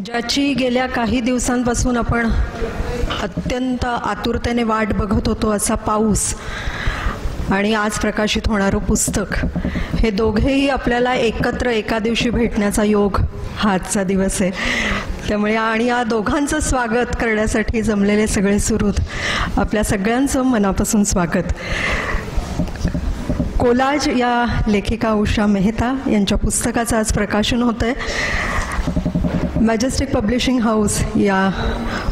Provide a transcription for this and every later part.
ज्याची गेल्या काही दिवसांपासून आपण अत्यंत आतुरतेने वाट बघत होतो असा पाऊस आणि आज प्रकाशित होणारं पुस्तक, हे दोघेही आपल्याला एकत्र एका दिवशी भेटण्याचा योग हा आजचा दिवस आहे. त्यामुळे आणि या दोघांचं स्वागत करण्यासाठी जमलेले सगळे सुहृद, आपल्या सगळ्यांचं मनापासून स्वागत. कोलाज या लेखिका उषा मेहता यांच्या पुस्तकाचं आज प्रकाशन होतं आहे. मॅजेस्टिक पब्लिशिंग हाऊस या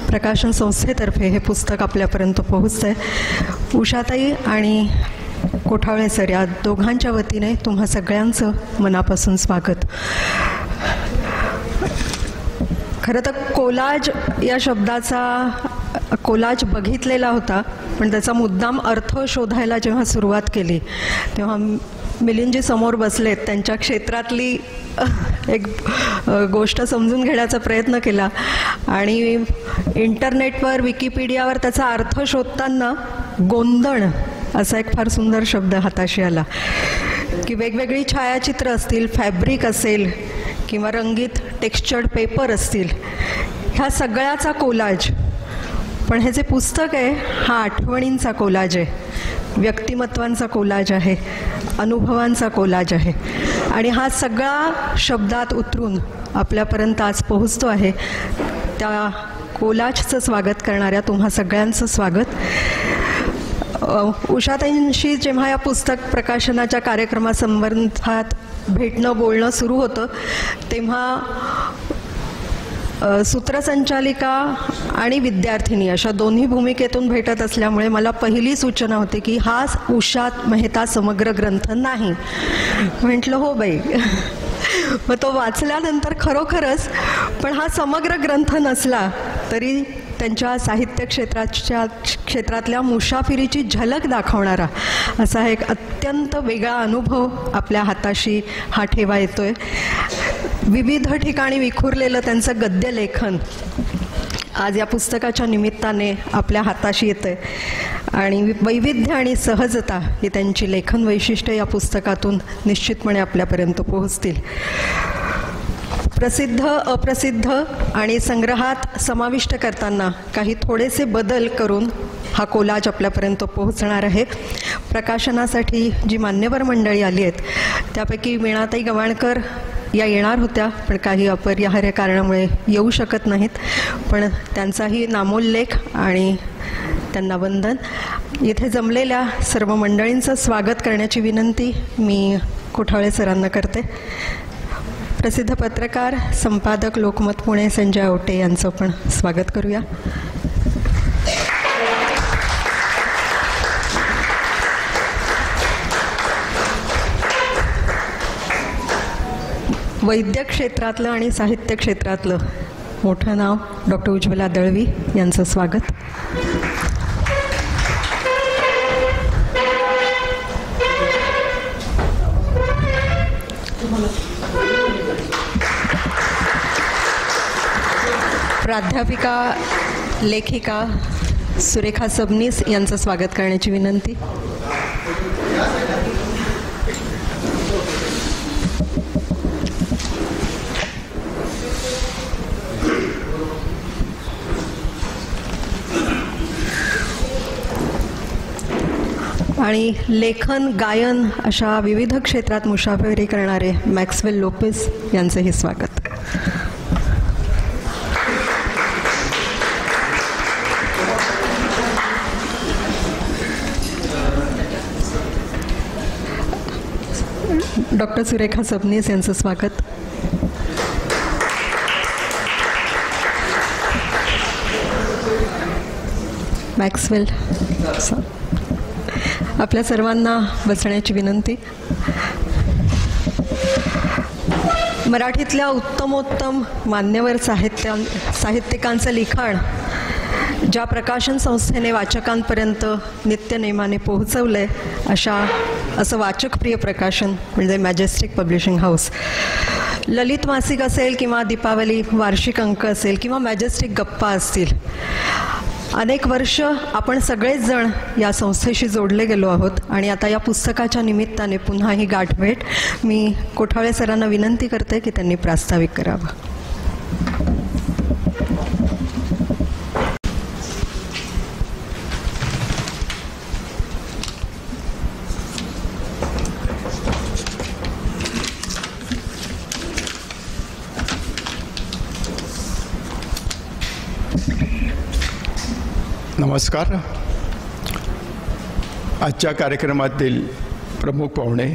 प्रकाशन संस्थेतर्फे हे पुस्तक आपल्यापर्यंत पोहोचतं आहे. उषाताई आणि कोठावळे सर या दोघांच्या वतीने तुम्हा सगळ्यांचं मनापासून स्वागत. खरं तर कोलाज या शब्दाचा कोलाज बघितलेला होता, पण त्याचा मुद्दाम अर्थ शोधायला जेव्हा सुरुवात केली तेव्हा मिलिंदजी समोर बसलेत, त्यांच्या क्षेत्रातली एक गोष्ट समजून घेण्याचा प्रयत्न केला आणि इंटरनेटवर विकिपीडियावर त्याचा अर्थ शोधताना गोंधळ असा एक फार सुंदर शब्द हाताशी आला की वेगवेगळी छायाचित्र असतील, फॅब्रिक असेल किंवा रंगीत टेक्स्चर्ड पेपर असतील, ह्या सगळ्याचा कोलाज. पण हे जे पुस्तक आहे हा आठवणींचा कोलाज आहे, व्यक्तिमत्वांचा कोलाज आहे, अनुभवांचा कोलाज आहे आणि हा सगळा शब्दात उतरून आपल्यापर्यंत आज पोहोचतो आहे. त्या कोलाजचं स्वागत करणाऱ्या तुम्हा सगळ्यांचं स्वागत. उषाताईंशी जेव्हा या पुस्तक प्रकाशनाच्या कार्यक्रमासंबंधात भेटणं बोलणं सुरू होतं तेव्हा सूत्रसंचालिका आणि विद्यार्थिनी अशा दोन्ही भूमिकेतून भेटत असल्यामुळे मला पहिली सूचना होती की हा उषा मेहता समग्र ग्रंथ नाही. म्हटलं हो बाई. मग तो वाचल्यानंतर खरोखरच पण हा समग्र ग्रंथ नसला तरी त्यांच्या साहित्य क्षेत्रातल्या मुसाफिरीची झलक दाखवणारा असा एक अत्यंत वेगळा अनुभव आपल्या हाताशी हा ठेवा येतोय. विविध ठिकाणी विखुरलेलं त्यांचं गद्यलेखन आज या पुस्तकाच्या निमित्ताने आपल्या हाताशी येतंय आणि वैविध्य आणि सहजता ही त्यांची लेखन वैशिष्ट्ये या पुस्तकातून निश्चितपणे आपल्यापर्यंत पोहोचतील. प्रसिद्ध अप्रसिद्ध आणि संग्रहात समाविष्ट करताना काही थोडेसे बदल करून हा कोलाज आपल्यापर्यंत पोहोचणार आहे. प्रकाशनासाठी जी मान्यवर मंडळी आली आहेत त्यापैकी वीणाताई गवाणकर या येणार होत्या, पण काही अपरिहार्य कारणामुळे येऊ शकत नाहीत, पण त्यांचाही नामोल्लेख आणि त्यांना वंदन. इथे जमलेल्या सर्व मंडळींचं स्वागत करण्याची विनंती मी कोठावळे सरांना करते. प्रसिद्ध पत्रकार, संपादक लोकमत पुणे संजय आवटे यांचं पण स्वागत करूया. वैद्य क्षेत्रातलं आणि साहित्य क्षेत्रातलं मोठं नाव डॉक्टर उज्ज्वला दळवी यांचं स्वागत. प्राध्यापिका लेखिका सुरेखा सबनीस यांचं स्वागत करण्याची विनंती. आणि लेखन, गायन अशा विविध क्षेत्रात मुसाफिरी करणारे मॅक्सवेल लोपेस यांचंही स्वागत. डॉक्टर सुरेखा सबनीस यांचं स्वागत. मॅक्सवेल, आपल्या सर्वांना बसण्याची विनंती. मराठीतल्या उत्तमोत्तम मान्यवर साहित्यिकांचं लिखाण ज्या प्रकाशन संस्थेने वाचकांपर्यंत नित्यनेमाने पोहोचवलंय असं वाचकप्रिय प्रकाशन म्हणजे मॅजेस्टिक पब्लिशिंग हाऊस. ललित मासिक असेल किंवा दीपावली वार्षिक अंक असेल किंवा मॅजेस्टिक गप्पा असतील, अनेक वर्ष आपण सगळेच जण या संस्थेशी जोडले गेलो आहोत आणि आता या पुस्तकाच्या निमित्ताने पुन्हा ही गाठभेट. मी कोठावळे सरांना विनंती करते की त्यांनी प्रास्ताविक करावं. नमस्कार. आजच्या कार्यक्रमातील प्रमुख पाहुणे,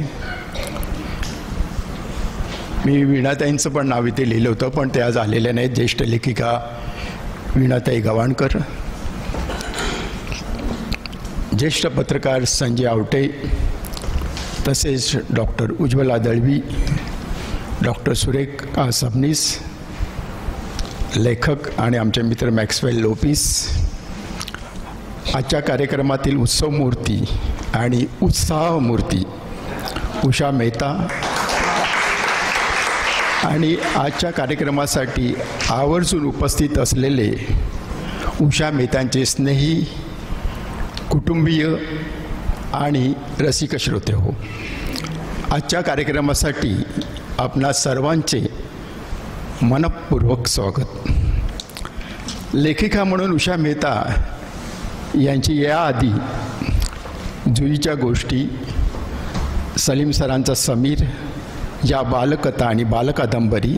मी वीणाताईंचं पण नाव इथे लिहिलं होतं पण ते आज आलेले नाहीत. ज्येष्ठ लेखिका वीणाताई गवाणकर, ज्येष्ठ पत्रकार संजय आवटे, तसेच डॉक्टर उज्ज्वला दळवी, डॉक्टर सुरेखा सबनीस, लेखक आणि आमचे मित्र मॅक्सवेल लोपिस. आजच्या कार्यक्रमातील उत्सव मूर्ती आणि उत्साह मूर्ती उषा मेहता आणि आजच्या कार्यक्रमासाठी आवर्जून उपस्थित असलेले उषा मेहतांचे स्नेही, कुटुंबीय आणि रसिक श्रोते हो, आजच्या कार्यक्रमासाठी आपणा सर्वांचे मनपूर्वक स्वागत. लेखिका म्हणून उषा मेहता यांची याआधी जुईच्या गोष्टी, सलीम सरांचा समीर या बालकथा आणि बालकादंबरी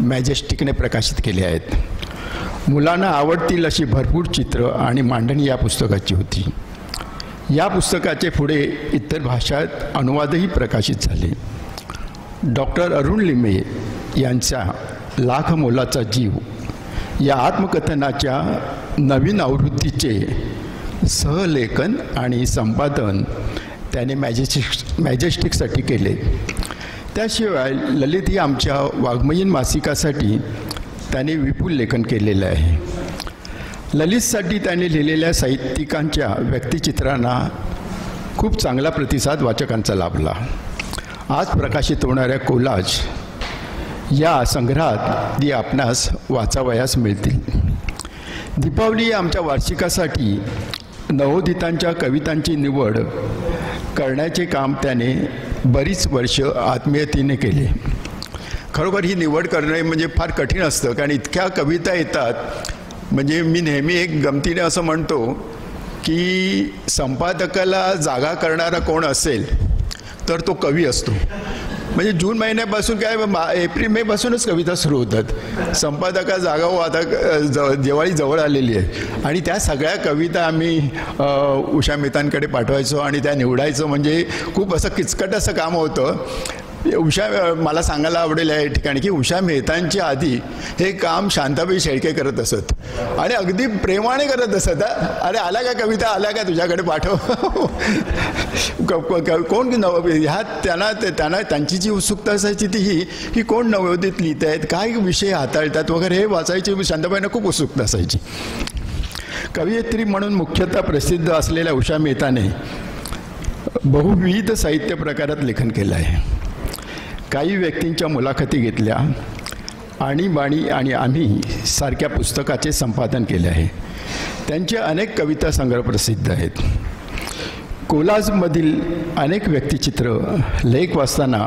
मॅजेस्टिकने प्रकाशित केल्या आहेत. मुलांना आवडतील अशी भरपूर चित्र आणि मांडणी या पुस्तकाची होती. या पुस्तकाचे पुढे इतर भाषात अनुवादही प्रकाशित झाले. डॉक्टर अरुण लिमे यांच्या लाख मोलाचा जीव या आत्मकथनाच्या नवीन आवृत्तीचे सहलेखन आणि संपादन त्याने मॅजेस्टिकसाठी केले. त्याशिवाय ललित ही आमच्या वाङ्मयीन मासिकासाठी त्याने विपुल लेखन केलेलं आहे. ललितसाठी त्याने लिहिलेल्या साहित्यिकांच्या व्यक्तिचित्रांना खूप चांगला प्रतिसाद वाचकांचा लाभला. आज प्रकाशित होणाऱ्या कोलाज या संग्रहात ती आपणास वाचावयास मिळतील. दीपावली आमच्या वार्षिकासाठी नवोदितांच्या कवितांची निवड करण्याचे काम त्याने बरीच वर्ष आत्मीयतेने केले. खरोखर ही निवड करणे म्हणजे फार कठीण असतं, कारण इतक्या कविता येतात. म्हणजे मी नेहमी एक गमतीने असं म्हणतो की संपादकाला जागा करणारा कोण असेल तर तो कवी असतो. म्हणजे जून महिन्यापासून काय एप्रिल मे पासूनच कविता सुरू होतात. संपादका जागा हो, आता दिवाळी जवळ आलेली आहे आणि त्या सगळ्या कविता आम्ही उषा मेहतांकडे पाठवायचो आणि त्या निवडायचो. म्हणजे खूप असं किचकट असं काम होतं. मला सांगायला आवडेल या ठिकाणी की उषा मेहतांच्या आधी हे काम शांताबाई शेळके करत असत आणि अगदी प्रेमाने करत असत. अरे आल्या का कविता, आल्या का, तुझ्याकडे पाठव. कोण ह्यात त्यांना त्यांची जी उत्सुकता असायची ती ही की कोण नवोदित लिहित आहेत, काय विषय हाताळतात वगैरे हे वाचायची शांताबाईंना खूप उत्सुकता असायची. कवयित्री म्हणून मुख्यतः प्रसिद्ध असलेल्या उषा मेहताने बहुविध साहित्य प्रकारात लेखन केलं आहे. काही व्यक्तींच्या मुलाखती घेतल्या, आणीबाणी आणि आम्ही सारख्या पुस्तकाचे संपादन केले आहे. त्यांचे अनेक कविता संग्रह प्रसिद्ध आहेत. कोलाजमधील अनेक व्यक्तिचित्र लेख वाचताना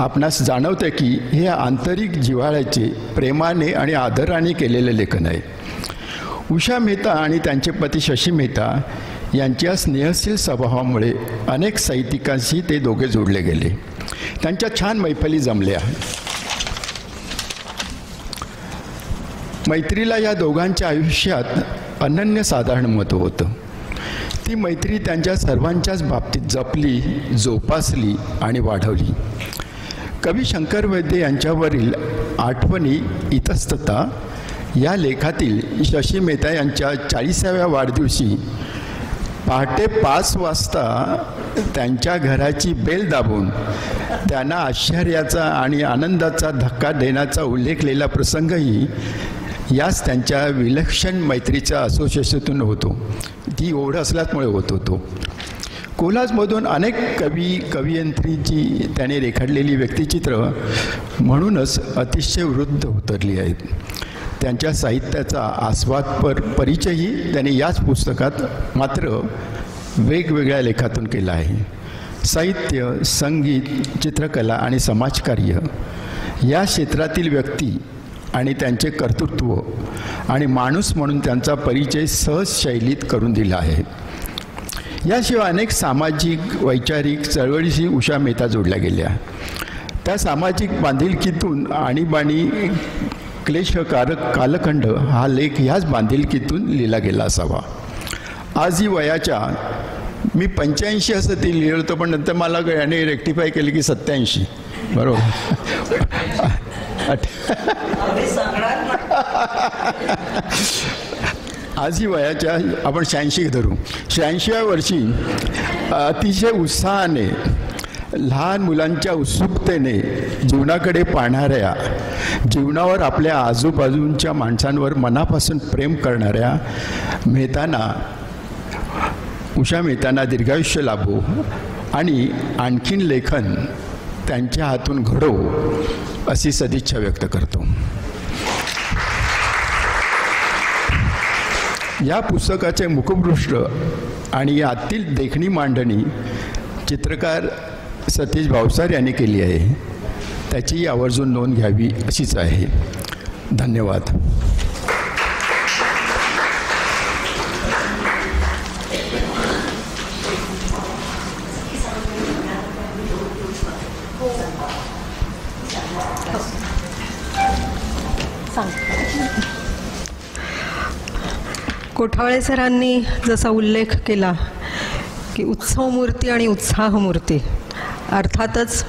आपणास जाणवते की हे आंतरिक जिव्हाळ्याचे, प्रेमाने आणि आदराने केलेले लेखन आहे. उषा मेहता आणि त्यांचे पती शशी मेहता यांच्या स्नेहशील स्वभावामुळे अनेक साहित्यिकांशी ते दोघे जोडले गेले. त्यांच्या छान मैफली जमल्या. मैत्रीला या दोघांच्या आयुष्यात अनन्यसाधारण महत्त्व होतं. ती मैत्री त्यांच्या सर्वांच्याच बाबतीत जपली, जोपासली आणि वाढवली. कवी शंकर वैद्य यांच्यावरील आठवणी इतस्तता या लेखातील शशी मेहता यांच्या 40व्या वाढदिवशी पहाटे 5 वाजता त्यांच्या घराची बेल दाबून त्यांना आश्चर्याचा आणि आनंदाचा धक्का देण्याचा उल्लेखलेला प्रसंगही याच त्यांच्या विलक्षण मैत्रीच्या असोसिएशनतून होतो. ती ओढ असल्यामुळे होत होतो. कोलाजमधून अनेक कवयित्रींची त्याने रेखाटलेली व्यक्तिचित्र म्हणूनच अतिशय वृद्ध उतरली आहेत. त्यांच्या साहित्याचा आस्वादपर परिचयही त्याने याच पुस्तकात मात्र वेगवेगळ्या लेखातून केला आहे. साहित्य, संगीत, चित्रकला आणि समाजकार्य या क्षेत्रातील व्यक्ती आणि त्यांचे कर्तृत्व आणि माणूस म्हणून त्यांचा परिचय सहज शैलीत करून दिला आहे. याशिवाय अनेक सामाजिक, वैचारिक चळवळीशी उषा मेहता जोडल्या गेल्या. त्या सामाजिक बांधिलकीतून आणीबाणी क्लेशकारक कालखंड हा लेख ह्याच बांधिलकीतून लिहिला गेला असावा. आजही वयाच्या मी 85 असं ते लिहिलं होतं, पण नंतर मला याने रेक्टिफाय केलं की 87. बरोबर. आजही वयाच्या आपण 86 धरू. 86व्या वर्षी अतिशय उत्साहाने, लहान मुलांच्या उत्सुकतेने जीवनाकडे पाहणाऱ्या, जीवनावर आपल्या आजूबाजूंच्या माणसांवर मनापासून प्रेम करणाऱ्या उषा मेहतांना दीर्घायुष्य लाभो आणि आणखीन लेखन त्यांच्या हातून घडो अशी सदिच्छा व्यक्त करतो. या पुस्तकाचे मुखपृष्ठ आणि यातील देखणी मांडणी चित्रकार सतीश भावसार यांनी केली आहे. त्याची आवर्जून नोंद घ्यावी अशीच आहे. धन्यवाद. कोठावळे सरांनी जसा उल्लेख केला की उत्सवमूर्ती आणि उत्साहमूर्ती, अर्थातच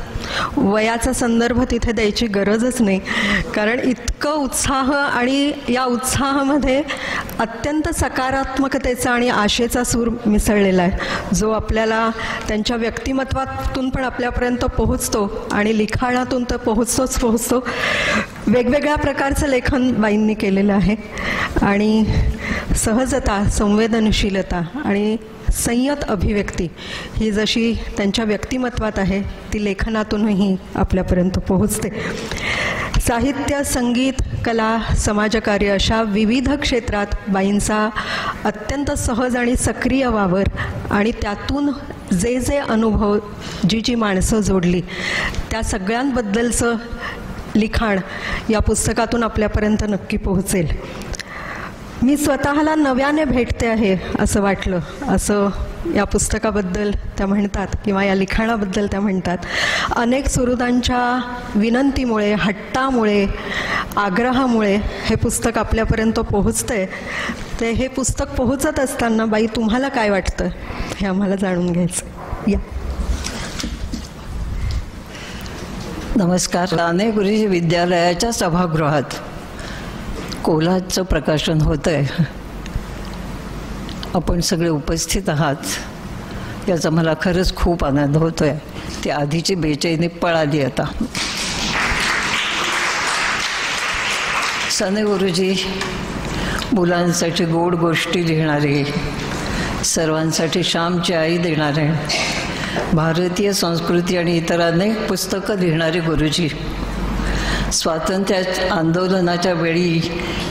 वयाचा संदर्भ तिथे द्यायची गरजच नाही, कारण इतकं उत्साह आणि या उत्साहामध्ये अत्यंत सकारात्मकतेचा आणि आशेचा सूर मिसळलेला आहे, जो आपल्याला त्यांच्या व्यक्तिमत्वातून पण आपल्यापर्यंत पोहोचतो आणि लिखाणातून तर पोहोचतो. वेगवेगळ्या प्रकारचं लेखन बाईंनी केलेलं आहे आणि सहजता, संवेदनशीलता आणि संयत अभिव्यक्ती ही जशी त्यांच्या व्यक्तिमत्वात आहे ती लेखनातूनही आपल्यापर्यंत पोहोचते. साहित्य, संगीत, कला, समाजकार्य अशा विविध क्षेत्रात बाईंचा अत्यंत सहज आणि सक्रिय वावर आणि त्यातून जे अनुभव, जी माणसं जोडली त्या सगळ्यांबद्दलचं लिखाण या पुस्तकातून आपल्यापर्यंत नक्की पोहोचेल. मी स्वतःला नव्याने भेटते आहे असं वाटलं, असं या पुस्तकाबद्दल त्या म्हणतात किंवा या लिखाणाबद्दल त्या म्हणतात. अनेक सुहृदांच्या विनंतीमुळे, हट्टामुळे, आग्रहामुळे हे पुस्तक आपल्यापर्यंत पोहोचतंय. ते हे पुस्तक पोहोचत असताना बाई तुम्हाला काय वाटतं हे आम्हाला जाणून घ्यायचं. या. नमस्कार. राणे गुरुजी विद्यालयाच्या सभागृहात कोलाजचं प्रकाशन होतं आहे. आपण सगळे उपस्थित आहात याचा मला खरंच खूप आनंद होतो आहे. ती आधीची बेचैनी पळाली आता. साने गुरुजी मुलांसाठी गोड गोष्टी लिहिणारे, सर्वांसाठी श्यामची आई देणारे, भारतीय संस्कृती आणि इतर अनेक पुस्तकं लिहिणारे गुरुजी, स्वातंत्र्य आंदोलनाच्या वेळी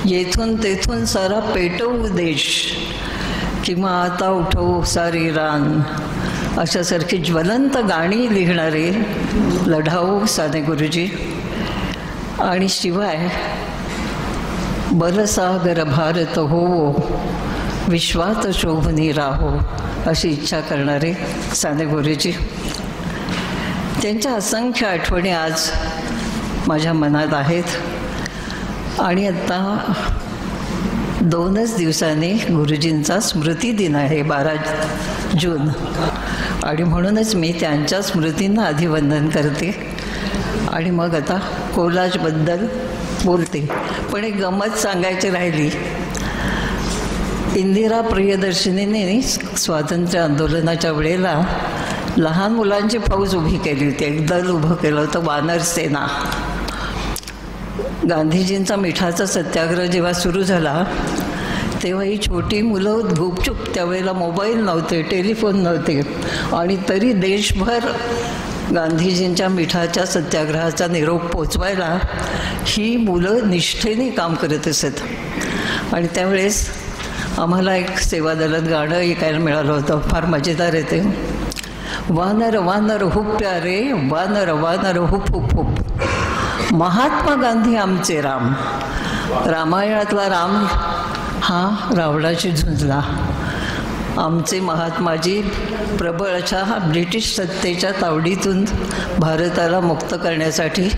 येथून तेथून सारा पेटवू देश किंवा आता उठवू सारी रान अशासारखी ज्वलंत गाणी लिहिणारे लढाऊ साने गुरुजी, आणि शिवाय बलसागर भारत हो विश्वात शोभनी राहो अशी इच्छा करणारे साने गुरुजी. त्यांच्या असंख्य आठवणी आज माझ्या मनात आहेत आणि आता 2च दिवसांनी गुरुजींचा स्मृती दिन आहे 12 जून, आणि म्हणूनच मी त्यांच्या स्मृतींना आधी वंदन करते आणि मग आता कोलाजबद्दल बोलते. पण एक गंमत सांगायची राहिली. इंदिरा प्रियदर्शनीने स्वातंत्र्य आंदोलनाच्या वेळेला लहान मुलांची फौज उभी केली होती, एक दल उभं केलं होतं, वानर सेना. गांधीजींचा मिठाचा सत्याग्रह जेव्हा सुरू झाला तेव्हा ही छोटी मुलं गुपचूप, त्यावेळेला मोबाईल नव्हते, टेलिफोन नव्हते, आणि तरी देशभर गांधीजींच्या मिठाच्या सत्याग्रहाचा निरोप पोचवायला ही मुलं निष्ठेने काम करत असत. आणि त्यावेळेस आम्हाला एक सेवा दलात गाणं ऐकायला मिळालं होतं, फार मजेदार आहे ते. वानर वानर हुप प्यारे, वानर वानर hoop hoop hoop, Mahatma Gandhi आमचे राम. रामायणातला राम हा रावणाशी झुंजला. आमचे महात्माजी प्रबळ अशा ब्रिटिश सत्तेच्या तावडीतून भारताला मुक्त करण्यासाठी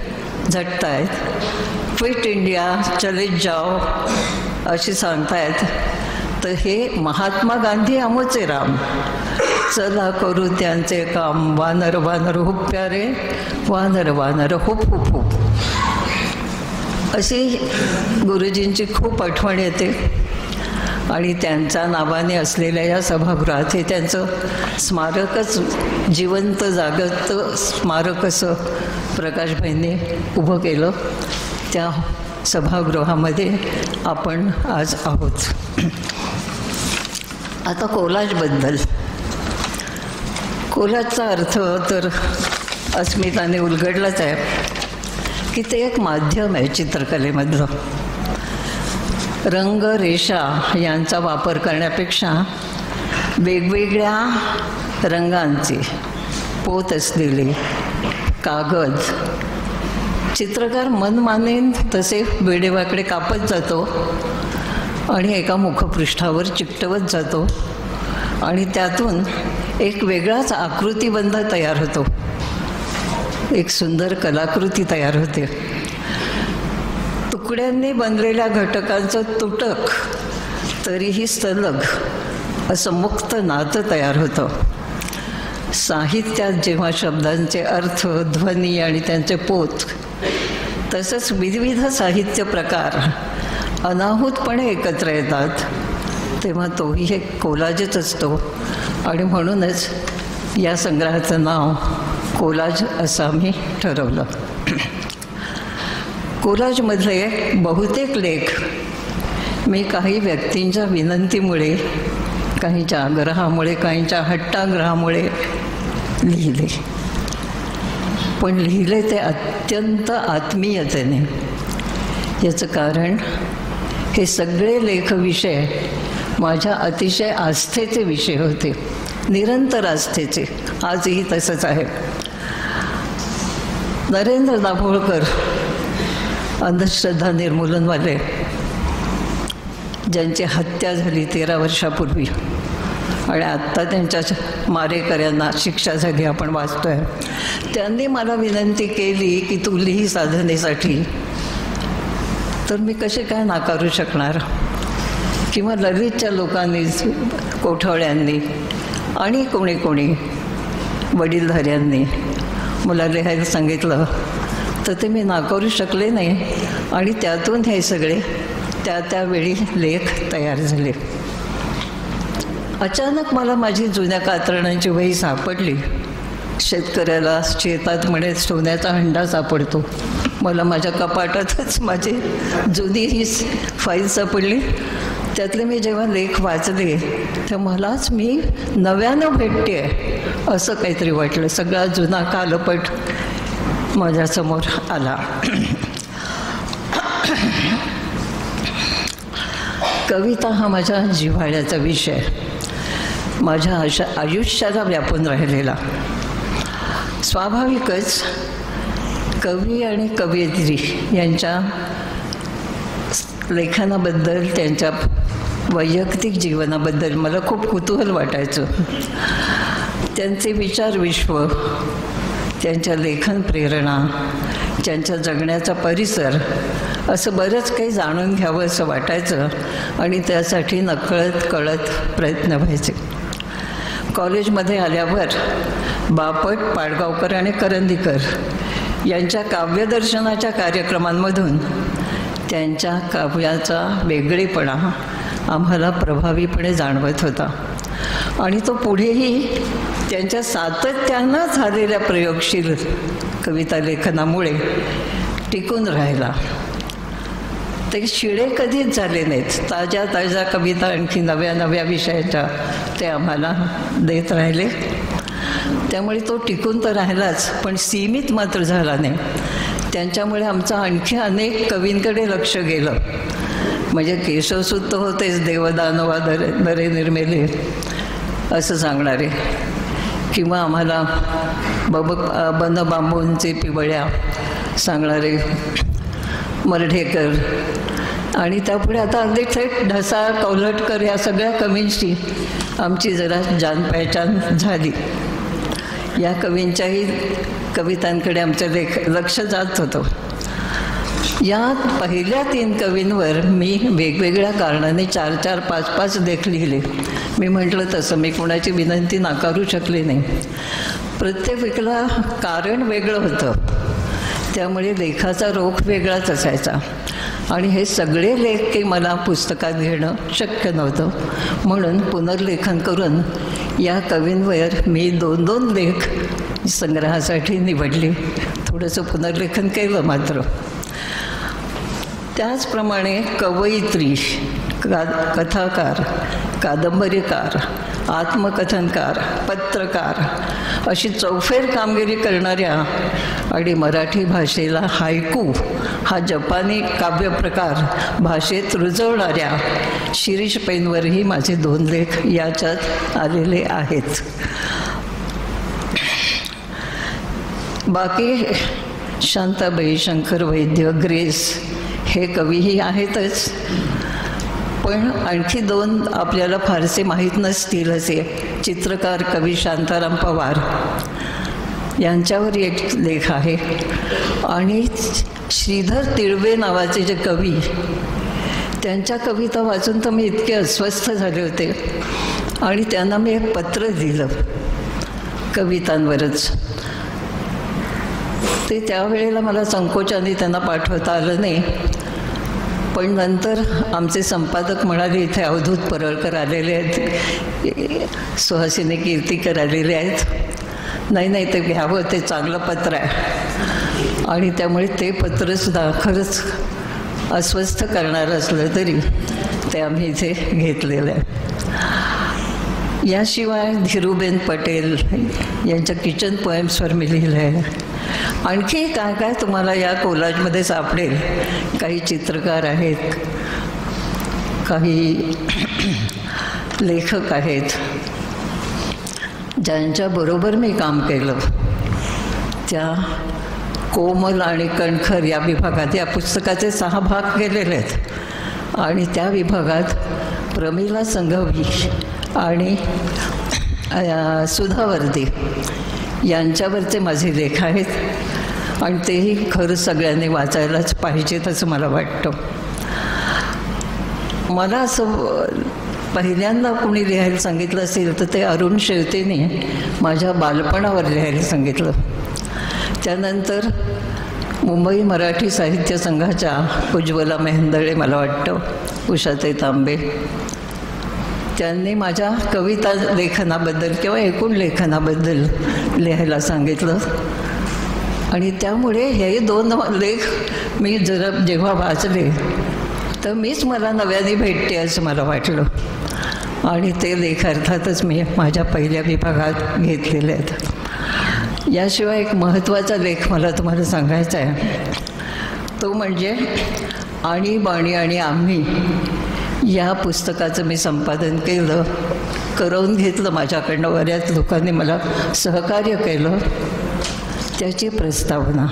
झटत आहेत. क्विट इंडिया, चले जाओ अशी सांगतायत. तर हे महात्मा गांधी आमचे राम, चला करू त्यांचे काम, वानर वानर हुप प्यारे, वानर वानर हुप हुप हुप. अशी गुरुजींची खूप आठवण येते. आणि त्यांच्या नावाने असलेल्या या सभागृहात हे त्यांचं स्मारकच, जिवंत जागत स्मारक असं प्रकाशभाईंनी उभं केलं. त्या सभागृहामध्ये आपण आज आहोत. आता कोलाजबद्दल. कोलाजचा अर्थ तर अस्मिताने उलगडलाच आहे की ते एक माध्यम आहे चित्रकलेमधलं. रंग, रेषा यांचा वापर करण्यापेक्षा वेगवेगळ्या रंगांचे पोत असलेले कागद चित्रकार मनमानेन तसे वेडेवाकडे कापत जातो आणि एका मुखपृष्ठावर चिकटवत जातो आणि त्यातून एक वेगळाच आकृतिबंध तयार होतो, एक सुंदर कलाकृती तयार होते. तुकड्यांनी बनलेल्या घटकांचं तुटक तरीही सलग असं मुक्त नातं तयार होतं. साहित्यात जेव्हा शब्दांचे अर्थ, ध्वनी आणि त्यांचे पोत तसंच विविध साहित्य प्रकार अनाहूतपणे एकत्र येतात तेव्हा तोही एक कोलाजच असतो. आणि म्हणूनच या संग्रहाचं नाव कोलाज असं आम्ही ठरवलं. कोलाजमधले बहुतेक लेख मी काही व्यक्तींच्या विनंतीमुळे, काहींच्या आग्रहामुळे, काहींच्या हट्टाग्रहामुळे लिहिले. पण लिहिले ते अत्यंत आत्मीयतेने. याचं कारण हे सगळे लेखविषय माझ्या अतिशय आस्थेचे विषय होते, निरंतर आस्थेचे. आजही तसंच आहे. नरेंद्र दाभोळकर, अंधश्रद्धा निर्मूलनवाले, ज्यांची हत्या झाली 13 वर्षापूर्वी आणि आत्ता त्यांच्या मारेकऱ्यांना शिक्षा झाली आपण वाचतोय, त्यांनी मला विनंती केली की तू लिही साधनेसाठी. तर मी कसे काय नाकारू शकणार. किंवा ललितच्या लोकांनी, कोठवळ्यांनी आणि कोणी कोणी वडीलधाऱ्यांनी मला लिहायला सांगितलं तर ते मी नाकारू शकले नाही. आणि त्यातून हे सगळे त्यावेळी लेख तयार झाले. अचानक मला माझी जुन्या कात्रणांची वही सापडली. शेतकऱ्याला शेतात म्हणे सोन्याचा हंडा सापडतो. मला माझ्या कपाटातच माझी जुनी ही फाईल सापडली. त्यातले मी जेव्हा लेख वाचले तेव्हा मलाच मी नव्यानं भेटते असं काहीतरी वाटलं. सगळा जुना कालपट माझ्यासमोर आला. कविता हा माझ्या जिव्हाळ्याचा विषय, माझ्या आयुष्याला व्यापून राहिलेला. स्वाभाविकच कवी आणि कवयित्री यांच्या लेखनाबद्दल, त्यांच्या वैयक्तिक जीवनाबद्दल मला खूप कुतूहल वाटायचं. त्यांचे विचार विश्व, त्यांच्या लेखन प्रेरणा, त्यांच्या जगण्याचा परिसर असं बरंच काही जाणून घ्यावं असं वाटायचं. आणि त्यासाठी नकळत कळत प्रयत्न व्हायचे. कॉलेजमध्ये आल्यावर बापट, पाडगावकर आणि करंदीकर यांच्या काव्यदर्शनाच्या कार्यक्रमांमधून त्यांच्या काव्याचा वेगळेपणा आम्हाला प्रभावीपणे जाणवत होता. आणि तो पुढेही त्यांच्या सातत्यानं झालेल्या प्रयोगशील कविता लेखनामुळे टिकून राहिला. ते शिळे कधीच झाले नाहीत. ताज्या ताज्या कविता आणखी नव्या नव्या विषयाच्या ते आम्हाला देत राहिले. त्यामुळे तो टिकून तर राहिलाच, पण सीमित मात्र झाला नाही. त्यांच्यामुळे आमचं आणखी अनेक कवींकडे लक्ष गेलं. म्हणजे केशवसुत होतेच, देवदानवा दरे निर्मेले असं सांगणारे, किंवा आम्हाला बन बांबूंचे पिवळ्या सांगणारे मर्ढेकर, आणि त्यापुढे आता अगदी थेट ढसा, कौलटकर या सगळ्या कवींची आमची जरा जान पहचान झाली. या कवींच्याही कवितांकडे आमचं लक्ष जात होतं. या पहिल्या 3 कवींवर मी वेगवेगळ्या कारणाने 4-4, 5-5 लेख लिहिले. मी म्हटलं तसं मी कोणाची विनंती नाकारू शकले नाही. प्रत्येक वेळेला कारण वेगळं होतं, त्यामुळे लेखाचा रोख वेगळाच असायचा. आणि हे सगळे लेख काही मला पुस्तकात घेणं शक्य नव्हतं, म्हणून पुनर्लेखन करून या कवींवर मी 2-2 लेख संग्रहासाठी निवडले. थोडंसं पुनर्लेखन केलं मात्र. त्याचप्रमाणे कवयित्री, कथाकार, कादंबरीकार, आत्मकथनकार, पत्रकार अशी चौफेर कामगिरी करणाऱ्या आणि मराठी भाषेला हायकू हा जपानी काव्यप्रकार भाषेत रुजवणाऱ्या शिरीष पैंवरही माझे 2 लेख याच्यात आलेले आहेत. बाकी शांताबाई, शंकर वैद्य, ग्रेस हे कवीही आहेतच, पण आणखी 2 आपल्याला फारसे माहीत नसतील असे चित्रकार कवी शांताराम पवार यांच्यावर एक लेख आहे. आणि श्रीधर तिळवे नावाचे जे कवी, त्यांच्या कविता वाचून तर मी इतके अस्वस्थ झाले होते आणि त्यांना मी एक पत्र दिलं कवितांवरच. ते त्यावेळेला मला संकोचाने त्यांना पाठवता आलं नाही, पण नंतर आमचे संपादक म्हणाले इथे अवधूत परळकर आलेले आहेत, सुहासिनी कीर्तीकर आलेले आहेत, नाही ते घ्यावं, ते चांगलं पत्र आहे. आणि त्यामुळे ते पत्रसुद्धा खरंच अस्वस्थ करणारं असलं तरी ते आम्ही इथे घेतलेलं आहे. याशिवाय धीरूबेन पटेल यांच्या किचन पोएम्सवर मी लिहिलं आहे. आणखी काय काय तुम्हाला या कोलाजमध्ये सापडेल. काही चित्रकार आहेत, काही लेखक आहेत ज्यांच्याबरोबर मी काम केलं. त्या कोमल आणि कणखर या विभागात, या पुस्तकाचे 6 भाग केलेले आहेत आणि त्या विभागात प्रमिला संघवी आणि सुधा वर्दे यांच्यावरचे माझे लेख आहेत आणि तेही खरं सगळ्यांनी वाचायलाच पाहिजेत असं मला वाटतं. मला असं पहिल्यांदा कोणी लिहायला सांगितलं असेल तर ते अरुण शेवतेने माझ्या बालपणावर लिहायला सांगितलं. त्यानंतर मुंबई मराठी साहित्य संघाच्या उज्ज्वला मेहेंदळे, मला वाटतं उषाताई तांबे, त्यांनी माझ्या कविता लेखनाबद्दल किंवा एकूण लेखनाबद्दल लिहायला सांगितलं. आणि त्यामुळे हे 2 लेख मी जेव्हा वाचले तर मीच मला नव्याने भेटते असं मला वाटलं. आणि ते लेख अर्थातच मी माझ्या पहिल्या विभागात घेतलेले आहेत. याशिवाय एक महत्त्वाचा लेख मला तुम्हाला सांगायचा आहे, तो म्हणजे आणि बाणी आणि आम्ही या पुस्तकाचं मी संपादन करून घेतलं. माझ्याकडनं बऱ्याच लोकांनी मला सहकार्य केलं. त्याची प्रस्तावना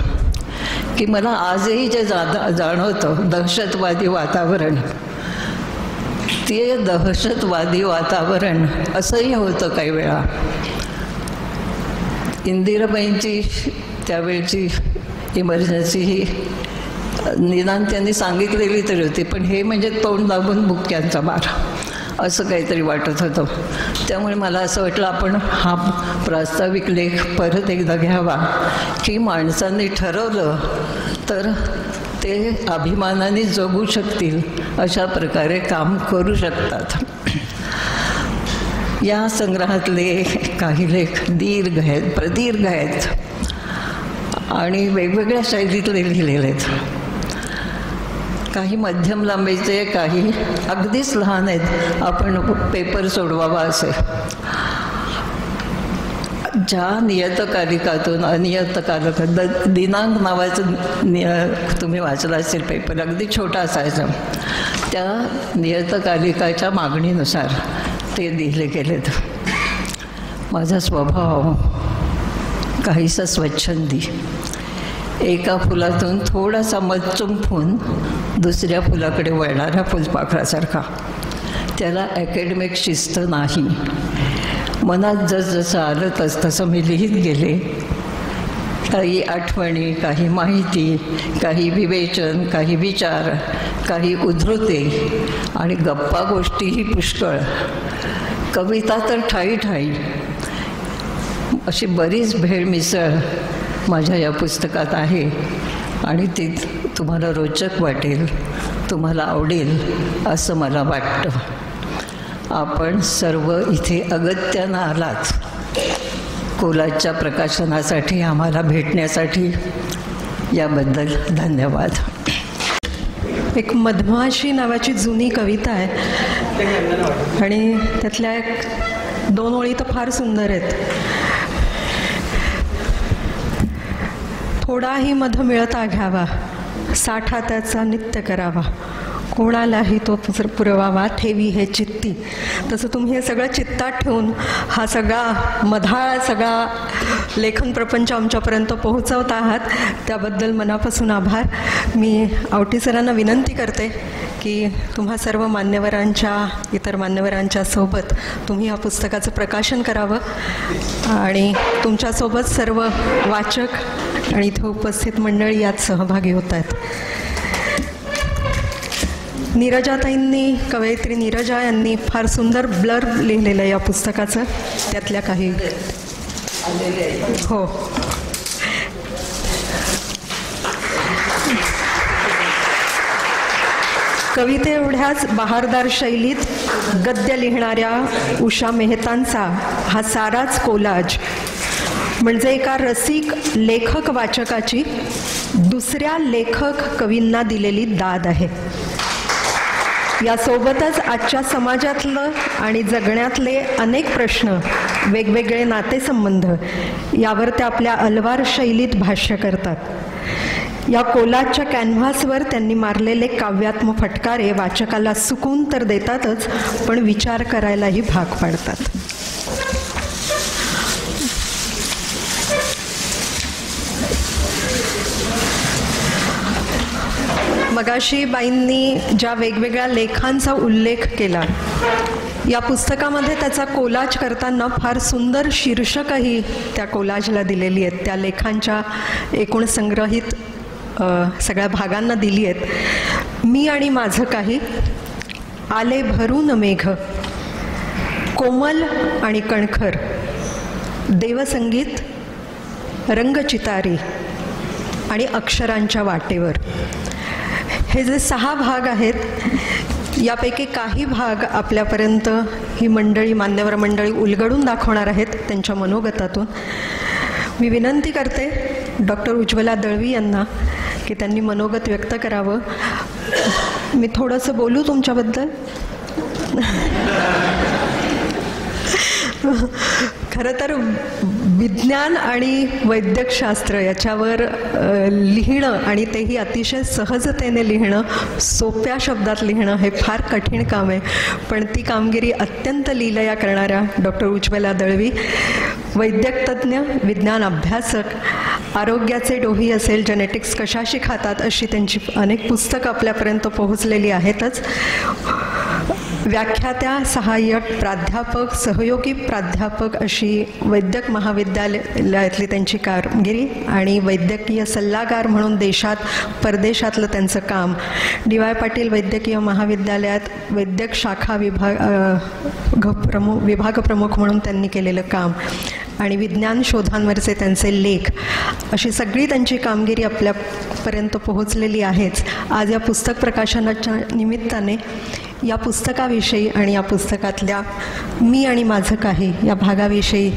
की मला आजही जे जाणवतं दहशतवादी वातावरण, ते दहशतवादी वातावरण असंही होतं काही वेळा. इंदिराबाईंची त्यावेळची इमर्जन्सी ही निदान त्यांनी सांगितलेली तरी होती, पण हे म्हणजे तोंड दाबून बुक्क्यांचा मार असं काहीतरी वाटत होतं. त्यामुळे मला असं वाटलं आपण हा प्रास्ताविक लेख परत एकदा घ्यावा की माणसांनी ठरवलं तर ते अभिमानाने जगू शकतील, अशा प्रकारे काम करू शकतात. या संग्रहातले काही लेख दीर्घ आहेत, प्रदीर्घ आहेत आणि वेगवेगळ्या शैलीतले लिहिलेले आहेत. काही मध्यम लांबीचे, काही अगदीच लहान आहेत, आपण पेपर सोडवावा असे. ज्या नियतकालिकातून अनियतकालिक दिनांक नावाचं तुम्ही वाचला असेल पेपर, अगदी छोटा असायचा, त्या नियतकालिकाच्या मागणीनुसार ते लिहिले गेलेत. माझा स्वभाव काहीसा स्वच्छंदी, एका फुलातून थोडासा मध चुंफून दुसऱ्या फुलाकडे वळणाऱ्या फुलपाखरासारखा. त्याला अकॅडमिक शिस्त नाही. मनात जसजसं आलं तसं मी लिहित गेले. काही आठवणी, काही माहिती, काही विवेचन, काही विचार, काही उद्धृते आणि गप्पा गोष्टीही पुष्कळ. कविता तर ठाई ठाई. अशी बरीच भेळमिसळ माझ्या या पुस्तकात आहे आणि ती तुम्हाला रोचक वाटेल, तुम्हाला आवडेल असं मला वाटतं. आपण सर्व इथे अगत्यानं आलात. कोलाजच्या प्रकाशनासाठी आम्हाला भेटण्यासाठी याबद्दल धन्यवाद. एक मधमाशी नावाची जुनी कविता आहे आणि त्यातल्या एक 2 ओळी तर फार सुंदर आहेत. थोडाही मध मिळता घ्यावा, साठा त्याचा नित्य करावा, कोणालाही तो पुरवावा, ठेवी हे चित्ती. तसं तुम्ही हे सगळं चित्तात ठेवून हा सगळा मधाळ सगळा लेखन प्रपंच आमच्यापर्यंत पोहोचवत आहात, त्याबद्दल मनापासून आभार. मी आवटी सरांना विनंती करते की तुम्हा सर्व इतर मान्यवरांच्या सोबत तुम्ही या पुस्तकाचं प्रकाशन करावं आणि तुमच्यासोबत सर्व वाचक आणि इथे उपस्थित मंडळी यात सहभागी होत आहेत. नीरजाताईंनी, कवयित्री नीरजा यांनी फार सुंदर ब्लर्ब लिहिलेलं या पुस्तकाचं. त्यातल्या काही हो कविते एवढ्याच बहारदार शैलीत गद्य लिहिणाऱ्या उषा मेहतांचा हा साराच कोलाज म्हणजे एका रसिक लेखक वाचकाची दुसऱ्या लेखक कवींना दिलेली दाद आहे. यासोबतच आजच्या समाजातलं आणि जगण्यातले अनेक प्रश्न, वेगवेगळे नातेसंबंध यावर ते आपल्या अलवार शैलीत भाष्य करतात. या कोलाजच्या कॅनव्हासवर त्यांनी मारलेले काव्यात्मक फटकारे वाचकाला सुकून तर देतातच, पण विचार करायलाही भाग पाडतात. मगाशी बाईंनी ज्या वेगवेगळ्या लेखांचा उल्लेख केला, या पुस्तकामध्ये त्याचा कोलाज करताना फार सुंदर शीर्षकही त्या कोलाजला दिलेली आहेत. त्या लेखांच्या एकूण संग्रहित सगळ्या भागांना दिली आहेत. मी आणि माझं काही, आले भरून मेघ, कोमल आणि कणखर, देवसंगीत, रंगचितारी आणि अक्षरांच्या वाटेवर. हे जे 6 भाग आहेत, यापैकी काही भाग आपल्यापर्यंत ही मंडळी, मान्यवर मंडळी उलगडून दाखवणार आहेत त्यांच्या मनोगतातून. मी विनंती करते डॉक्टर उज्ज्वला दळवी यांना की त्यांनी मनोगत व्यक्त करावं. मी थोडंसं बोलू तुमच्याबद्दल. खरं तर विज्ञान आणि वैद्यकशास्त्र याच्यावर लिहिणं आणि तेही अतिशय सहजतेने लिहिणं, सोप्या शब्दात लिहिणं हे फार कठीण काम आहे. पण ती कामगिरी अत्यंत लीलया करणाऱ्या डॉक्टर उज्ज्वला दळवी, वैद्यकतज्ञ, विज्ञान अभ्यासक, आरोग्याचे डोही असेल, जेनेटिक्स कशाशी खातात अशी त्यांची अनेक पुस्तकं आपल्यापर्यंत पोहोचलेली आहेतच. व्याख्यात्या, सहाय्यक प्राध्यापक, सहयोगी प्राध्यापक अशी वैद्यक महाविद्यालयातली त्यांची कामगिरी आणि वैद्यकीय सल्लागार म्हणून देशात परदेशातलं त्यांचं काम. DY पाटील वैद्यकीय महाविद्यालयात वैद्यक शाखा विभाग प्रमुख म्हणून त्यांनी केलेलं काम आणि विज्ञान शोधांवरचे त्यांचे लेख, अशी सगळी त्यांची कामगिरी आपल्यापर्यंत पोहोचलेली आहेच. आज या पुस्तक प्रकाशनाच्या निमित्ताने या पुस्तकाविषयी आणि या पुस्तकातल्या मी आणि माझं काही या भागाविषयी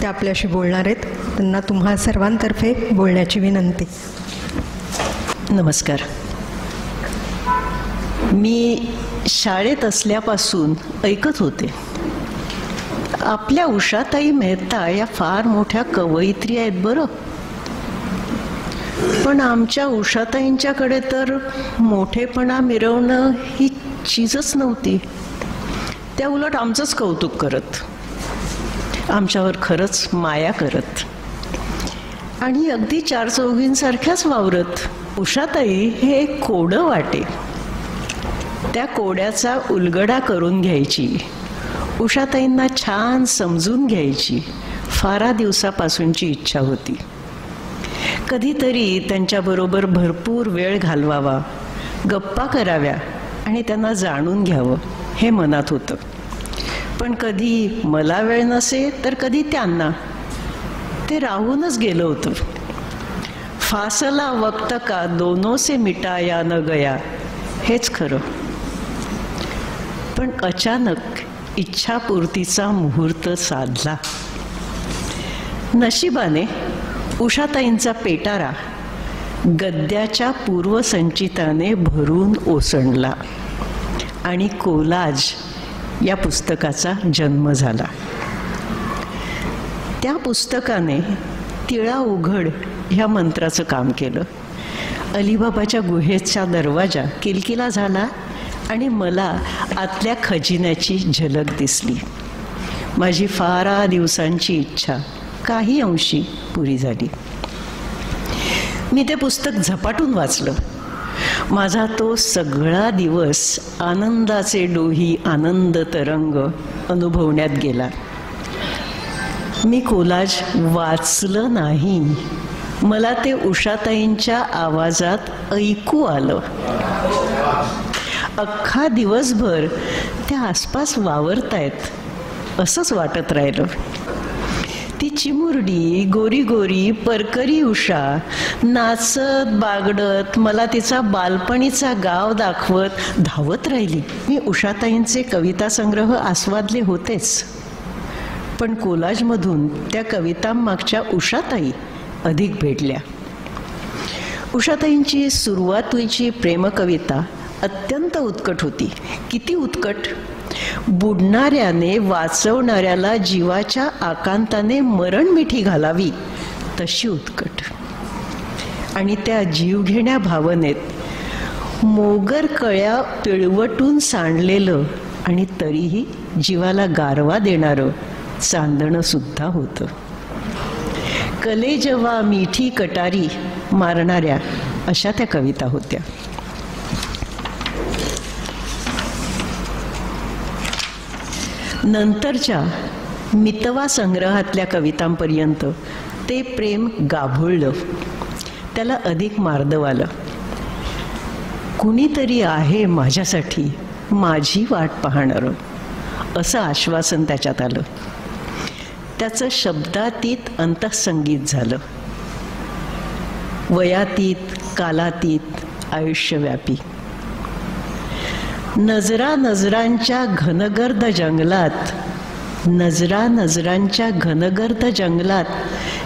ते आपल्याशी बोलणार आहेत. त्यांना तुम्हा सर्वांतर्फे बोलण्याची विनंती. नमस्कार. मी शाळेत असल्यापासून ऐकत होते, आपल्या उषाताई मेहता या फार मोठ्या कवयित्री आहेत बरं, पण आमच्या उषाताईंच्याकडे तर मोठेपणा मिरवणं ही चीजच नव्हती. त्या उलट आमचंच कौतुक करत, आमच्यावर खरंच माया करत आणि अगदी 4 चौघींसारख्याच वावरत. उषाताई हे एक कोडं वाटे, त्या कोड्याचा उलगडा करून घ्यायची, उषाताईंना छान समजून घ्यायची फारा दिवसापासूनची इच्छा होती. कधीतरी त्यांच्याबरोबर भरपूर वेळ घालवावा, गप्पा कराव्या आणि त्यांना जाणून घ्यावं हे मनात होतं. पण कधी मला वेळ नसे तर कधी त्यांना. ते राहूनच गेलं होतं. फासला वक्त का दोनों से मिटाया न गया, हेच खरं. पण अचानक इच्छापूर्तीचा मुहूर्त साधला. नशिबाने उषाताईंचा पेटारा गद्याच्या पूर्वसंचिताने भरून ओसंडला आणि कोलाज या पुस्तकाचा जन्म झाला. त्या पुस्तकाने तिळा उघड ह्या मंत्राचं काम केलं. अलिबाबाच्या गुहेचा दरवाजा किलकिला झाला आणि मला आतल्या खजिन्याची झलक दिसली. माझी फार दिवसांची इच्छा काही अंशी पुरी झाली. मी ते पुस्तक झपाटून वाचलं. माझा तो सगळा दिवस आनंदाचे डोही आनंद तरंग अनुभवण्यात गेला. मी कोलाज वाचलं नाही, मला ते उषाताईंच्या आवाजात ऐकू आलं. अख्खा दिवसभर त्या आसपास वावरतायत असंच वाटत राहिलं. ती चिमुरडी गोरी गोरी परकरी उषा नाचत बागडत मला तिचा बालपणीचा गाव दाखवत धावत राहिली. मी उषाताईंचे कविता संग्रह आस्वादले होतेच, पण कोलाजमधून त्या कवितांमागच्या उषाताई अधिक भेटल्या. उषाताईंची सुरुवातीची प्रेमकविता अत्यंत उत्कट होती. किती उत्कट! बुडणाऱ्याने वाचवणाऱ्याला जीवाच्या आकांताने मरण मिठी घालावी तशी उत्कट. आणि त्या जीवघेण्या भावनेत मोगर कळ्या पिळवटून सांडलेलं आणि तरीही जीवाला गारवा देणारं चांदणं सुद्धा होतं. कलेजवा मिठी कटारी मारणाऱ्या अशा त्या कविता होत्या. नंतरच्या मितवा संग्रहातल्या कवितांपर्यंत ते प्रेम गाभुळलं, त्याला अधिक मार्दव आलं. कुणीतरी आहे माझ्यासाठी माझी वाट पाहणारं असं आश्वासन त्याच्यात आलं. त्याचं शब्दातीत अंतःसंगीत झालं. वयातीत कालातीत आयुष्यव्यापी. नजरा नजरांच्या घनगर्द जंगलात, नजरा नजरांच्या घनगर्द जंगलात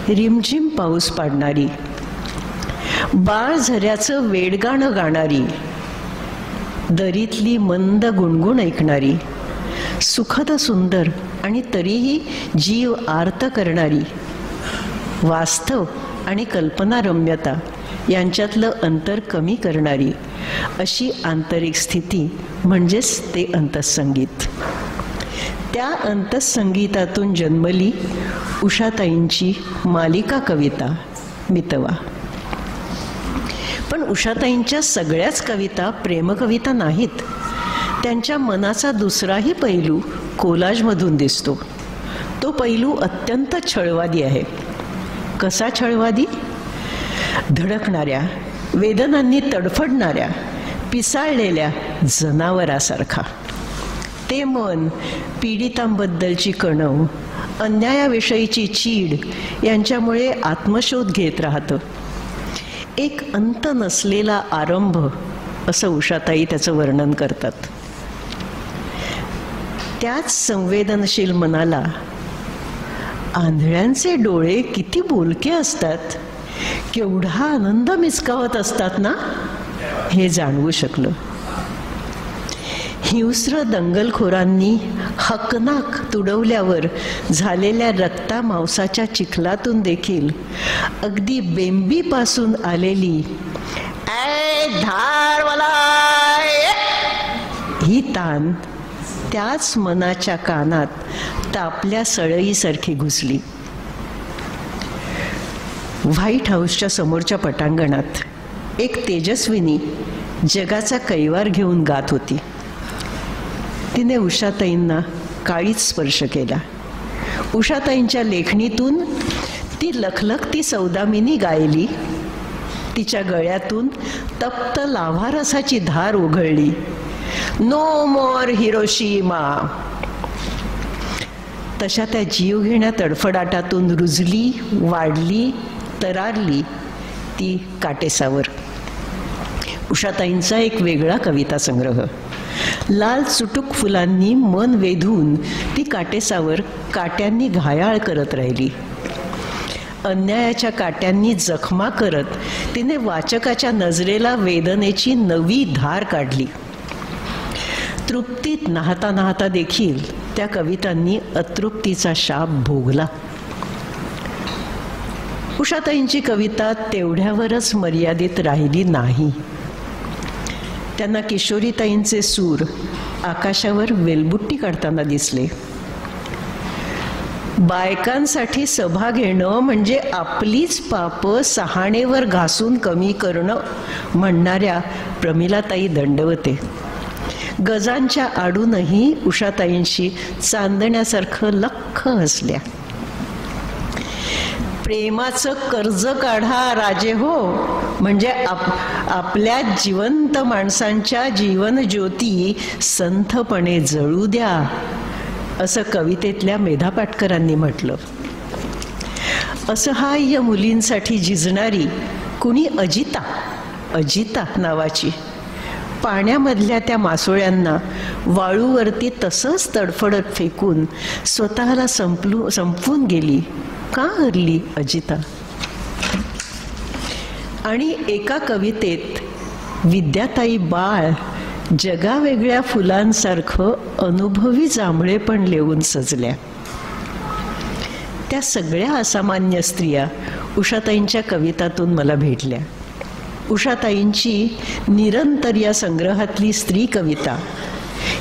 रिमझिम पाऊस पाडणारी, बाळ झऱ्याचं वेडगाणं गाणारी, दरीतली मंद गुणगुण ऐकणारी, सुखद सुंदर आणि तरीही जीव आर्त करणारी, वास्तव आणि कल्पनारम्यता यांच्यातलं अंतर कमी करणारी अशी आंतरिक स्थिती म्हणजेच ते अंतःसंगीत. त्या अंतःसंगीतातून जन्मली उषाताईंची मालिका कविता मितवा. पण उषाताईंच्या सगळ्याच कविता प्रेमकविता नाहीत. त्यांच्या मनाचा दुसराही पैलू कोलाजमधून दिसतो. तो पैलू अत्यंत छळवादी आहे. कसा छळवादी? धडकणाऱ्या, वेदनांनी तडफडणाऱ्या, पिसाळलेल्या जनावरासारखा. ते मन पीडितांबद्दलची कणव, अन्यायाविषयीची चीड यांच्यामुळे आत्मशोध घेत राहतं. एक अंत नसलेला आरंभ असं उषाताई त्याचं वर्णन करतात. त्याच संवेदनशील मनाला आंधळ्यांचे डोळे किती बोलके असतात, केवढा आनंद मिचकावत असतात ना, हे जाणवू शकलं. हिंस्र दंगलखोरांनी हकनाक तुडवल्यावर झालेल्या रक्ता मांसाच्या चिखलातून देखील अगदी बेंबीपासून आलेली ही तान त्याच मनाच्या कानात तापल्या सळईसारखी घुसली. व्हाईट हाऊसच्या समोरच्या पटांगणात एक तेजस्विनी जगाचा कैवार घेऊन गात होती. तिने उषाताईंना काळीच स्पर्श केला. उषाताईंच्या लेखणीतून ती लखलखती सौदामिनी गायली. तिच्या गळ्यातून तप्त लाव्हारसाची धार उघळली. नो मोर हिरोशिमा. तशा त्या जीवघेण्या तडफडाटातून रुजली, वाढली, तरारली ती काटेसावर. उषाताईंचा एक वेगळा कविता संग्रह. लाल चुटुक फुलांनी मन वेधून ती काटेसावर काट्यांनी घायाळ करत राहिली. अन्यायाच्या काट्यांनी जखमा करत तिने वाचकाच्या नजरेला वेदनेची नवी धार काढली. तृप्तीत नाहता नाहता देखील त्या कवितांनी अतृप्तीचा शाप भोगला. उषाताईंची कविता तेवढ्यावरच मर्यादित राहिली नाही. त्यांना किशोरीताईंचे सूर आकाशावर वेलबुट्टी काढताना दिसले. बायकांसाठी सभा घेणं म्हणजे आपलीच पाप सहाणेवर घासून कमी करणं म्हणणाऱ्या प्रमिलाताई दंडवते गजांच्या आडूनही उषाताईंशी चांदण्यासारखं लख्ख हसल्या. प्रेमाचं कर्ज काढा राजे हो, म्हणजे आपल्या जिवंत माणसांच्या जीवन ज्योती संथपणे जळू द्या, असं कवितेतल्या मेधा पाटकरांनी म्हटलं. असहाय्य मुलींसाठी झिजणारी कुणी अजिता नावाची पाण्यामधल्या त्या मासोळ्यांना वाळूवरती तसंच तडफडत फेकून स्वतःला संपवून गेली. का हरली अजिता? आणि एका कवितेत विद्याताई बाळ जगावेगळ्या फुलांसारखं अनुभवी जांभळे पण लेवून सजल्या. त्या सगळ्या असामान्य स्त्रिया उषाताईंच्या कवितातून मला भेटल्या. उषाताईंची निरंतर या संग्रहातली स्त्री कविता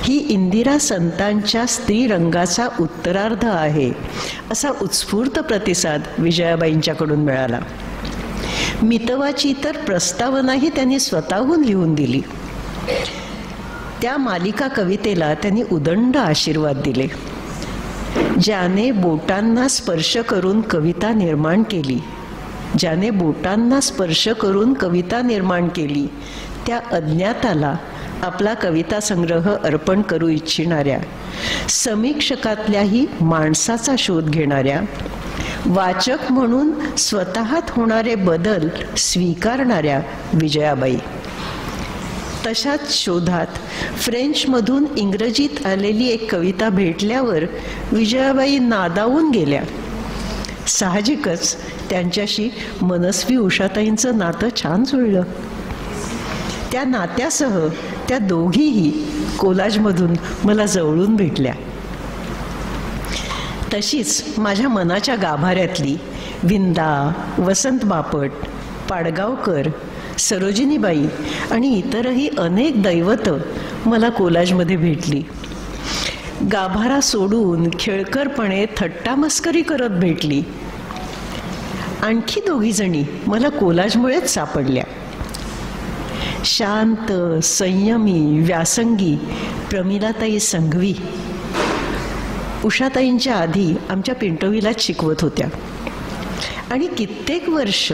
ही इंदिरा संतांच्या स्त्री रंगाचा उत्तरार्ध आहे, असा उत्स्फूर्त प्रतिसाद विजयाबाईंच्याकडून मिळाला. मितवाची तर प्रस्तावनाही त्यांनी स्वतःहून लिहून दिली. त्या मालिका कवितेला त्यांनी उदंड आशीर्वाद दिले. ज्याने बोटांना स्पर्श करून कविता निर्माण केली, त्या अज्ञाताला आपला कविता संग्रह अर्पण करू इच्छिणाऱ्या, समीक्षकातल्याही माणसाचा शोध घेणाऱ्या, वाचक म्हणून स्वतःत होणारे बदल स्वीकारणाऱ्या विजयाबाई. तशाच शोधात फ्रेंचमधून इंग्रजीत आलेली एक कविता भेटल्यावर विजयाबाई नादावून गेल्या. साहजिकच त्यांच्याशी मनस्वी उषाताईंचं नातं छान जुळलं. त्या नात्यासह त्या दोघीही कोलाजमधून मला जवळून भेटल्या. तशीच माझ्या मनाच्या गाभाऱ्यातली विंदा, वसंत बापट, पाडगावकर, सरोजिनीबाई आणि इतरही अनेक दैवतं मला कोलाजमध्ये भेटली. गाभारा सोडून खेळकरपणे थट्टामस्करी करत भेटली. आणखी दोघी जणी मला कोलाजमुळेच सापडल्या. शांत, संयमी, व्यासंगी प्रमिलाताई संघवी उषाताईंच्या आधी आमच्या पिंटोविलाच शिकवत होत्या आणि कित्येक वर्ष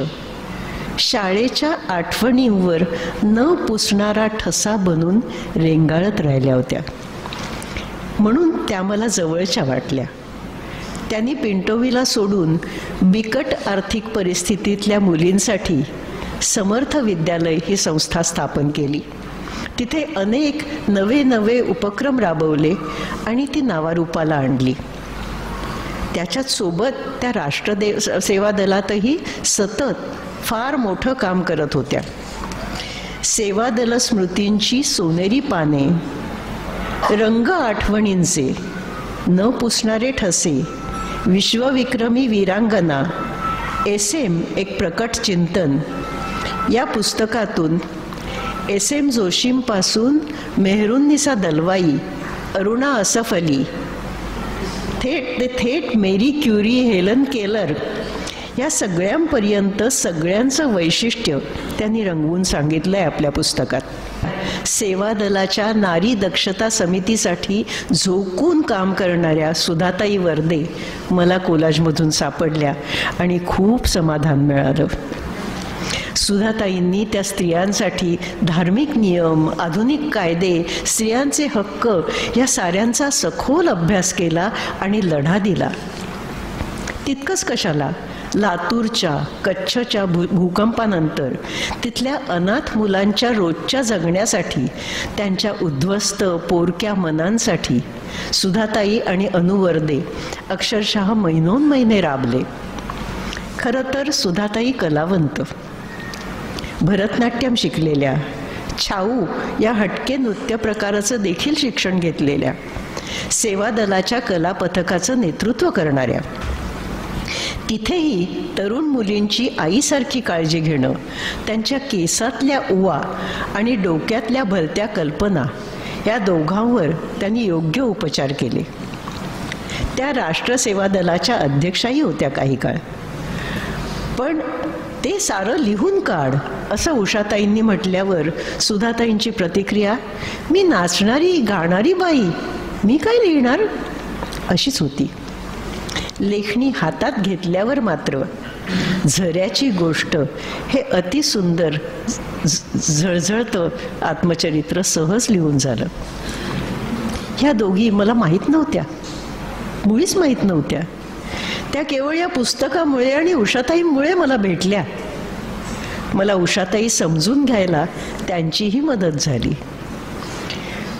शाळेच्या आठवणींवर न पुसणारा ठसा बनून रेंगाळत राहिल्या होत्या. म्हणून त्या मला जवळच्या वाटल्या. त्यांनी पिंटोविला सोडून बिकट आर्थिक परिस्थितीतल्या मुलींसाठी समर्थ विद्यालय ही संस्था स्थापन केली. तिथे अनेक नवे उपक्रम राबवले आणि ती नावारूपाला आणली. त्याच्याच सोबत त्या सेवा दलातही सतत फार मोठं काम करत होत्या. सेवा दल स्मृतींची सोनेरी पाने, रंग आठवणींचे, न पुसणारे ठसे, विश्वविक्रमी वीरांगना, SM एक प्रकट चिंतन या पुस्तकातून SM जोशींपासून मेहरुन्निसा दलवाई, अरुणा असफ अली, थेट मेरी क्युरी, हेलन केलर या सगळ्यांपर्यंत सगळ्यांचं वैशिष्ट्य त्यांनी रंगवून सांगितलंय आपल्या पुस्तकात. सेवा दलाच्या नारी दक्षता समितीसाठी झोकून काम करणाऱ्या सुधाताई वर्दे मला कोलाजमधून सापडल्या आणि खूप समाधान मिळालं. सुधाताईंनी त्या स्त्रियांसाठी धार्मिक नियम, आधुनिक कायदे, स्त्रियांचे हक्क या साऱ्यांचा सखोल अभ्यास केला आणि लढा दिला. तितकंच कशाला, लातूरच्या कच्छच्या भूकंपानंतर तिथल्या अनाथ मुलांच्या रोजच्या जगण्यासाठी, त्यांच्या उद्ध्वस्त पोरक्या मनांसाठी सुधाताई आणि अनुवर्दे अक्षरशः महिनोन्महिने राबले. खरं तर सुधाताई कलावंत, भरतनाट्यम शिकलेल्या, छाऊ या हटके नृत्य प्रकाराचं देखील शिक्षण घेतलेल्या, सेवा दलाच्या कला पथकाचं नेतृत्व करणाऱ्या. तिथेही तरुण मुलींची आईसारखी काळजी घेणं, त्यांच्या केसातल्या उवा आणि डोक्यातल्या भलत्या कल्पना या दोघांवर त्यांनी योग्य उपचार केले. त्या राष्ट्रसेवा दलाच्या अध्यक्षाही होत्या काही काळ. पण ते सारं लिहून काढ असं उषाताईंनी म्हटल्यावर सुधाताईंची प्रतिक्रिया, मी नाचणारी गाणारी बाई, मी काय लिहिणार, अशीच होती. लेखणी हातात घेतल्यावर मात्र झऱ्याची गोष्ट हे अतिसुंदर झळझळतं आत्मचरित्र सहज लिहून झालं. ह्या दोघी मला माहीत नव्हत्या, मुळीच माहीत नव्हत्या. त्या केवळ या पुस्तकामुळे आणि उषाताईमुळे मला भेटल्या. मला उषाताई समजून घ्यायला त्यांचीही मदत झाली.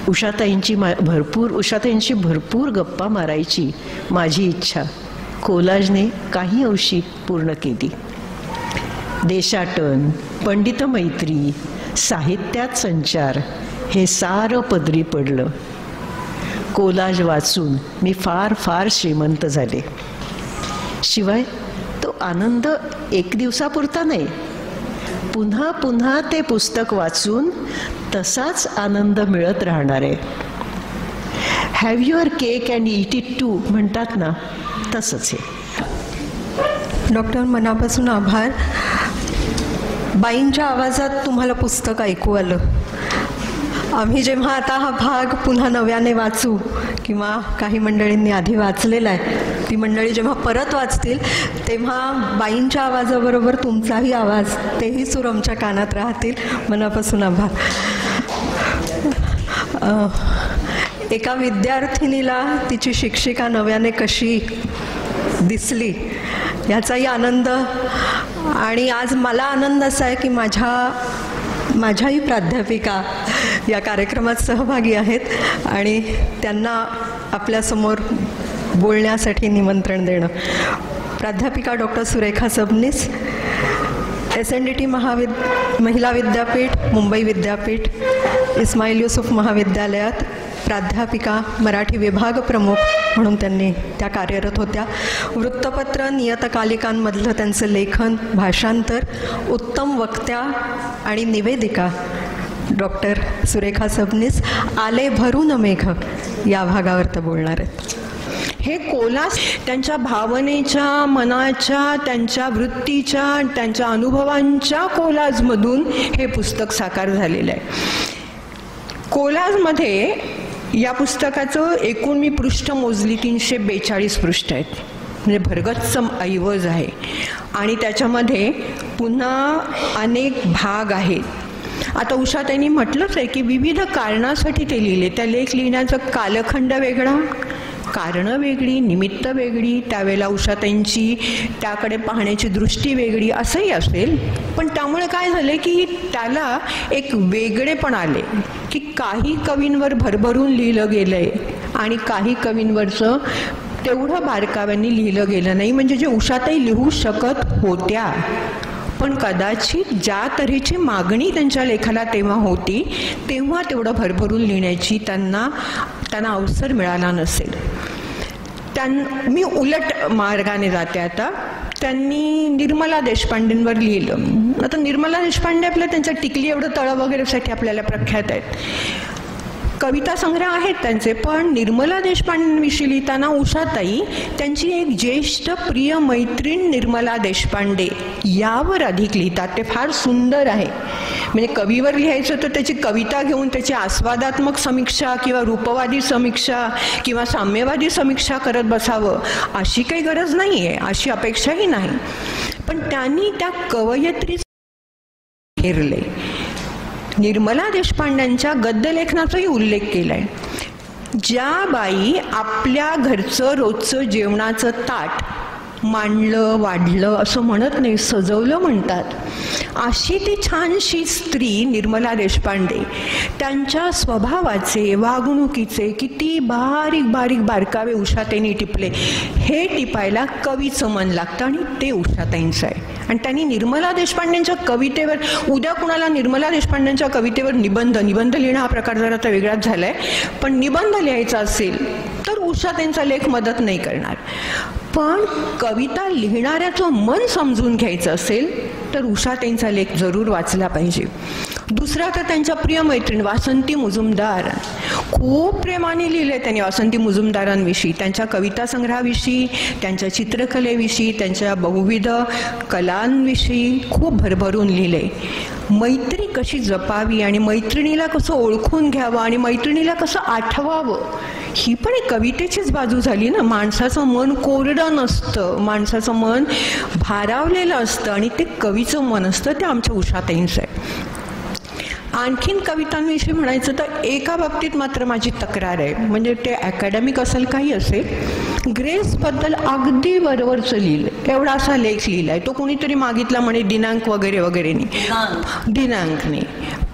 उषाताईंची भरपूर गप्पा मारायची माझी इच्छा कोलाजने काही अंशी पूर्ण केली. देशाटन, पंडित मैत्री, साहित्यात संचार हे सारं पदरी पडलं. कोलाज वाचून मी फार फार श्रीमंत झाले. शिवाय तो आनंद एक दिवसापुरता नाही, पुन्हा पुन्हा ते पुस्तक वाचून तसाच आनंद मिळत राहणार आहे. Have your cake and eat it too म्हणतात ना, तसंच आहे. डॉक्टर, मनापासून आभार. बाईंच्या आवाजात तुम्हाला पुस्तक ऐकू आलं. आम्ही जेव्हा आता हा भाग पुन्हा नव्याने वाचू किंवा काही मंडळींनी आधी वाचलेला आहे, ती मंडळी जेव्हा परत वाचतील तेव्हा बाईंच्या आवाजाबरोबर तुमचाही आवाज, तेही सूर आमच्या कानात राहतील. मनापासून आभार. एका विद्यार्थिनीला तिची शिक्षिका नव्याने कशी दिसली याचाही आनंद. आणि आज मला आनंद असा आहे की माझ्याही प्राध्यापिका या कार्यक्रमात सहभागी आहेत आणि त्यांना आपल्यासमोर बोलण्यासाठी निमंत्रण देणं. प्राध्यापिका डॉक्टर सुरेखा सबनीस, SNDT महिला विद्यापीठ, मुंबई विद्यापीठ, इस्माईल युसुफ महाविद्यालयात प्राध्यापिका, मराठी विभाग प्रमुख म्हणून त्यांनी त्या कार्यरत होत्या. वृत्तपत्र, नियतकालिकांमधलं त्यांचं लेखन, भाषांतर, उत्तम वक्त्या आणि निवेदिका डॉक्टर सुरेखा सबनीस आले भरून मेघ या भागावर ते बोलणार आहेत. हे कोलाज त्यांच्या भावनेच्या, मनाच्या, त्यांच्या वृत्तीच्या, त्यांच्या अनुभवांच्या कोलाजमधून हे पुस्तक साकार झालेलं आहे. कोलाजमध्ये या पुस्तकाचं एकूण मी पृष्ठ मोजली 342 पृष्ठ आहेत, म्हणजे भरगच्च ऐवज आहे. आणि त्याच्यामध्ये पुन्हा अनेक भाग आहेत. आता उषाताईंनी म्हटलंच आहे की विविध कारणासाठी ते लिहिले. त्या लेख लिहिण्याचा कालखंड वेगळा, कारणं वेगळी, निमित्त वेगळी, त्यावेळेला उषाताईंची त्याकडे पाहण्याची दृष्टी वेगळी असंही असेल. पण त्यामुळे काय झालं की त्याला एक वेगळेपण आले की काही कवींवर भरभरून लिहिलं गेलंय आणि काही कवींवरचं तेवढं बारकाव्यांनी लिहिलं गेलं नाही. म्हणजे जे उषाताई लिहू शकत होत्या पण कदाचित ज्या तऱ्हेची मागणी त्यांच्या लेखाला तेव्हा होती तेव्हा तेवढं भरभरून लिहिण्याची त्यांना अवसर मिळाला नसेल. मी उलट मार्गाने जाते आता. त्यांनी निर्मला देशपांडेंवर लिहिलं. आता निर्मला देशपांडे आपल्या त्यांच्या टिकली एवढं तळं वगैरेसाठी आपल्याला प्रख्यात आहेत. कविता संग्रह आहेत त्यांचे, पण निर्मला देशपांडेंविषयी लिहिताना उषाताई त्यांची एक ज्येष्ठ प्रिय मैत्रीण निर्मला देशपांडे यावर अधिक लिहितात. ते फार सुंदर आहे. म्हणजे कवीवर लिहायचं तर त्याची कविता घेऊन त्याची आस्वादात्मक समीक्षा किंवा रूपवादी समीक्षा किंवा साम्यवादी समीक्षा करत बसावं अशी काही गरज नाही आहे, अशी अपेक्षाही नाही. पण त्यांनी त्या कवयित्री हेरले. निर्मला देशपांड्यांच्या गद्यलेखनाचाही उल्लेख केलाय. ज्या बाई आपल्या घरचं रोजचं जेवणाचं ताट मांडलं वाढलं असं म्हणत नाही, सजवलं म्हणतात, अशी ती छानशी स्त्री निर्मला देशपांडे. त्यांच्या स्वभावाचे वागणुकीचे किती बारीक बारीक बारकावे उषाताईंनी टिपले, हे टिपायला कवीचं मन लागतं आणि ते उषाताईंचं आहे. आणि त्यांनी निर्मला देशपांडेंच्या कवितेवर, उद्या कुणाला निर्मला देशपांडेंच्या कवितेवर निबंध लिहिणं हा प्रकार जरा आता वेगळाच झालाय, पण निबंध लिहायचा असेल तर उषाताईंचा लेख मदत नाही करणार. पण कविता लिहिणाऱ्याचं मन समजून घ्यायचं असेल तर उषाताईंचा लेख जरूर वाचला पाहिजे. दुसरा तर त्यांच्या प्रिय मैत्रीण वासंती मुजुमदार, खूप प्रेमाने लिहिले त्यांनी वासंती मुजुमदारांविषयी, त्यांच्या कविता संग्रहाविषयी, त्यांच्या चित्रकलेविषयी, त्यांच्या बहुविध कलांविषयी खूप भरभरून लिहिले. मैत्री कशी जपावी आणि मैत्रिणीला कसं ओळखून घ्यावं आणि मैत्रिणीला कसं आठवावं, ही पण एक कवितेचीच बाजू झाली ना. माणसाचं मन कोरडं नसतं, माणसाचं मन भारावलेलं असतं आणि ते कवीचं मन असतं, ते आमच्या उषाताईंचं आहे. आणखीन कवितांविषयी म्हणायचं तर एका बाबतीत मात्र माझी तक्रार आहे, म्हणजे ते अकॅडमिक असेल काही असेल, ग्रेसबद्दल अगदी बरोबरचं लिहिलं, एवढा असा लेख लिहिलाय, तो कोणीतरी मागितला म्हणे दिनांक वगैरे वगैरे नाही, दिनांकने.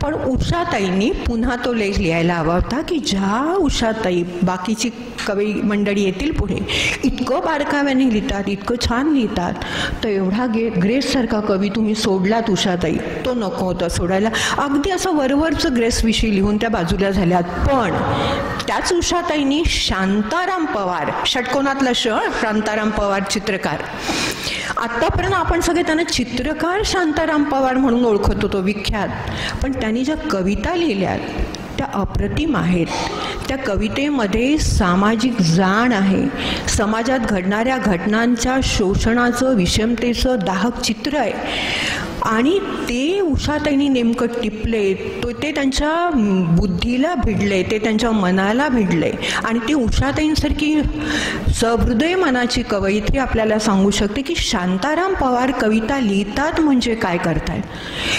पण उषाताईंनी पुन्हा तो लेख लिहायला हवा होता की ज्या उषाताई बाकीची कवी मंडळी येतील पुढे इतकं बारकाव्याने लिहितात, इतकं छान लिहितात, तर एवढा ग्रेससारखा कवी तुम्ही सोडलात उषाताई, तो नको होता सोडायला. अगदी असं वरवरचं ग्रेसविषयी लिहून त्या बाजूला झाल्यात. पण त्याच उषाताईंनी शांताराम पवार, षटकोनातला शांताराम पवार चित्रकार, आतापर्यंत आपण सगळे त्यांना चित्रकार शांताराम पवार म्हणून ओळखत होतो, विख्यात, पण त्यांनी ज्या कविता लिहिल्यात त्या अप्रतिम आहेत. त्या कवितेमध्ये सामाजिक जाण आहे, समाजात घडणाऱ्या घटनांच्या शोषणाचं विषमतेचं दाहक चित्र आहे आणि ते उषाताईंनी नेमकं टिपले, ते त्यांच्या बुद्धीला भिडले, ते त्यांच्या मनाला भिडले आणि ते उषाताईंसारखी सहृदय मनाची कवयित्री आपल्याला सांगू शकते की शांताराम पवार कविता लिहितात म्हणजे काय करतायत,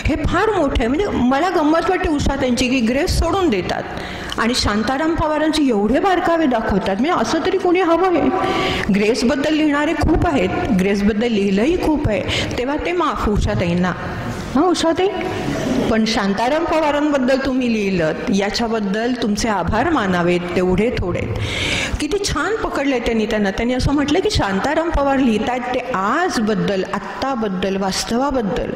हे फार मोठं आहे. म्हणजे मला गंमत वाटते उषाताईंची की ग्रेस सोडून देतात आणि शांताराम पवारांचे एवढे बारकावे दाखवतात. म्हणजे असं तरी कोणी हवं आहे. ग्रेसबद्दल लिहिणारे खूप आहेत, ग्रेसबद्दल लिहिलंही खूप आहे, तेव्हा ते माफ उषाताईंना. हां उषाताई, पण शांताराम पवारांबद्दल तुम्ही लिहिलं याच्याबद्दल तुमचे आभार मानावेत, तेवढे थोडे. किती छान पकडले त्यांनी असं म्हटलं की शांताराम पवार लिहितात ते आजबद्दल, आत्ताबद्दल, वास्तवाबद्दल,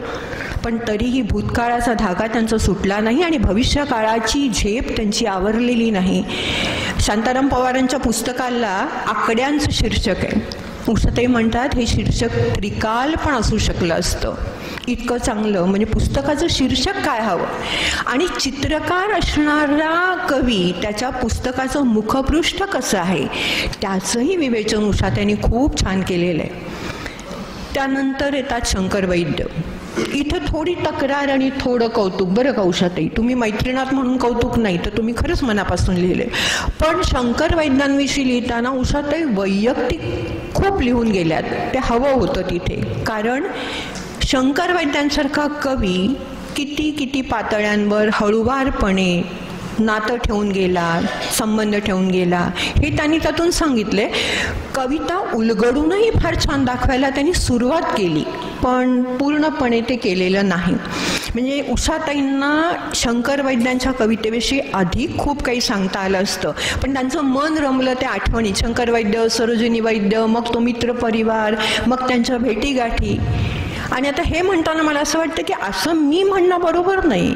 पण तरीही भूतकाळाचा धागा त्यांचा सुटला नाही आणि भविष्य काळाची झेप त्यांची आवरलेली नाही. शांताराम पवारांच्या पुस्तकाला आकड्यांचं शीर्षक आहे. उषाताई म्हणतात हे शीर्षक त्रिकाल पण असू शकलं असतं, इतकं चांगलं. म्हणजे पुस्तकाचं शीर्षक काय हवं आणि चित्रकार असणारा कवी त्याच्या पुस्तकाचं मुखपृष्ठ कसं आहे त्याचंही विवेचन उषाताईंनी खूप छान केलेलं आहे. त्यानंतर येतात शंकर वैद्य. इथं थोडी तक्रार आणि थोडं कौतुक. बरं का उषाताई, तुम्ही मैत्रिणात म्हणून कौतुक नाही तर तुम्ही खरंच मनापासून लिहिले, पण शंकर वैद्यांविषयी लिहिताना उषाताई वैयक्तिक खूप लिहून गेल्यात. ते हवं होतं तिथे, कारण शंकर वैद्यांसारखा कवी किती पातळ्यांवर हळूवारपणे नातं ठेवून गेला, संबंध ठेवून गेला, हे त्यांनी त्यातून सांगितले. कविता उलगडूनही फार छान दाखवायला त्यांनी सुरुवात केली, पण पूर्णपणे ते केलेलं नाही. म्हणजे उषाताईंना शंकर वैद्यांच्या कवितेविषयी अधिक खूप काही सांगता आलं असतं, पण त्यांचं मन रमलं त्या आठवणीत. शंकर वैद्य, सरोजिनी वैद्य, मग तो मित्र परिवार, मग त्यांच्या भेटीगाठी. आणि आता हे म्हणताना मला असं वाटतं की असं मी म्हणणं बरोबर नाही.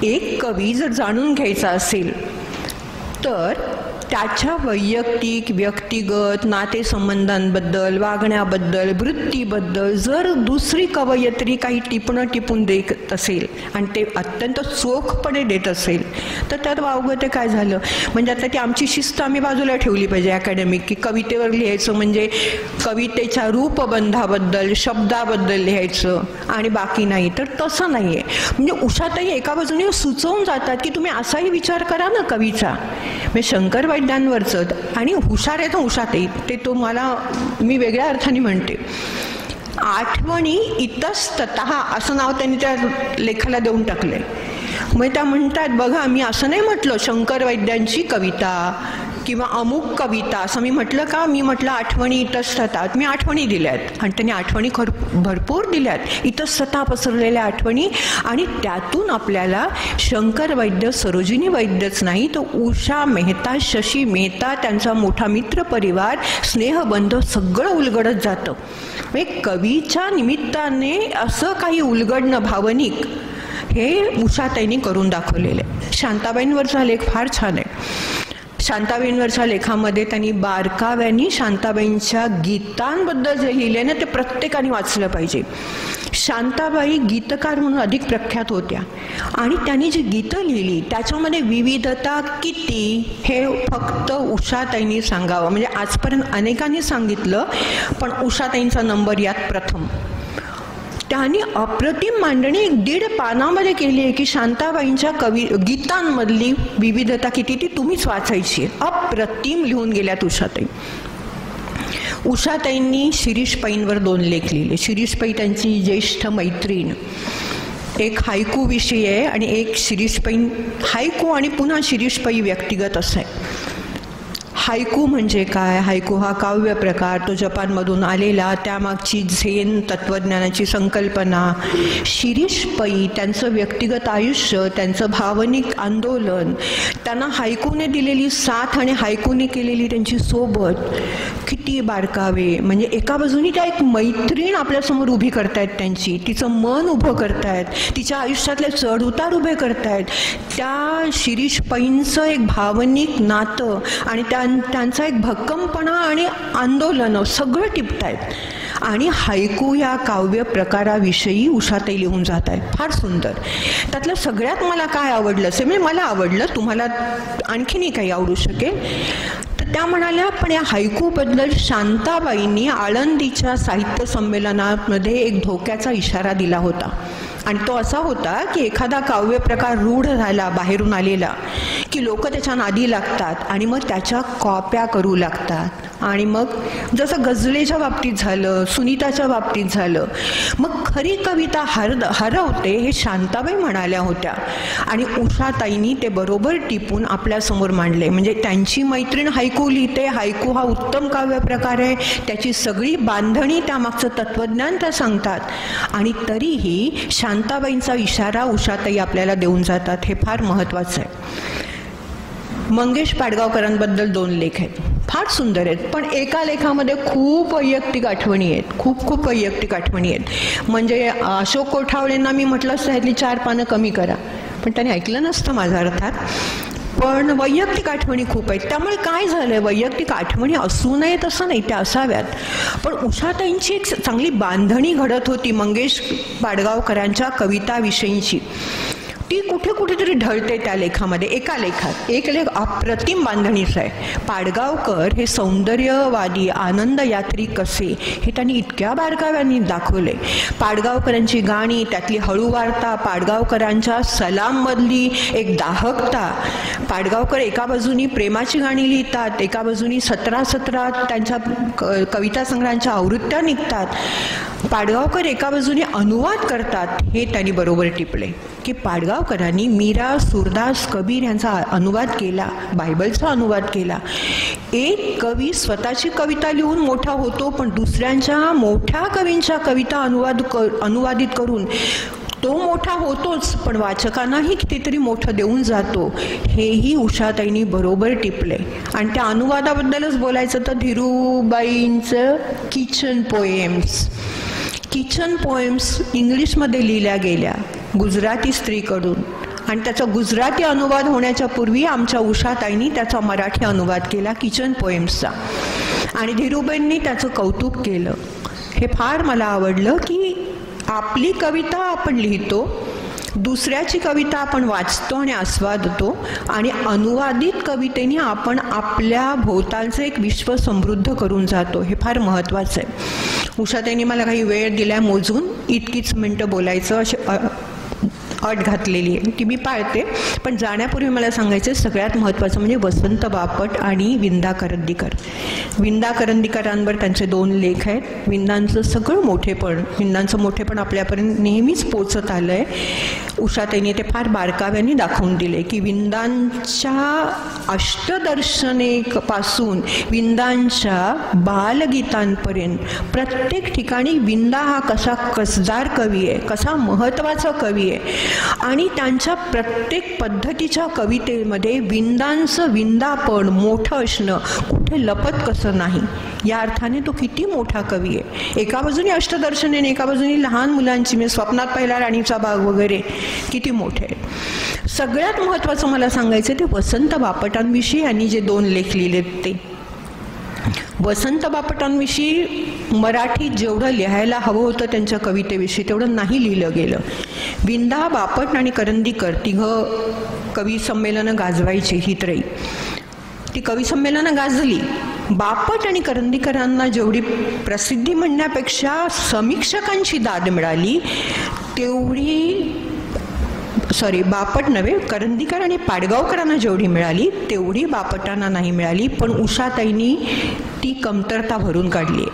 एक कवी जर जाणून घ्यायचा असेल तर त्याच्या वैयक्तिक व्यक्तिगत नातेसंबंधांबद्दल, वागण्याबद्दल, वृत्तीबद्दल जर दुसरी कवयित्री काही टिपून देत असेल आणि ते अत्यंत चोखपणे देत असेल तर त्यात वावगं ते काय झालं. म्हणजे आता ती आमची शिस्त आम्ही बाजूला ठेवली पाहिजे अकॅडमिक, की कवितेवर लिहायचं म्हणजे कवितेच्या रूपबंधाबद्दल, शब्दाबद्दल लिहायचं आणि बाकी नाही. तर तसं नाही आहे. म्हणजे उषाताई एका बाजूने सुचवून जातात की तुम्ही असाही विचार करा ना कवीचा. म्हणजे शंकर वैद्यांवरचं आणि हुशार आहे ना उषाताई, ते तो मला मी वेगळ्या अर्थाने म्हणते. आठवणी इतस्ततः असं नाव त्यांनी त्या लेखाला देऊन टाकलंय. मग त्या म्हणतात बघा मी असं नाही म्हटलं शंकर वैद्यांची कविता किंवा अमुक कविता असं मी म्हटलं का. मी म्हटलं आठवणी इतस्ततः. मी आठवणी दिल्यात आणि त्यांनी आठवणी भरपूर दिल्यात, इतस्ततः पसरलेल्या आठवणी. आणि त्यातून आपल्याला शंकर वैद्य, सरोजिनी वैद्यच नाही तर उषा मेहता, शशी मेहता, त्यांचा मोठा मित्र परिवार, स्नेहबंध सगळं उलगडत जातं. म्हणजे कवीच्या निमित्ताने असं काही उलगडणं भावनिक हे उषाताईंनी करून दाखवलेलं आहे. शांताबाईंवरचा लेख फार छान आहे. शांताबाईंवरच्या लेखामध्ये त्यांनी बारकाव्यांनी शांताबाईंच्या गीतांबद्दल जे लिहिले ना ते प्रत्येकाने वाचलं पाहिजे. शांताबाई गीतकार म्हणून अधिक प्रख्यात होत्या आणि त्यांनी जी गीतं लिहिली त्याच्यामध्ये विविधता किती हे फक्त उषाताईंनी सांगावं. म्हणजे आजपर्यंत अनेकांनी सांगितलं पण उषाताईंचा नंबर यात प्रथम. त्यांनी अप्रतिम मांडणी 1.5 पानामध्ये केली आहे की शांताबाईंच्या गीतांमधली विविधता किती ती तुम्हीच वाचायची आहे. अप्रतिम लिहून गेल्यात उषाताई. उषाताईंनी शिरीष पैंवर 2 लेख लिहिले. शिरीष पै त्यांची ज्येष्ठ मैत्रीण. एक हायकू विषयी आहे आणि एक शिरीष पै. हायकू आणि पुन्हा शिरीष पै व्यक्तिगत असं आहे. हायकू म्हणजे काय. हायकू हा काव्य प्रकार, तो जपानमधून आलेला, त्यामागची झेन तत्वज्ञानाची संकल्पना. शिरीष पै त्यांचं व्यक्तिगत आयुष्य, त्यांचं भावनिक आंदोलन, त्यांना हायकूने दिलेली साथ आणि हायकूने केलेली त्यांची सोबत, किती बारकावे. म्हणजे एका बाजूनी त्या एक मैत्रीण आपल्यासमोर उभी करतायत, त्यांची तिचं मन उभं करतायत, तिच्या आयुष्यातले चढ उतार उभे करतायत. त्या शिरीष पैंचं एक भावनिक नातं आणि त्यांचा एक भक्कमपणा आणि आंदोलन सगळं टिपतायत. आणि हायकू या काव्य प्रकाराविषयी उषाताई लिहून जात आहेत. फार सुंदर. त्यातलं सगळ्यात मला काय आवडलं असेल, म्हणजे मला आवडलं, तुम्हाला आणखीनही काही आवडू शकेल तर त्या म्हणाल्या पण या हायकूबद्दल शांताबाईंनी आळंदीच्या साहित्य संमेलनामध्ये एक धोक्याचा इशारा दिला होता. आणि तो असा होता की एखादा काव्य प्रकार रूढ झाला बाहेरून आलेला की लोक त्याच्या नादी लागतात आणि मग त्याच्या कॉप्या करू लागतात. आणि मग जसं गझलेच्या बाबतीत झालं, सुनीताच्या बाबतीत झालं, मग खरी कविता हरवते हे शांताबाई म्हणाल्या होत्या. आणि उषाताईंनी ते बरोबर टिपून आपल्यासमोर मांडले. म्हणजे त्यांची मैत्रीण हायकू लिहिते, हायकू हा उत्तम काव्य प्रकार आहे, त्याची सगळी बांधणी त्यामागचं तत्वज्ञान त्या सांगतात. आणि तरीही शांताबाईंचा इशारा उषाताई आपल्याला देऊन जातात. हे फार महत्त्वाचं आहे. मंगेश पाडगावकरांबद्दल 2 लेख आहेत, फार सुंदर आहेत. पण एका लेखामध्ये खूप वैयक्तिक आठवणी आहेत, खूप वैयक्तिक आठवणी आहेत. म्हणजे अशोक कोठावळेंना मी म्हटलं असतं ह्यातली 4 पानं कमी करा, पण त्याने ऐकलं नसतं माझा अर्थात. पण वैयक्तिक आठवणी खूप आहेत. त्यामुळे काय झालंय, वैयक्तिक आठवणी असू नयेत असं नाही, त्या असाव्यात. पण उषाताईंची एक चांगली बांधणी घडत होती मंगेश पाडगावकरांच्या कविताविषयीची. ती कुठेतरी ढळते त्या लेखामध्ये. एका लेखात एक लेख अप्रतिम बांधणीचा आहे. पाडगावकर हे सौंदर्यवादी आनंद यात्री कसे हे त्यांनी इतक्या बारकाव्यांनी दाखवले. पाडगावकरांची गाणी, त्यातली हळूवारता, पाडगावकरांच्या सलाममधली एक दाहकता. पाडगावकर एका बाजूनी प्रेमाची गाणी लिहितात, एका बाजूनी 17 त्यांच्या कविता संग्रहांच्या आवृत्त्या निघतात. पाडगावकर एका बाजूने अनुवाद करतात. हे त्यांनी बरोबर टिपले की पाडगावकरांनी मीरा, सूरदास, कबीर यांचा अनुवाद केला, बायबलचा अनुवाद केला. एक कवी स्वतःची कविता लिहून मोठा होतो, पण दुसऱ्यांच्या मोठ्या कवींच्या कविता अनुवादित करून तो मोठा होतोच, पण वाचकांनाही कितीतरी मोठं देऊन जातो. हेही उषाताईंनी बरोबर टिपले. आणि त्या अनुवादाबद्दलच बोलायचं तर धीरूबाईंचं किचन पोएम्स इंग्लिशमध्ये लिहिल्या गेल्या गुजराती स्त्रीकडून आणि त्याचा गुजराती अनुवाद होण्याच्या पूर्वी आमच्या उषाताईंनी त्याचा मराठी अनुवाद केला किचन पोएम्सचा, आणि धीरूबाईंनी त्याचं कौतुक केलं. हे फार मला आवडलं की आपली कविता आपण लिहितो, दुसऱ्याची कविता आपण वाचतो आणि आस्वादतो, आणि अनुवादित कवितेने आपण आपल्या भोवतालचं एक विश्व समृद्ध करून जातो. हे फार महत्त्वाचं आहे. उषाताईंनी मला काही वेळ दिलाय मोजून, इतकीच मिनटं बोलायचं अशी अट घातलेली आहे, ती मी पाळते. पण जाण्यापूर्वी मला सांगायचं सगळ्यात महत्त्वाचं म्हणजे वसंत बापट आणि विंदा करंदीकर. विंदा करंदीकरांवर त्यांचे 2 लेख आहेत. विंदांचं सगळं मोठेपण, विंदांचं मोठेपण आपल्यापर्यंत नेहमीच पोचत आलं आहे. उषाताईंनी ते फार बारकाव्याने दाखवून दिले की विंदांच्या अष्टदर्शनेपासून विंदांच्या बालगीतांपर्यंत प्रत्येक ठिकाणी विंदा हा कसा कसदार कवी आहे, कसा महत्त्वाचा कवी आहे, आणि त्यांच्या प्रत्येक पद्धतीच्या कवितेमध्ये विंदांचं विंदापण मोठं असणं कुठे लपत कसं नाही. या अर्थाने तो किती मोठा कवी आहे. एका बाजूने अष्टदर्शने, एका बाजूने लहान मुलांची, मी स्वप्नात पाहिला राणीचा बाग वगैरे, किती मोठे आहे. सगळ्यात महत्त्वाचं मला सांगायचं ते वसंत बापटांविषयी यांनी जे 2 लेख लिहिलेत ते. वसंत बापटांविषयी मराठीत जेवढं लिहायला हवं होतं त्यांच्या कवितेविषयी तेवढं नाही लिहिलं गेलं. विंदा, बापट आणि करंदीकर तिघं कवी संमेलनं गाजवायची ही त्रयी. ती कवी संमेलनं गाजली. बापट आणि करंदीकरांना जेवढी प्रसिद्धी म्हणण्यापेक्षा समीक्षकांची दाद मिळाली तेवढी, बापट नव्हे, करंदीकर आणि पाडगावकरांना जेवढी मिळाली तेवढी बापटांना नाही मिळाली. पण उषाताईंनी ती कमतरता भरून काढली आहे.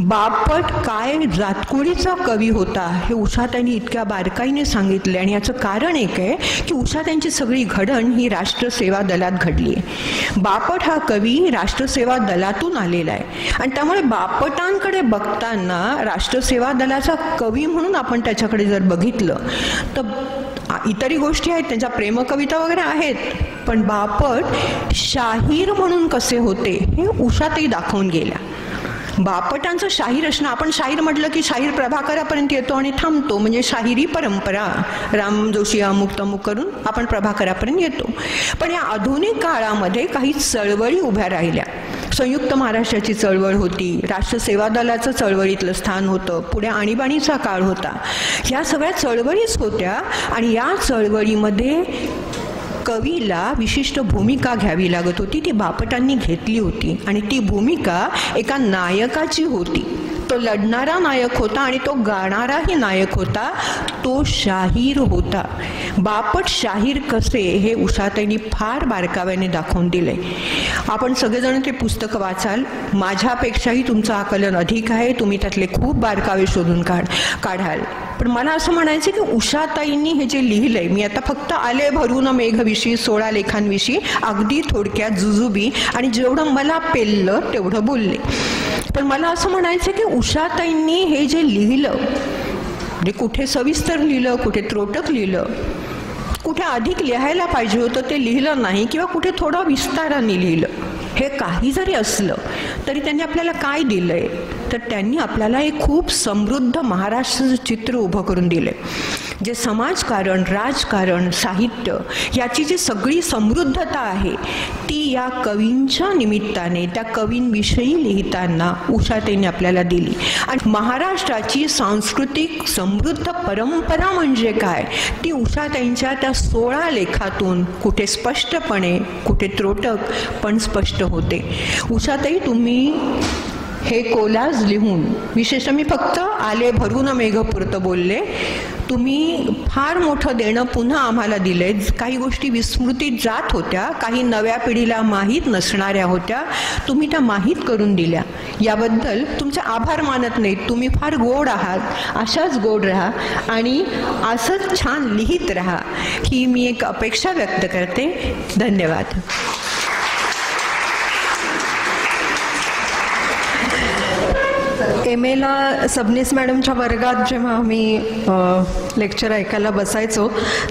बापट काय जातकुळीचा कवी होता हे उषाताईंनी इतक्या बारकाईने सांगितले, आणि याचं कारण एक आहे की उषाताईंची सगळी घडण ही राष्ट्रसेवा दलात घडली आहे. बापट हा कवी राष्ट्रसेवा दलातून आलेला आहे, आणि त्यामुळे बापटांकडे बघताना राष्ट्रसेवा दलाचा कवी म्हणून आपण त्याच्याकडे जर बघितलं तर इतरही गोष्टी आहेत, त्यांच्या प्रेमकविता वगैरे आहेत, पण बापट शाहीर म्हणून कसे होते हे उषाताई दाखवून गेल्या. बापटांचं शाहीर असणं, आपण शाहीर म्हटलं की शाहीर प्रभाकरापर्यंत येतो आणि थांबतो, म्हणजे शाहिरी परंपरा राम जोशी अमुक तमुक करून आपण प्रभाकरापर्यंत येतो. पण या आधुनिक काळामध्ये काही चळवळी उभ्या राहिल्या. संयुक्त महाराष्ट्राची चळवळ होती, राष्ट्रसेवा दलाचं चळवळीतलं स्थान होतं, पुढे आणीबाणीचा काळ होता. ह्या सगळ्या चळवळीच होत्या, आणि या चळवळीमध्ये कवीला विशिष्ट भूमिका घ्यावी लागत होती. ती बापटांनी घेतली होती, आणि ती भूमिका एका नायकाची होती. तो लढणारा नायक होता आणि तो गाणाराही नायक होता, तो शाहीर होता. बापट शाहीर कसे हे उषाताईंनी फार बारकाव्याने दाखवून दिले. आपण सगळेजण ते पुस्तक वाचाल, माझ्यापेक्षाही तुमचं आकलन अधिक आहे, तुम्ही त्यातले खूप बारकावे शोधून काढाल. पण मला असं म्हणायचं की उषाताईंनी हे जे लिहिलंय, मी आता फक्त आले भरून मेघविषयी 16 लेखांविषयी अगदी थोडक्यात जुजुबी आणि जेवढं मला पेललं तेवढं बोलले. पण मला असं म्हणायचं की उषाताईंनी हे जे लिहिलं, म्हणजे कुठे सविस्तर लिहिलं, कुठे त्रोटक लिहिलं, कुठे अधिक लिहायला पाहिजे होतं ते लिहिलं नाही, किंवा कुठे थोडं विस्ताराने लिहिलं. हे काही जरी असलं तरी त्यांनी आपल्याला काय दिलंय, तर त्यांनी आपल्याला एक खूप समृद्ध महाराष्ट्राचं चित्र उभं करून दिलंय. जे समाजकारण, राजकारण, साहित्य याची जी सगळी समृद्धता आहे ती या कवींच्या निमित्ताने, त्या कवींविषयी लिहिताना उषाताईंनी आपल्याला दिली. आणि महाराष्ट्राची सांस्कृतिक समृद्ध परंपरा म्हणजे काय ती उषाताईंच्या त्या 16 लेखातून कुठे स्पष्टपणे, कुठे त्रोटक पण स्पष्ट होते. उषाताई, तुम्ही हे कोलाज लिहून, विशेषतः मी फक्त आले भरून मेघपुरतं बोलले, तुम्ही फार मोठं देणं पुन्हा आम्हाला दिलंय. काही गोष्टी विस्मृतीत जात होत्या, काही नव्या पिढीला माहीत नसणाऱ्या होत्या, तुम्ही त्या माहीत करून दिल्या. याबद्दल तुमचे आभार मानत नाहीत. तुम्ही फार गोड आहात, अशाच गोड राहा आणि असंच छान लिहित राहा, ही मी एक अपेक्षा व्यक्त करते. धन्यवाद. MA सबनीस मॅडमच्या वर्गात जेव्हा आम्ही लेक्चर ऐकायला बसायचो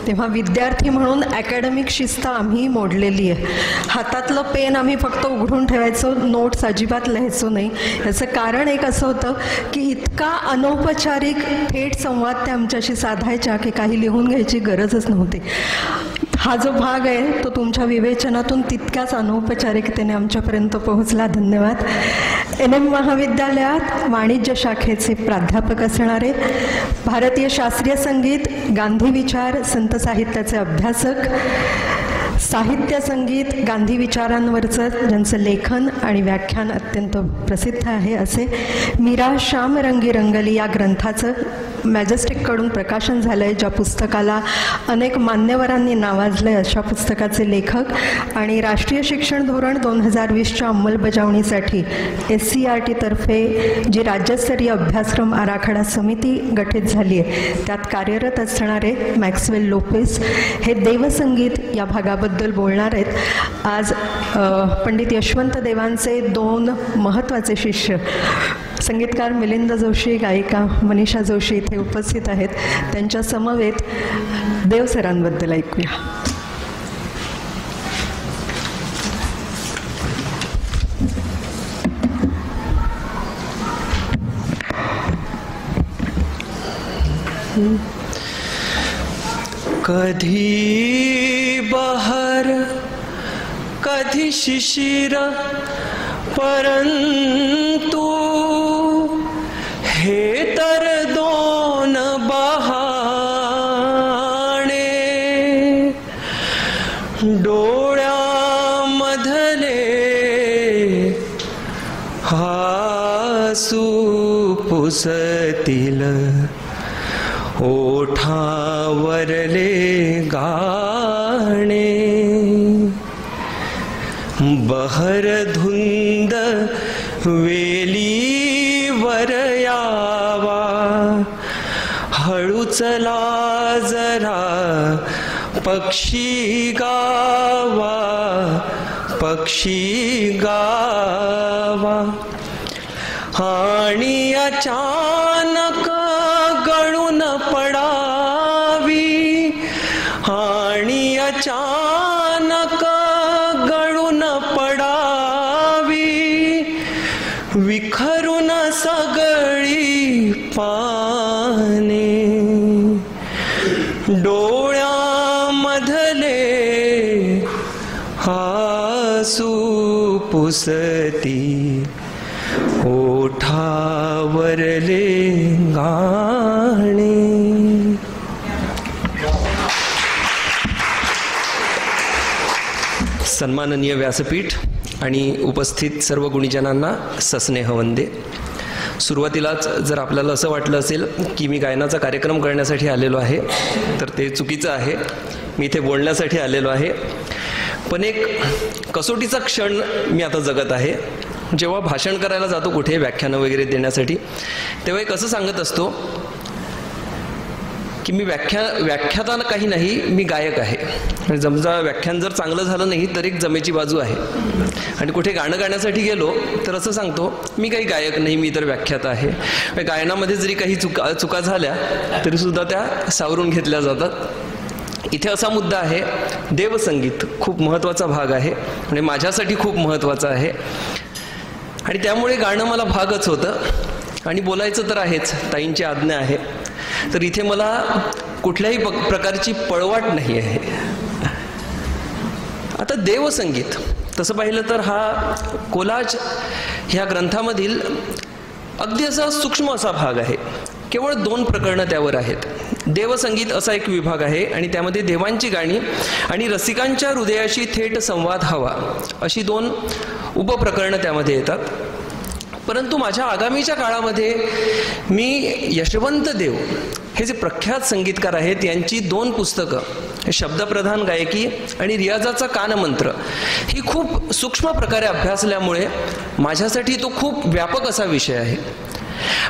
तेव्हा विद्यार्थी म्हणून अकॅडमिक शिस्त आम्ही मोडलेली आहे. हातातलं पेन आम्ही फक्त उघडून ठेवायचो, नोट्स अजिबात लिहायचो नाही. याचं कारण एक असं होतं की इतका अनौपचारिक थेट संवाद त्या आमच्याशी साधायच्या की काही लिहून घ्यायची गरजच नव्हती. हा जो भाग आहे तो तुमच्या विवेचनातून तितक्याच अनौपचारिकतेने आमच्यापर्यंत पोहोचला. धन्यवाद. NM महाविद्यालयात वाणिज्य शाखेचे प्राध्यापक असणारे, भारतीय शास्त्रीय संगीत, गांधी विचार, संत साहित्याचे अभ्यासक, साहित्य संगीत, गांधी विचारांवरचं ज्यांचं लेखन आणि व्याख्यान अत्यंत प्रसिद्ध आहे असे मीरा श्याम रंगी रंगली या ग्रंथाचं मॅजेस्टिककडून प्रकाशन झालं आहे, ज्या पुस्तकाला अनेक मान्यवरांनी नावाजलं. अशा पुस्तकाचे लेखक आणि राष्ट्रीय शिक्षण धोरण 2020च्या अंमलबजावणीसाठी SCERT तर्फे जी राज्यस्तरीय अभ्यासक्रम आराखडा समिती गठीत झाली आहे त्यात कार्यरत असणारे मॅक्सवेल लोपेस हे देवसंगीत या भागाबद्दल बोलणार आहेत. आज पंडित यशवंत देवांचे 2 महत्त्वाचे शिष्य संगीतकार मिलिंद जोशी, गायिका मनीषा जोशी इथे उपस्थित आहेत. त्यांच्या समवेत देवसरांबद्दल ऐकूया. कधी बहार कधी शिशिर, परंतु हे तर 2 बहाणे डोळ्यामधले हासू पुसतील, ओठावरले गाणे बहर धुंद वेलीवर यावा, हळूचला जरा पक्षी गावा, पक्षी गावा. आणि अचानक गळून पडावी, आणि अचानक गळून पडावी, विखरून सगळी पाने डोळ्यामधले हासू पुसती, ओठावरले गाणे. सन्माननीय व्यासपीठ आणि उपस्थित सर्व गुणीजनांना सस्नेह वंदे. सुरुवातीलाच जर आपल्याला असं वाटलं असेल की मी गायनाचा कार्यक्रम करण्यासाठी आलेलो आहे तर ते चुकीचं आहे. मी इथे बोलण्यासाठी आलेलो आहे. पण एक कसोटीचा क्षण मी आता जगत आहे. जेव्हा भाषण करायला जातो कुठे व्याख्यानं वगैरे देण्यासाठी तेव्हा एक असं सांगत असतो की मी व्याख्याता काही नाही, मी गायक आहे. आणि समजा व्याख्यान जर चांगलं झालं नाही तर एक जमेची बाजू आहे. आणि कुठे गाणं गाण्यासाठी गेलो तर असं सांगतो मी काही गायक नाही, मी तर व्याख्याता आहे. गायनामध्ये जरी काही चुका झाल्या तरीसुद्धा त्या सावरून घेतल्या जातात. इथे असा मुद्दा आहे, देवसंगीत खूप महत्त्वाचा भाग आहे आणि माझ्यासाठी खूप महत्त्वाचा आहे. आणि त्यामुळे गाणं मला भागच होतं. आणि बोलायचं तर आहेच, ताईंची आज्ञा आहे. तर इथे मला कुठल्याही प्रकारची पळवाट नाही आहे. आता देवसंगीत तसं पाहिलं तर हा कोलाज ह्या ग्रंथामधील अगदी असा सूक्ष्म असा भाग आहे. केवळ 2 प्रकरणं त्यावर आहेत. देवसंगीत असा एक विभाग आहे आणि त्यामध्ये देवांची गाणी आणि रसिकांच्या हृदयाशी थेट संवाद हवा अशी 2 उपप्रकरणं त्यामध्ये येतात. परंतु माझ्या आगामीच्या काळामध्ये मी यशवंत देव हे जे प्रख्यात संगीतकार आहेत यांची 2 पुस्तकं शब्दप्रधान गायकी आणि रियाजाचा कानमंत्र ही खूप सूक्ष्म प्रकारे अभ्यासल्यामुळे माझ्यासाठी तो खूप व्यापक असा विषय आहे.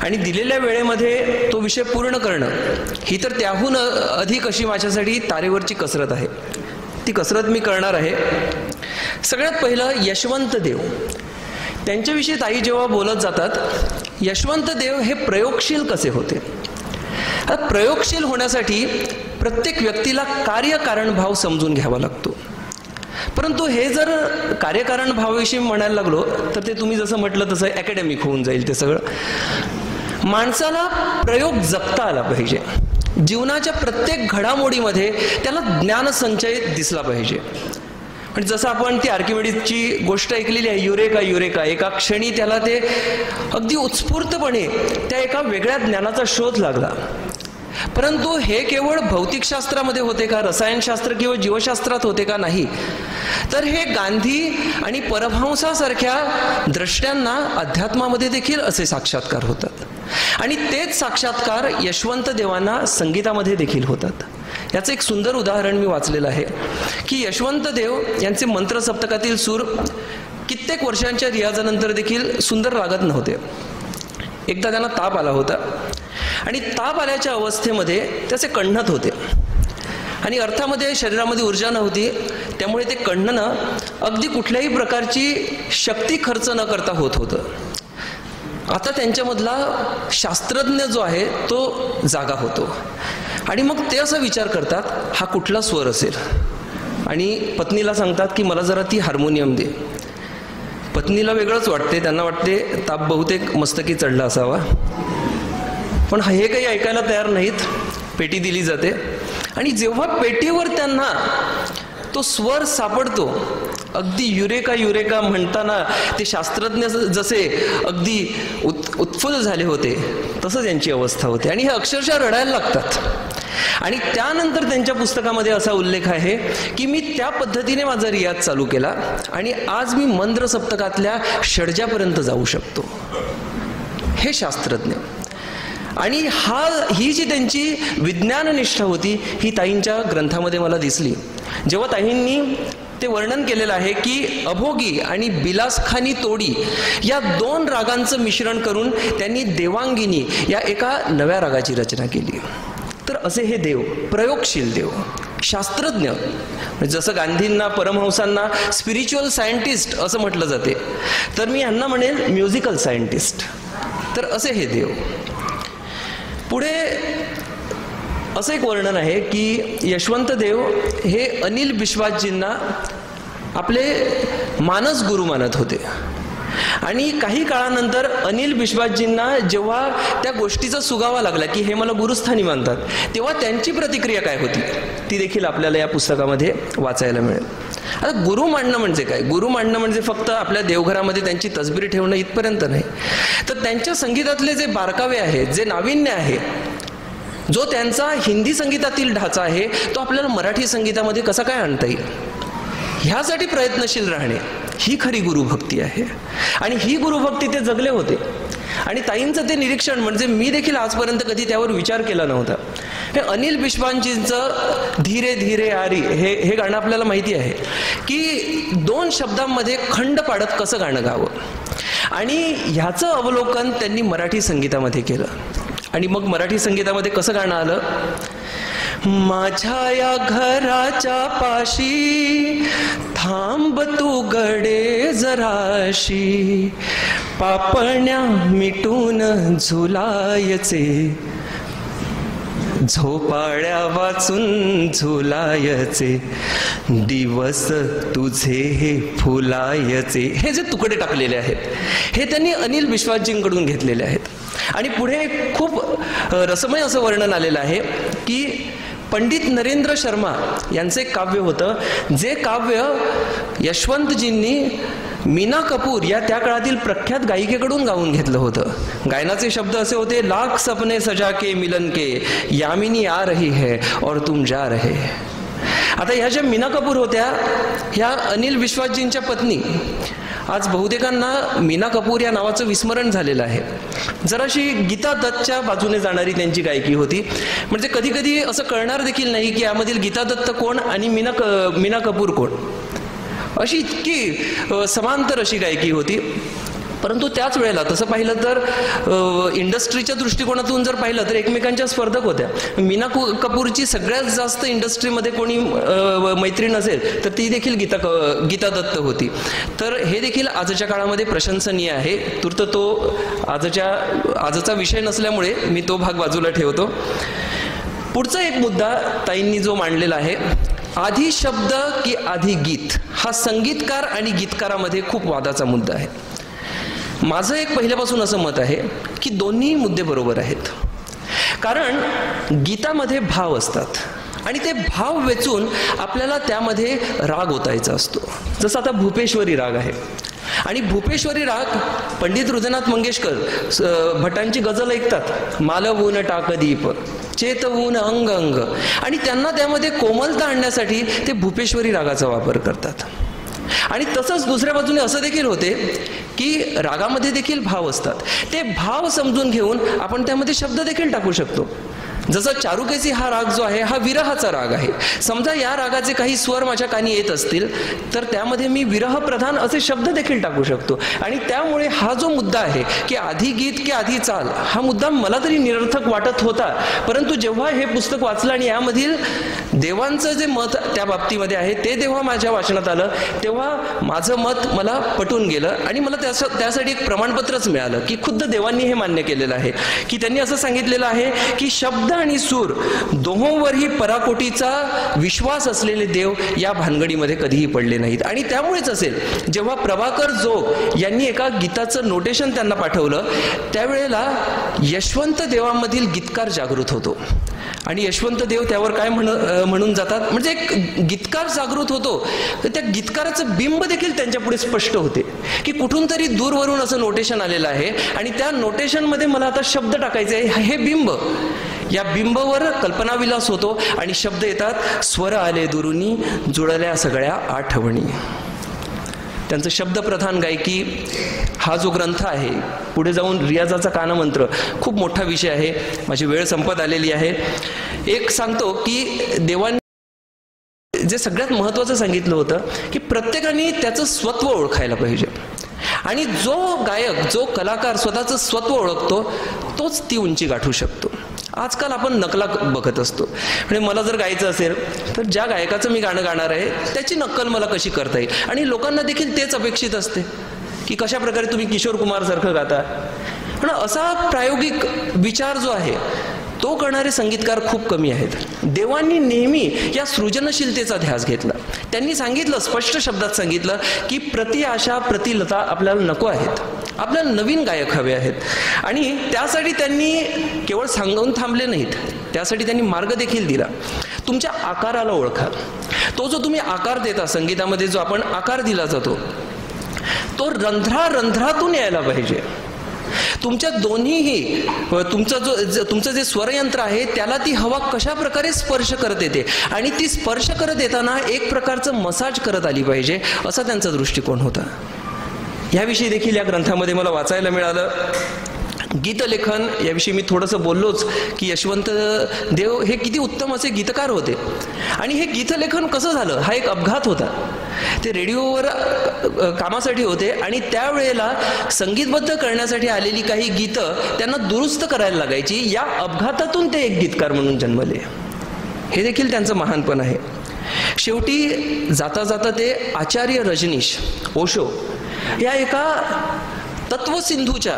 आणि दिलेल्या वेळेमध्ये तो विषय पूर्ण करणं ही तर त्याहून अधिक अशी माझ्यासाठी तारेवरची कसरत आहे. ती कसरत मी करणार आहे. सगळ्यात पहिलं यशवंत देव. त्यांच्याविषयी ताई जेव्हा बोलत जातात, यशवंत देव हे प्रयोगशील कसे होते. प्रयोगशील होण्यासाठी प्रत्येक व्यक्तीला कार्यकारण भाव समजून घ्यावा लागतो. परंतु हे जर कार्यकारण भावाविषयी म्हणायला लागलो तर ते तुम्ही जसं म्हटलं तसं अकॅडमिक होऊन जाईल ते सगळं. माणसाला प्रयोग जगता आला पाहिजे. जीवनाच्या प्रत्येक घडामोडीमध्ये त्याला ज्ञानसंचय दिसला पाहिजे. म्हणजे जसं आपण ती आर्किमिडीजची गोष्ट ऐकलेली आहे, युरेका युरेका, एका क्षणी त्याला ते अगदी उत्स्फूर्तपणे त्या एका वेगळ्या ज्ञानाचा शोध लागला. परंतु हे केवळ भौतिकशास्त्रामध्ये होते का, रसायनशास्त्र किंवा जीवशास्त्रात होते का, नाही. तर हे गांधी आणि परमहंसासारख्या द्रष्ट्यांना अध्यात्मामध्ये देखील असे साक्षात्कार होतात. आणि तेच साक्षात्कार यशवंत देवांना संगीतामध्ये देखील होतात. याचं एक सुंदर उदाहरण मी वाचलेलं आहे की यशवंत देव यांचे मंत्र सप्तकातील सूर कित्येक वर्षांच्या रियाजानंतर देखील सुंदर लागत नव्हते. एकदा त्यांना ताप आला होता आणि ताप आल्याच्या अवस्थेमध्ये त्याचे कण्हत होते आणि अर्थामध्ये शरीरामध्ये ऊर्जा नव्हती. त्यामुळे ते कण्हणं अगदी कुठल्याही प्रकारची शक्ती खर्च न करता होत होतं. आता त्यांच्यामधला शास्त्रज्ञ जो आहे तो जागा होतो आणि मग ते असा विचार करतात, हा कुठला स्वर असेल, आणि पत्नीला सांगतात की मला जरा ती हार्मोनियम दे. पत्नीला वेगळंच वाटते, त्यांना वाटते ताप बहुतेक मस्तकी चढला असावा, पण हे काही ऐकायला तयार नाहीत. पेटी दिली जाते आणि जेव्हा पेटीवर त्यांना तो स्वर सापडतो, अगदी युरेका युरेका म्हणताना ते शास्त्रज्ञ जसे अगदी उत्फुल्ल झाले होते तसं त्यांची अवस्था होते आणि हे अक्षरशः रडायला लागतात. आणि त्यानंतर त्यांच्या पुस्तकामध्ये असा उल्लेख आहे की मी त्या पद्धतीने माझा रियाज चालू केला आणि आज मी मंद्र सप्तकातल्या षड्जापर्यंत जाऊ शकतो. हे शास्त्रज्ञ. आणि ही जी त्यांची विज्ञाननिष्ठा होती ही ताईंच्या ग्रंथामध्ये मला दिसली. जेव्हा ताईंनी ते वर्णन केलेलं आहे की अभोगी आणि बिलासखानी तोडी या 2 रागांचं मिश्रण करून त्यांनी देवांगिनी या एका नव्या रागाची रचना केली. तर असे हे देव, प्रयोगशील देव, शास्त्रज्ञ. जसं गांधींना परमहंसांना स्पिरिच्युअल सायंटिस्ट असं म्हटलं जाते, तर मी यांना म्हणेल म्युझिकल सायंटिस्ट. तर असे हे देव. पुढे असं एक वर्णन आहे की यशवंत देव हे अनिल बिश्वासजींना आपले मानस गुरु मानत होते. आणि काही काळानंतर अनिल बिश्वासजींना जेव्हा त्या गोष्टीचा सुगावा लागला की हे मला गुरुस्थानी मानतात, तेव्हा त्यांची प्रतिक्रिया काय होती ती देखील आपल्याला या पुस्तकामध्ये वाचायला मिळेल. आता गुरु मानणं म्हणजे काय? गुरु मानणं म्हणजे फक्त आपल्या देवघरामध्ये त्यांची तसबीर ठेवणं इथपर्यंत नाही. तर त्यांच्या संगीतातले जे बारकावे आहेत, जे नाविन्य आहे, जो त्यांचा हिंदी संगीतातील ढाचा आहे, तो आपल्याला मराठी संगीतामध्ये कसा काय आणता येईल, ह्यासाठी प्रयत्नशील राहणे ही खरी गुरुभक्ती आहे. आणि ही गुरुभक्ती ते जगले होते. आणि ताईंचं ते निरीक्षण म्हणजे मी देखील आजपर्यंत कधी त्यावर विचार केला नव्हता. हे अनिल बिश्वासजींचं धीरे धीरे आरी हे गाणं आपल्याला माहिती आहे की 2 शब्दांमध्ये खंड पाडत कसं गाणं गावं, आणि ह्याचं अवलोकन त्यांनी मराठी संगीतामध्ये केलं. आणि मग मराठी संगीतामध्ये कसं गाणं आलं, माझ्या या घराच्या पाशी थांब तू गडे जराशी, पापण्या मिटून झुलायचे, झोपाळ्या वाचून झुलायचे, दिवस तुझे हे फुलायचे. हे जे तुकडे टाकलेले आहेत हे त्यांनी अनिल बिश्वासजींकडून घेतलेले आहेत. आणि पुढे खूप रसमय असं वर्णन आलेलं आहे की पंडित नरेंद्र शर्मा यांचं एक काव्य होतं, जे काव्य यशवंतजींनी मीना कपूर या त्या काळातील प्रख्यात गायिकेकडून गाऊन घेतलं होतं. गायनाचे शब्द असे होते, लाख सपने सजा के मिलन के, यामिनी आ रही है और तुम जा रहे. आता ह्या ज्या मीना कपूर होत्या ह्या अनिल बिश्वासजींच्या पत्नी. आज बहुतेकांना मीना कपूर या नावाचं विस्मरण झालेलं आहे. जराशी गीता दत्तच्या बाजूने जाणारी त्यांची गायकी होती. म्हणजे कधी कधी असं कळणार देखील नाही की यामधील गीता दत्त कोण आणि मीना कपूर कोण. अशी इतकी समांतर अशी गायकी होती. परंतु त्याच वेळेला तसं पाहिलं तर इंडस्ट्रीच्या दृष्टिकोनातून जर पाहिलं तर एकमेकांच्या स्पर्धक होत्या. मीना कपूरची सगळ्यात जास्त इंडस्ट्रीमध्ये कोणी मैत्रीण असेल तर ती देखील गीता दत्त होती. तर हे देखील आजच्या काळामध्ये प्रशंसनीय आहे. तूर्त तो आजचा विषय नसल्यामुळे मी तो भाग बाजूला ठेवतो. पुढचा एक मुद्दा ताईंनी जो मांडलेला आहे, आधी शब्द की आधी गीत, हा संगीतकार आणि गीतकारामध्ये खूप वादाचा मुद्दा आहे. माझं एक पहिल्यापासून असं मत आहे की दोन्ही मुद्दे बरोबर आहेत. कारण गीतामध्ये भाव असतात आणि ते भाव वेचून आपल्याला त्यामध्ये राग ओतायचा असतो. जसं आता भूपेश्वरी राग आहे आणि भूपेश्वरी राग पंडित हृदयनाथ मंगेशकर भटांची गझल ऐकतात, मालवून टाक दीप चेतवून अंग अंग, आणि त्यांना त्यामध्ये कोमलता आणण्यासाठी ते भूपेश्वरी रागाचा वापर करतात. आणि तसंच दुसऱ्या बाजूने असं देखील होते की रागामध्ये देखील भाव असतात. ते भाव समजून घेऊन आपण त्यामध्ये शब्द देखील टाकू शकतो. जसं चारुकेसी हा राग जो आहे हा विरहाचा राग आहे. समजा या रागाचे काही स्वर माझ्या कानी येत असतील तर त्यामध्ये मी विरह प्रधान असे शब्द देखील टाकू शकतो. आणि त्यामुळे हा जो मुद्दा आहे की आधी गीत की आधी चाल, हा मुद्दा मला तरी निरर्थक वाटत होता. परंतु जेव्हा हे पुस्तक वाचलं आणि यामधील देवांचं जे मत त्या बाबतीमध्ये आहे ते जेव्हा माझ्या वाचनात आलं तेव्हा माझं मत मला पटून गेलं आणि मला त्यासाठी एक प्रमाणपत्रच मिळालं की खुद्द देवांनी हे मान्य केलेलं आहे की त्यांनी असं सांगितलेलं आहे की शब्द आणि सूर दोहोंवरही पराकोटीचा विश्वास असलेले देव या भानगडीमध्ये कधीही पडले नाहीत. आणि त्यामुळेच असेल जेव्हा प्रभाकर जोग यांनी एका गीताचं नोटेशन त्यांना पाठवलं त्यावेळेला यशवंत देवांमधील गीतकार जागृत होतो आणि यशवंत देव त्यावर काय म्हणून जातात, म्हणजे एक गीतकार जागृत होतो तर त्या गीतकाराचं बिंब देखील त्यांच्या पुढे स्पष्ट होते की कुठून तरी दूरवरून असं नोटेशन आलेलं आहे आणि त्या नोटेशनमध्ये मला आता शब्द टाकायचे आहे. हे बिंब, या बिंबावर कल्पनाविलास होतो आणि शब्द येतात, स्वर आले दुरुनी जुळल्या सगळ्या आठवणी. त्यांचं शब्दप्रधान गायकी हा जो ग्रंथ आहे, पुढे जाऊन रियाजाचा कानमंत्र, खूप मोठा विषय आहे. माझी वेळ संपत आलेली आहे. एक सांगतो की देवांनी जे सगळ्यात महत्त्वाचं सांगितलं होतं की प्रत्येकाने त्याचं स्वत्व ओळखायला पाहिजे आणि जो गायक, जो कलाकार स्वतःचं स्वत्व ओळखतो तोच ती उंची गाठू शकतो. आजकाल आपण नकला बघत असतो. म्हणजे मला जर गायचं असेल तर ज्या गायकाचं मी गाणं गाणार आहे त्याची नक्कल मला कशी करता येईल, आणि लोकांना देखील तेच अपेक्षित असते की कशा प्रकारे तुम्ही किशोर कुमार सारखं गाता. पण असा प्रायोगिक विचार जो आहे तो करणारे संगीतकार खूप कमी आहेत. देवांनी नेहमी या सृजनशीलतेचा ध्यास घेतला. त्यांनी सांगितलं, स्पष्ट शब्दात सांगितलं की प्रति आशा प्रतिलता आपल्याला नको आहेत, आपल्याला नवीन गायक हवे आहेत. आणि त्यासाठी त्यांनी केवळ सांगून थांबले नाहीत, त्यासाठी त्यांनी मार्ग देखील दिला. तुमच्या आकाराला ओळखा. तो जो तुम्ही आकार देता संगीतामध्ये, जो आपण आकार दिला जातो तो रंध्रातून यायला पाहिजे. तुमच्या दोन्हीही, तुमचं जे स्वरयंत्र आहे त्याला ती हवा कशा प्रकारे स्पर्श करत येते आणि ती स्पर्श करत येताना एक प्रकारचं मसाज करत आली पाहिजे, असा त्यांचा दृष्टिकोन होता. याविषयी देखील या ग्रंथामध्ये मला वाचायला मिळालं. गीतलेखन याविषयी मी थोडंसं बोललोच की यशवंत देव हे किती उत्तम असे गीतकार होते. आणि हे गीतलेखन कसं झालं, हा एक अपघात होता. ते रेडिओवर कामासाठी होते आणि त्यावेळेला संगीतबद्ध करण्यासाठी आलेली काही गीतं त्यांना दुरुस्त करायला लागायची. या अपघातातून ते एक गीतकार म्हणून जन्मले. हे देखील त्यांचं महानपण आहे. शेवटी जाता जाता ते आचार्य रजनीश ओशो या एका तत्वसिंधूच्या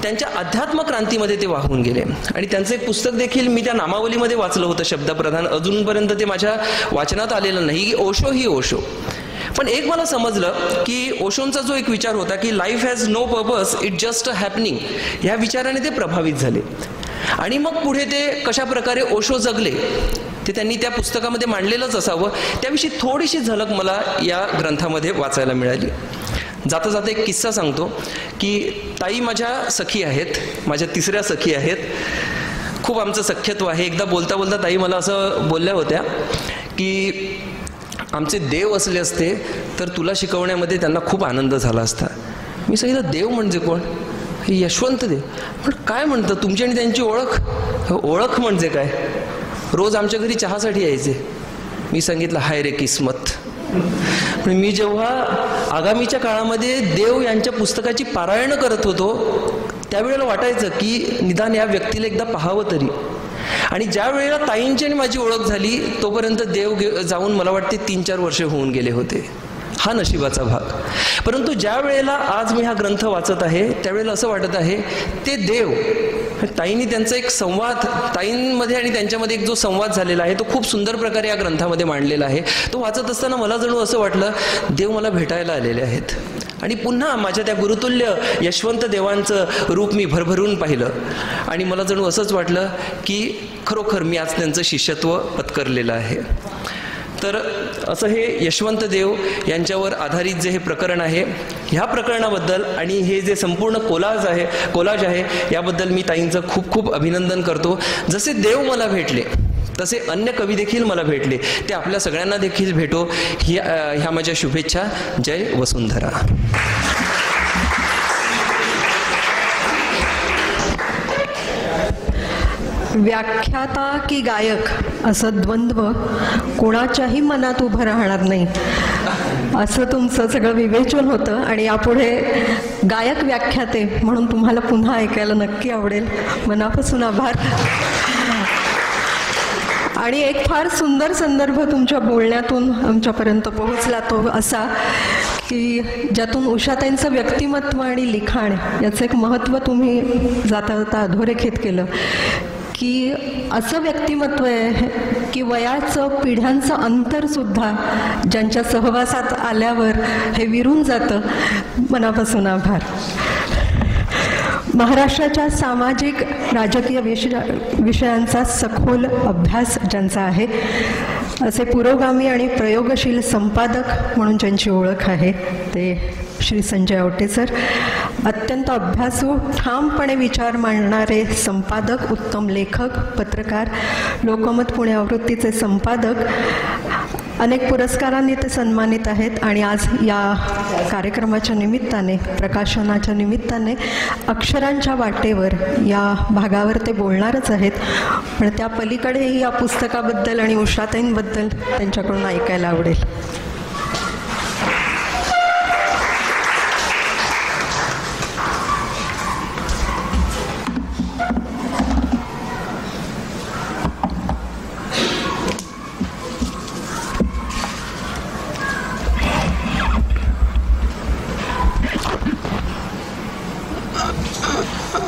त्यांच्या अध्यात्म क्रांतीमध्ये ते वाहून गेले. आणि त्यांचं एक पुस्तक देखील मी त्या नामावलीमध्ये वाचलं होतं, शब्दप्रधान. अजूनपर्यंत ते माझ्या वाचनात आलेलं नाही की ओशो ही ओशो. पण एक मला समजलं की ओशोंचा जो एक विचार होता की life has no purpose, it just a happening, ह्या विचाराने ते प्रभावित झाले. आणि मग पुढे ते कशा प्रकारे ओशो जगले ते त्यांनी त्या पुस्तकामध्ये मांडलेलंच असावं. त्याविषयी थोडीशी झलक मला या ग्रंथामध्ये वाचायला मिळाली. जाता जाता एक किस्सा सांगतो की ताई माझ्या सखी आहेत, माझ्या तिसऱ्या सखी आहेत. खूप आमचं सख्यत्व आहे. एकदा बोलता बोलता ताई मला असं बोलल्या होत्या की आमचे देव असले असते तर तुला शिकवण्यामध्ये त्यांना खूप आनंद झाला असता. मी सांगितलं देव म्हणजे कोण? यशवंत देव. पण काय म्हणतं, तुमची आणि त्यांची ओळख? ओळख म्हणजे काय? रोज आमच्या घरी चहासाठी यायचे. मी सांगितलं हाय रे किस्मत. पण मी जेव्हा आगामीच्या काळामध्ये देव यांच्या पुस्तकाची पारायण करत होतो त्यावेळेला वाटायचं की निदान या व्यक्तीला एकदा पाहावं तरी. आणि ज्या वेळेला ताईंची आणि माझी ओळख झाली तोपर्यंत देव जाऊन मला वाटते 3-4 वर्ष होऊन गेले होते. हा नशिबाचा भाग. परंतु ज्या वेळेला आज मी हा ग्रंथ वाचत आहे त्यावेळेला असं वाटत आहे ते देव, ताईंनी त्यांचा एक संवाद, ताईंमध्ये आणि त्यांच्यामध्ये एक जो संवाद झालेला आहे तो खूप सुंदर प्रकारे या ग्रंथामध्ये मांडलेला आहे. तो वाचत असताना मला जणू असं वाटलं देव मला भेटायला आलेले आहेत. आणि पुन्हा माझ्या त्या गुरुतुल्य यशवंत देवांचं रूप मी भरभरून पाहिलं आणि मला जणू असंच वाटलं की खरोखर मी आज त्यांचं शिष्यत्व पत्करलेलं आहे. तर असं हे यशवंत देव यांच्यावर आधारित जे हे प्रकरण आहे, ह्या प्रकरणाबद्दल आणि हे जे संपूर्ण कोलाज आहे याबद्दल मी ताईंचं खूप खूप अभिनंदन करतो. जसे देव मला भेटले तसे अन्य कवी देखील मला भेटले, ते आपल्या सगळ्यांना देखील भेटो ह्या माझ्या शुभेच्छा. जय वसुंधरा. व्याख्याता की गायक असं द्वंद्व कोणाच्याही मनात उभं राहणार नाही असं तुमचं सगळं विवेचन होतं. आणि यापुढे गायक व्याख्याते म्हणून तुम्हाला पुन्हा ऐकायला नक्की आवडेल. मनापासून आभार. आणि एक फार सुंदर संदर्भ तुमच्या बोलण्यातून आमच्यापर्यंत पोहोचला तो असा की ज्यातून उषाताईंचं व्यक्तिमत्व आणि लिखाण याचं एक महत्त्व तुम्ही जाता जाता अधोरेखित केलं की असं व्यक्तिमत्व आहे की वयाचं पिढ्यांचं अंतरसुद्धा ज्यांच्या सहवासात आल्यावर हे विरून जातं. मनापासून आभार. महाराष्ट्राच्या सामाजिक राजकीय विषयांचा सखोल अभ्यास ज्यांचा आहे असे पुरोगामी आणि प्रयोगशील संपादक म्हणून ज्यांची ओळख आहे ते श्री संजय आवटे सर. अत्यंत अभ्यासू, ठामपणे विचार मांडणारे संपादक, उत्तम लेखक, पत्रकार, लोकमत पुणे आवृत्तीचे संपादक. अनेक पुरस्कारांनी ते सन्मानित आहेत आणि आज या कार्यक्रमाच्या निमित्ताने, प्रकाशनाच्या निमित्ताने अक्षरांच्या वाटेवर या भागावर ते बोलणारच आहेत. पण त्या पलीकडेही या पुस्तकाबद्दल आणि उषाताईंबद्दल त्यांच्याकडून ऐकायला आवडेल.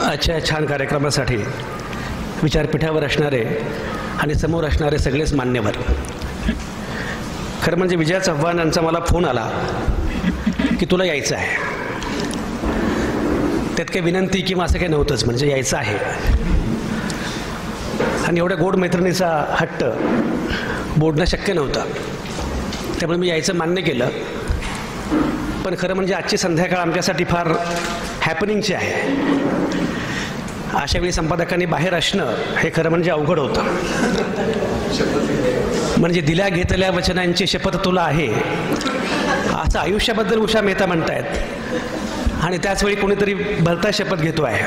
आजच्या छान कार्यक्रमासाठी विचारपीठावर असणारे आणि समोर असणारे सगळेच मान्यवर. खरं म्हणजे विजय चव्हाण यांचा मला फोन आला की तुला यायचं आहे. त्यात काही विनंती किंवा असं काही नव्हतंच, म्हणजे यायचं आहे. आणि एवढ्या गोड मैत्रिणीचा हट्ट बोलणं शक्य नव्हतं, त्यामुळे मी यायचं मान्य केलं. पण खरं म्हणजे आजची संध्याकाळ आमच्यासाठी फार हॅपनिंगची आहे. अशावेळी संपादकांनी बाहेर असणं हे खरं म्हणजे अवघड होतं. म्हणजे दिल्या घेतल्या वचनांची शपथ तुला आहे असं आयुष्याबद्दल उषा मेहता म्हणतायत आणि त्याचवेळी कोणीतरी भलता शपथ घेतो आहे.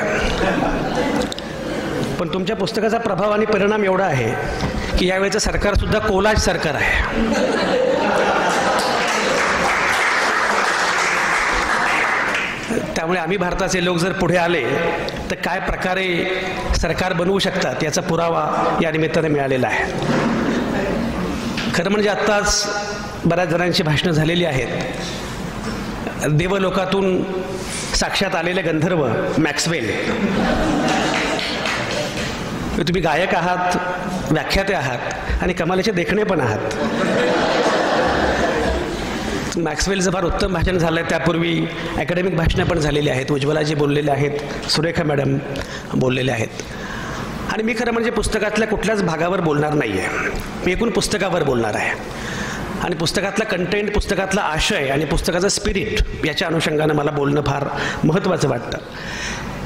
पण तुमच्या पुस्तकाचा प्रभाव आणि परिणाम एवढा आहे की यावेळेचं सरकारसुद्धा कोलाज सरकार आहे. त्यामुळे आम्ही भारताचे लोक जर पुढे आले तर काय प्रकारे सरकार बनवू शकतात याचा पुरावा या निमित्ताने मिळालेला आहे. खरं म्हणजे आत्ताच बऱ्याच जणांची भाषणं झालेली आहेत. देवलोकातून साक्षात आलेले गंधर्व मॅक्सवेल. तुम्ही गायक आहात, व्याख्याते आहात आणि कमालीचे देखणे पण आहात. मॅक्सवेलचं फार उत्तम भाषण झालं आहे. त्यापूर्वी अकॅडमिक भाषणं पण झालेली आहेत. उज्ज्वलाजी बोललेले आहेत, सुरेखा मॅडम बोललेले आहेत. आणि मी खरं म्हणजे पुस्तकातल्या कुठल्याच भागावर बोलणार नाही आहे. मी एकूण पुस्तकावर बोलणार आहे. आणि पुस्तकातला कंटेंट, पुस्तकातला आशय आणि पुस्तकाचं स्पिरिट याच्या अनुषंगानं मला बोलणं फार महत्त्वाचं वाटतं.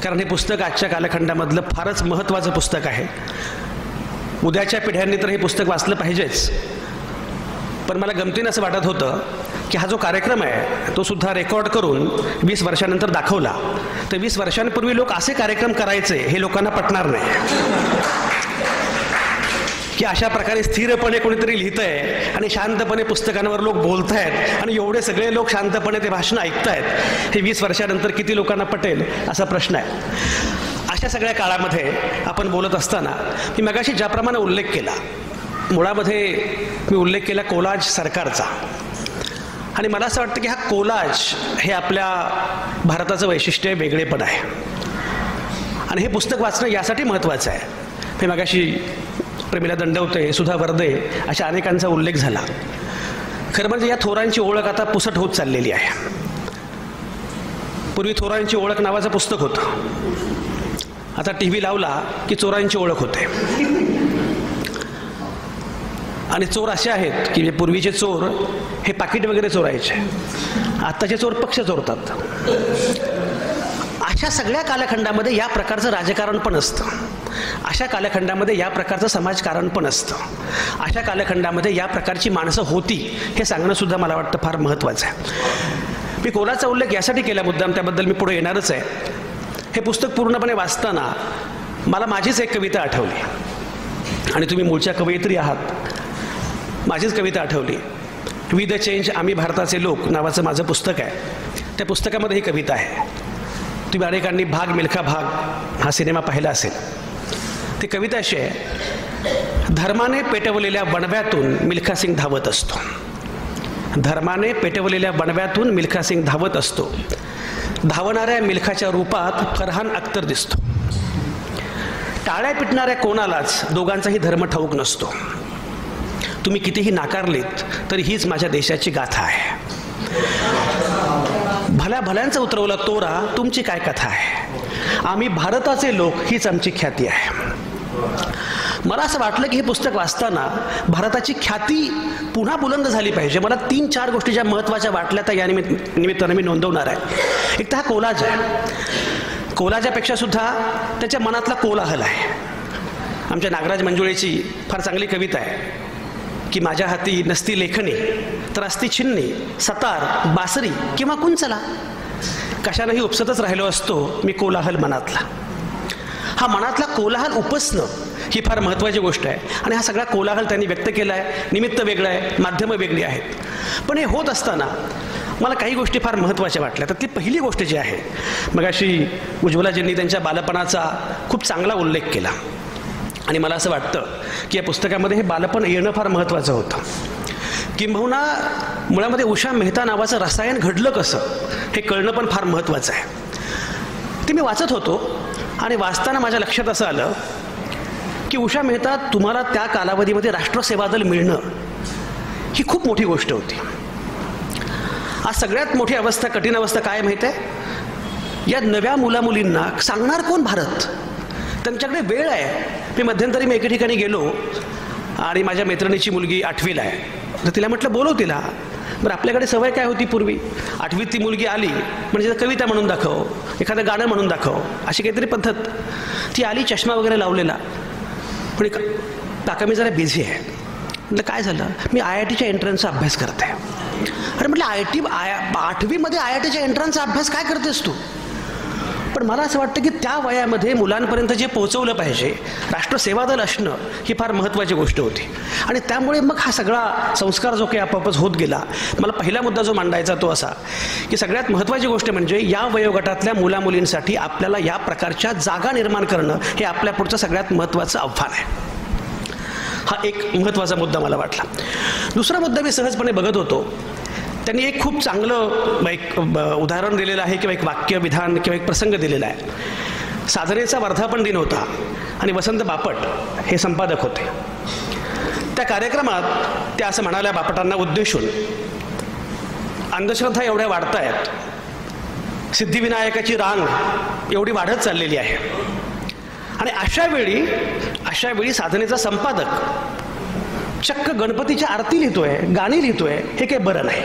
कारण हे पुस्तक आजच्या कालखंडामधलं फारच महत्त्वाचं पुस्तक आहे. उद्याच्या पिढ्यांनी तर हे पुस्तक वाचलं पाहिजेच. पण मला गमतीनं असं वाटत होतं की हा जो कार्यक्रम आहे तो सुद्धा रेकॉर्ड करून 20 वर्षानंतर दाखवला तर 20 वर्षांपूर्वी लोक असे कार्यक्रम करायचे हे लोकांना पटणार नाही. की अशा प्रकारे स्थिरपणे कोणीतरी लिहितंय आणि शांतपणे पुस्तकांवर लोक बोलतायत आणि एवढे सगळे लोक शांतपणे ते भाषण ऐकतायत, हे 20 वर्षानंतर किती लोकांना पटेल असा प्रश्न आहे. अशा सगळ्या काळामध्ये आपण बोलत असताना मी मगाशी ज्याप्रमाणे उल्लेख केला, मुळामध्ये मी उल्लेख केला कोलाज सरकारचा, आणि मला असं वाटतं की हा कोलाज हे आपल्या भारताचं वैशिष्ट्य वेगळेपण आहे. आणि हे पुस्तक वाचणं यासाठी महत्त्वाचं आहे. मी मगाशी प्रमिला दंडवते, सुधा वर्दे अशा अनेकांचा उल्लेख झाला. खरं म्हणजे या थोरांची ओळख आता पुसट होत चाललेली आहे. पूर्वी थोरांची ओळख नावाचं पुस्तक होतं, आता TV लावला की चोरांची ओळख होते. आणि चोर असे आहेत की पूर्वीचे चोर हे पाकिट वगैरे चोरायचे, आत्ताचे चोर पक्ष चोरतात. अशा सगळ्या कालखंडामध्ये या प्रकारचं राजकारण पण असतं, अशा कालखंडामध्ये या प्रकारचं समाजकारण पण असतं, अशा कालखंडामध्ये या प्रकारची माणसं होती हे सांगणं सुद्धा मला वाटतं फार महत्त्वाचं आहे. मी कोलाचा उल्लेख यासाठी केला मुद्दाम, त्याबद्दल मी पुढे येणारच आहे. हे पुस्तक पूर्णपणे वाचताना मला माझीच एक कविता आठवली, आणि तुम्ही मूळच्या कवयित्री आहात, माझीच कविता आठवली. वी द चेंज आम्ही भारताचे लोक नावाचं माझं पुस्तक आहे. त्या पुस्तकामध्ये ही कविता आहे. तुम्ही अनेकांनी भाग मिल्खा भाग हा सिनेमा पाहिला असेल. ती कविता अशी आहे, धर्माने पेटवलेल्या बनव्यातून मिल्खा सिंग धावत असतो. धर्माने पेटवलेल्या बनव्यातून मिल्खा सिंग धावत असतो. धावणाऱ्या मिल्खाच्या रूपात फरहान अख्तर दिसतो. टाळ्या पिटणाऱ्या कोणालाच दोघांचाही धर्म ठाऊक नसतो. तुम्ही कितीही नाकारलीत तरी हीच माझ्या देशाची गाथा आहे. भल्या भल्यांचा उतरवला तोरा तुमची काय कथा आहे. आम्ही भारताचे लोक हीच आमची ख्याती आहे. मला असं वाटलं की हे पुस्तक वाचताना भारताची ख्याती पुन्हा बुलंद झाली पाहिजे. मला 3-4 गोष्टी ज्या महत्त्वाच्या वाटल्या त्या या निमित्तानं मी नोंदवणार आहे. एक तर हा कोलाज आहे. कोलाजापेक्षा सुद्धा त्याच्या मनातला कोलाहल आहे. आमच्या नागराज मंजुळेची फार चांगली कविता आहे की माझ्या हाती नसती लेखणी तर असती छिन्नी, सतार, बासरी किंवा कुंचला. कशालाही उपसतच राहिलो असतो मी कोलाहल मनातला. हा मनातला कोलाहल उपसणं ही फार महत्त्वाची गोष्ट आहे. आणि हा सगळा कोलाहल त्यांनी व्यक्त केला आहे. निमित्त वेगळं आहे, माध्यमं वेगळी आहेत, पण हे होत असताना मला काही गोष्टी फार महत्त्वाच्या वाटल्या. तर ती पहिली गोष्ट जी आहे, मगाशी उज्ज्वलाजींनी त्यांच्या बालपणाचा खूप चांगला उल्लेख केला, आणि मला असं वाटतं की या पुस्तकामध्ये हे बालपण येणं फार महत्त्वाचं होतं. किंबहुना मुळामध्ये उषा मेहता नावाचं रसायन घडलं कसं हे कळणं पण फार महत्त्वाचं आहे. ते मी वाचत होतो आणि वाचताना माझ्या लक्षात असं आलं की उषा मेहता तुम्हाला त्या कालावधीमध्ये राष्ट्रसेवा दल मिळणं ही खूप मोठी गोष्ट होती. आज सगळ्यात मोठी अवस्था, कठीण अवस्था काय माहीत आहे, या नव्या मुलामुलींना सांगणार कोण भारत. त्यांच्याकडे वेळ आहे. मी मध्यंतरी एके ठिकाणी गेलो आणि माझ्या मैत्रिणीची मुलगी 8वीला आहे. तर तिला म्हटलं बोलव तिला. बरं, आपल्याकडे सवय काय होती पूर्वी, 8वीत ती मुलगी आली म्हणजे कविता म्हणून दाखव, एखादं गाणं म्हणून दाखव, अशी काहीतरी पद्धत. ती आली चष्मा वगैरे लावलेला, पण काका मी जरा बिझी आहे. म्हटलं काय झालं, मी IITच्या एंट्रन्सचा अभ्यास करते. अरे म्हटलं 8वीमध्ये IITच्या एंट्रन्सचा अभ्यास काय करतेस तू. पण मला असं वाटतं की त्या वयामध्ये मुलांपर्यंत जे पोहोचवलं पाहिजे, राष्ट्रसेवा दल असणं ही फार महत्त्वाची गोष्ट होती. आणि त्यामुळे मग हा सगळा संस्कार जो काही आपोआपच होत गेला. मला पहिला मुद्दा जो मांडायचा तो असा की सगळ्यात महत्त्वाची गोष्ट म्हणजे या वयोगटातल्या मुलामुलींसाठी आपल्याला या प्रकारच्या जागा निर्माण करणं हे आपल्या पुढचं सगळ्यात महत्त्वाचं आव्हान आहे. हा एक महत्त्वाचा मुद्दा मला वाटला. दुसरा मुद्दा मी सहजपणे बघत होतो, त्यांनी एक खूप चांगलं एक उदाहरण दिलेलं आहे किंवा एक वाक्य विधान किंवा एक प्रसंग दिलेला आहे. साधनेचा वर्धापन दिन होता आणि वसंत बापट हे संपादक होते. त्या कार्यक्रमात त्या असं म्हणाल्या बापटांना उद्देशून, अंधश्रद्धा एवढ्या वाढत आहेत, सिद्धिविनायकाची रांग एवढी वाढत चाललेली आहे, आणि अशा वेळी साधनेचा संपादक चक्क गणपतीच्या आरती लिहितोय, गाणी लिहितोय, हे काही बरं नाही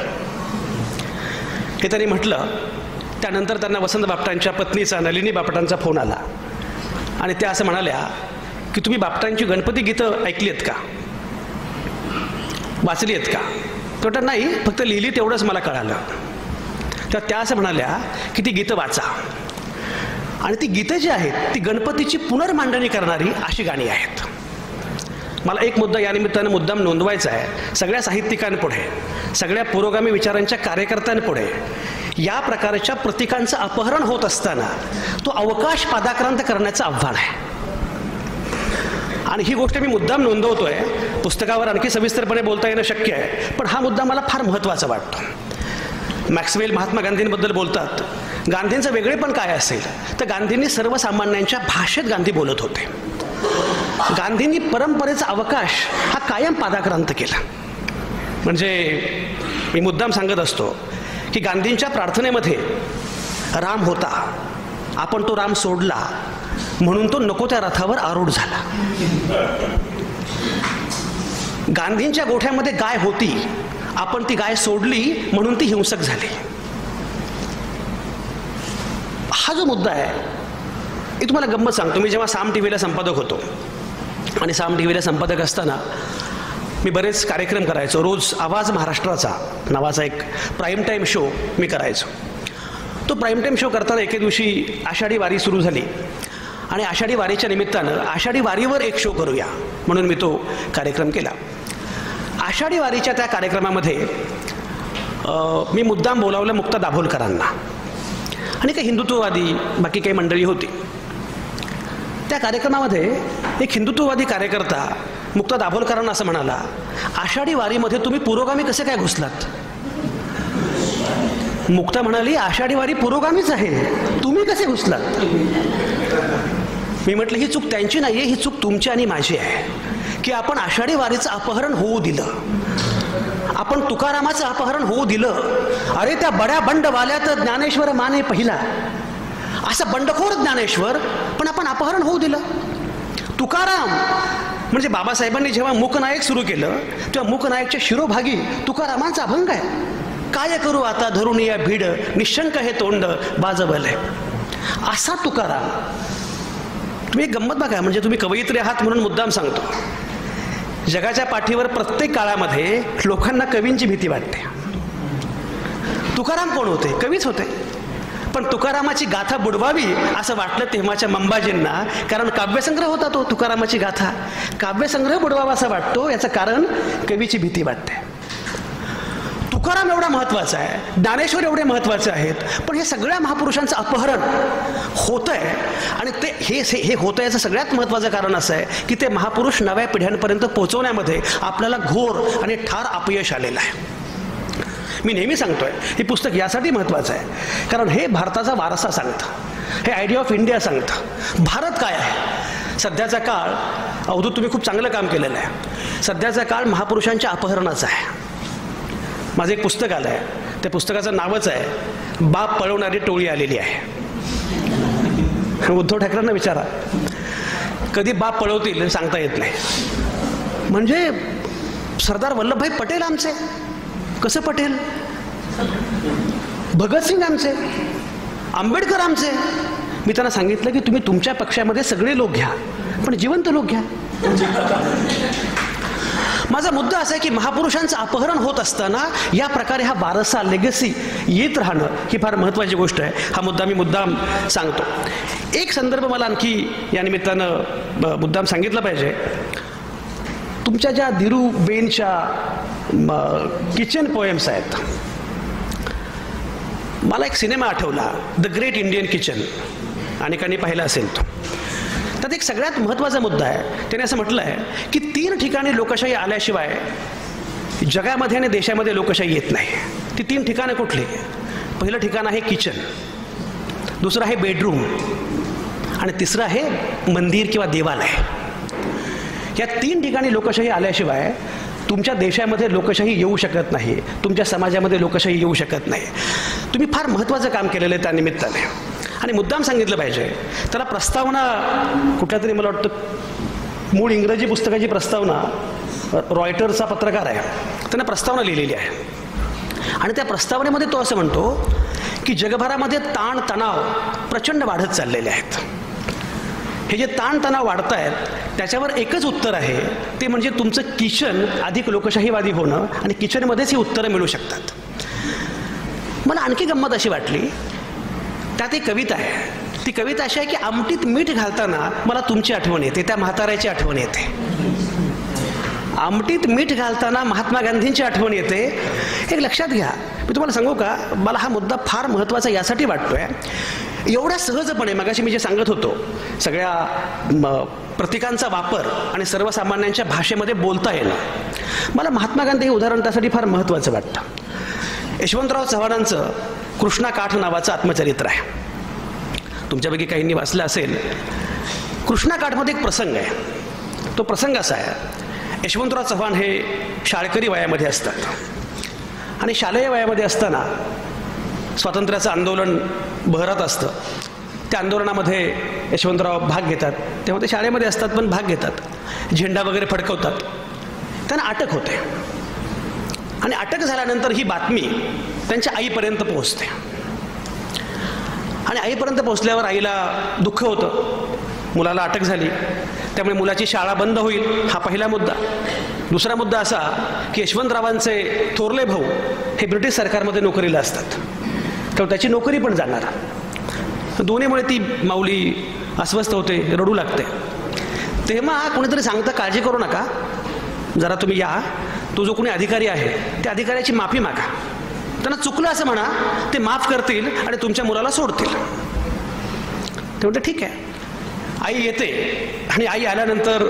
हे त्यांनी म्हटलं. त्यानंतर त्यांना वसंत बापटांच्या पत्नीचा नलिनी बापटांचा फोन आला आणि त्या असं म्हणाल्या की तुम्ही बापटांची गणपती गीतं ऐकली आहेत का, वाचली आहेत का. तर नाही, फक्त लिहिली तेवढंच मला कळालं. तर त्या असं म्हणाल्या की ती गीतं वाचा, आणि ती गीतं जी आहेत ती गणपतीची पुनर्मांडणी करणारी अशी गाणी आहेत. मला एक मुद्दा या निमित्तानं मुद्दाम नोंदवायचा आहे. सगळ्या साहित्यिकांपुढे, सगळ्या पुरोगामी विचारांच्या कार्यकर्त्यांपुढे या प्रकारच्या प्रतीकांचं अपहरण होत असताना तो अवकाश पादाक्रांत करण्याचं आव्हान आहे. आणि ही गोष्ट मी मुद्दाम नोंदवतोय. पुस्तकावर आणखी सविस्तरपणे बोलता येणं शक्य आहे, पण हा मुद्दा मला फार महत्त्वाचा वाटतो. मॅक्सवेल महात्मा गांधींबद्दल बोलतात. गांधींचं वेगळेपण काय असेल तर गांधींनी सर्वसामान्यांच्या भाषेत गांधी बोलत होते. गांधींनी परंपरेचा अवकाश हा कायम पादाक्रांत केला. म्हणजे मी मुद्दाम सांगत असतो की गांधींच्या प्रार्थनेमध्ये राम होता, आपण तो राम सोडला म्हणून तो नको त्या रथावर आरूढ झाला. गांधींच्या गोठ्यामध्ये गाय होती, आपण ती गाय सोडली म्हणून ती हिंसक झाली. हा जो मुद्दा आहे, मी तुम्हाला गंमत सांगतो. मी जेव्हा साम टीव्हीला संपादक होतो आणि साम टीव्हीला संपादक असताना मी बरेच कार्यक्रम करायचो. रोज आवाज महाराष्ट्राचा नावाचा एक प्राईम टाईम शो मी करायचो. तो प्राईम टाईम शो करताना एके दिवशी आषाढी वारी सुरू झाली आणि आषाढी वारीच्या निमित्तानं आषाढी वारीवर एक शो करूया म्हणून मी तो कार्यक्रम केला. आषाढी वारीच्या त्या कार्यक्रमामध्ये मी मुद्दाम बोलावलं मुक्ता दाभोलकरांना आणि काही हिंदुत्ववादी बाकी काही मंडळी होती. त्या कार्यक्रमामध्ये एक हिंदुत्ववादी कार्यकर्ता मुक्ता दाभोलकरांना असं म्हणाला, आषाढी वारीमध्ये तुम्ही पुरोगामी कसे काय घुसलात? मुक्ता म्हणाली, आषाढी वारी पुरोगामीच आहे, तुम्ही कसे घुसलात? मी म्हटलं, ही चूक त्यांची नाही आहे, ही चूक तुमची आणि माझी आहे की आपण आषाढी वारीचं अपहरण होऊ दिलं. आपण तुकारामाचं अपहरण होऊ दिलं. अरे त्या बड्या बंडवाल्यात ज्ञानेश्वर माने पहिला, असा बंडखोर ज्ञानेश्वर, पण आपण अपहरण होऊ दिलं. तुकाराम म्हणजे बाबासाहेबांनी जेव्हा मूकनायक सुरू केलं तेव्हा मूकनायकच्या शिरोभागी तुकारामांचा अभंग आहे. काय करू आता धरून या भीड, निशंक हे तोंड बाजवलंय. असा तुकाराम. तुम्ही एक गंमत बघा, म्हणजे तुम्ही कवयित्री आहात म्हणून मुद्दाम सांगतो. जगाच्या पाठीवर प्रत्येक काळामध्ये लोकांना कवींची भीती वाटते. तुकाराम कोण होते? कवीच होते. पण तुकारामाची गाथा बुडवावी असं वाटलं तेव्हाच्या मंबाजींना, कारण काव्यसंग्रह होता तो तुकारामाची गाथा. काव्यसंग्रह बुडवावा असं वाटतो, याचं कारण कवीची भीती वाटते. तुकाराम एवढा महत्वाचा आहे, ज्ञानेश्वर एवढे महत्वाचे आहेत, पण हे सगळ्या महापुरुषांचं अपहरण होत आहे. आणि ते हे होतं याचं सगळ्यात महत्वाचं कारण असं आहे की ते महापुरुष नव्या पिढ्यांपर्यंत पोहोचवण्यामध्ये आपल्याला घोर आणि ठार अपयश आलेलं आहे. मी नेहमी सांगतोय, हे पुस्तक यासाठी महत्वाचं आहे कारण हे भारताचा वारसा सांगतं, हे आयडिया ऑफ इंडिया सांगतं. भारत काय आहे? सध्याचा काळ, अवधूत तुम्ही खूप चांगलं काम केलेलं आहे, सध्याचा काळ महापुरुषांच्या अपहरणाचा आहे. माझं एक पुस्तक आलं आहे, त्या पुस्तकाचं नावच आहे बाप पळवणारी टोळी आलेली आहे. उद्धव ठाकरेंना विचारा, कधी बाप पळवतील सांगता येत नाही. म्हणजे सरदार वल्लभभाई पटेल आमचे, कसं पटेल? भगतसिंग आमचे, आंबेडकर आमचे. मी त्यांना सांगितलं की तुम्ही तुमच्या पक्षामध्ये सगळे लोक घ्या, पण जिवंत लोक घ्या. माझा मुद्दा असा आहे की महापुरुषांचं अपहरण होत असताना या प्रकारे हा वारसा, लेगसी येत राहणं ही फार महत्त्वाची गोष्ट आहे. हा मुद्दा मी मुद्दाम सांगतो. एक संदर्भ मला आणखी या निमित्तानं मुद्दाम सांगितलं पाहिजे. तुमच्या ज्या धीरूबेनच्या किचन पोएम्स आहेत, मला एक सिनेमा आठवला, द ग्रेट इंडियन किचन, अनेकांनी पाहिला असेल तो. त्यात एक सगळ्यात महत्त्वाचा मुद्दा आहे. त्याने असं म्हटलं आहे की 3 ठिकाणी लोकशाही आल्याशिवाय जगामध्ये आणि देशामध्ये लोकशाही येत नाही. ती 3 ठिकाणं कुठली? पहिलं ठिकाण आहे किचन, दुसरं आहे बेडरूम आणि तिसरं आहे मंदिर किंवा देवालय. या 3 ठिकाणी लोकशाही आल्याशिवाय तुमच्या देशामध्ये लोकशाही येऊ शकत नाही, तुमच्या समाजामध्ये लोकशाही येऊ शकत नाही. तुम्ही फार महत्त्वाचं काम केलेलं आहे त्या निमित्ताने आणि मुद्दाम सांगितलं पाहिजे. त्याला प्रस्तावना कुठल्या तरी, मला वाटतं मूळ इंग्रजी पुस्तकाची प्रस्तावना, रॉयटरचा पत्रकार आहे, त्यानं प्रस्तावना लिहिलेली आहे आणि त्या प्रस्तावनेमध्ये तो असं म्हणतो की जगभरामध्ये ताणतणाव प्रचंड वाढत चाललेले आहेत. हे जे ताणतणाव वाढत आहेत त्याच्यावर एकच उत्तर आहे, ते म्हणजे तुमचं किचन अधिक लोकशाहीवादी होणं आणि किचनमध्येच ही उत्तरं मिळू शकतात. मला आणखी गंमत अशी वाटली, त्यात एक कविता आहे. ती कविता अशी आहे की आमटीत मीठ घालताना मला तुमची आठवण येते, त्या म्हाताऱ्याची आठवण येते. आमटीत मीठ घालताना महात्मा गांधींची आठवण येते. एक लक्षात घ्या, मी तुम्हाला सांगू का, मला हा मुद्दा फार महत्त्वाचा यासाठी वाटतोय, एवढ्या सहजपणे मगाशी मी जे सांगत होतो सगळ्या प्रतीकांचा वापर आणि सर्वसामान्यांच्या भाषेमध्ये बोलता येणं, मला महात्मा गांधी हे उदाहरण त्यासाठी फार महत्त्वाचं वाटतं. यशवंतराव चव्हाणांचं कृष्णा काठ नावाचं आत्मचरित्र आहे, तुमच्यापैकी काहींनी वाचलं असेल. कृष्णा काठमध्ये एक प्रसंग आहे. तो प्रसंग असा आहे, यशवंतराव चव्हाण हे शाळकरी वयामध्ये असतात आणि शालेय वयामध्ये असताना स्वातंत्र्याचं आंदोलन बहरत असतं. त्या आंदोलनामध्ये यशवंतराव भाग घेतात. तेव्हा ते शाळेमध्ये असतात पण भाग घेतात, झेंडा वगैरे फडकवतात. त्यांना अटक होते आणि अटक झाल्यानंतर ही बातमी त्यांच्या आईपर्यंत पोहोचते आणि आईपर्यंत पोहोचल्यावर आईला दुःख होतं, मुलाला अटक झाली, त्यामुळे मुलाची शाळा बंद होईल, हा पहिला मुद्दा. दुसरा मुद्दा असा की यशवंतरावांचे थोरले भाऊ हे ब्रिटिश सरकारमध्ये नोकरीला असतात, तर त्याची नोकरी पण जाणार. दोन्हीमुळे ती माऊली अस्वस्थ होते, रडू लागते. तेव्हा कोणीतरी सांगतं, काळजी करू नका, जरा तुम्ही या, तो जो कोणी अधिकारी आहे त्या अधिकाऱ्याची माफी मागा, त्यांना चुकलं असं म्हणा, ते माफ करतील आणि तुमच्या मुलाला सोडतील. ते म्हणते ठीक आहे. आई येते आणि आई आल्यानंतर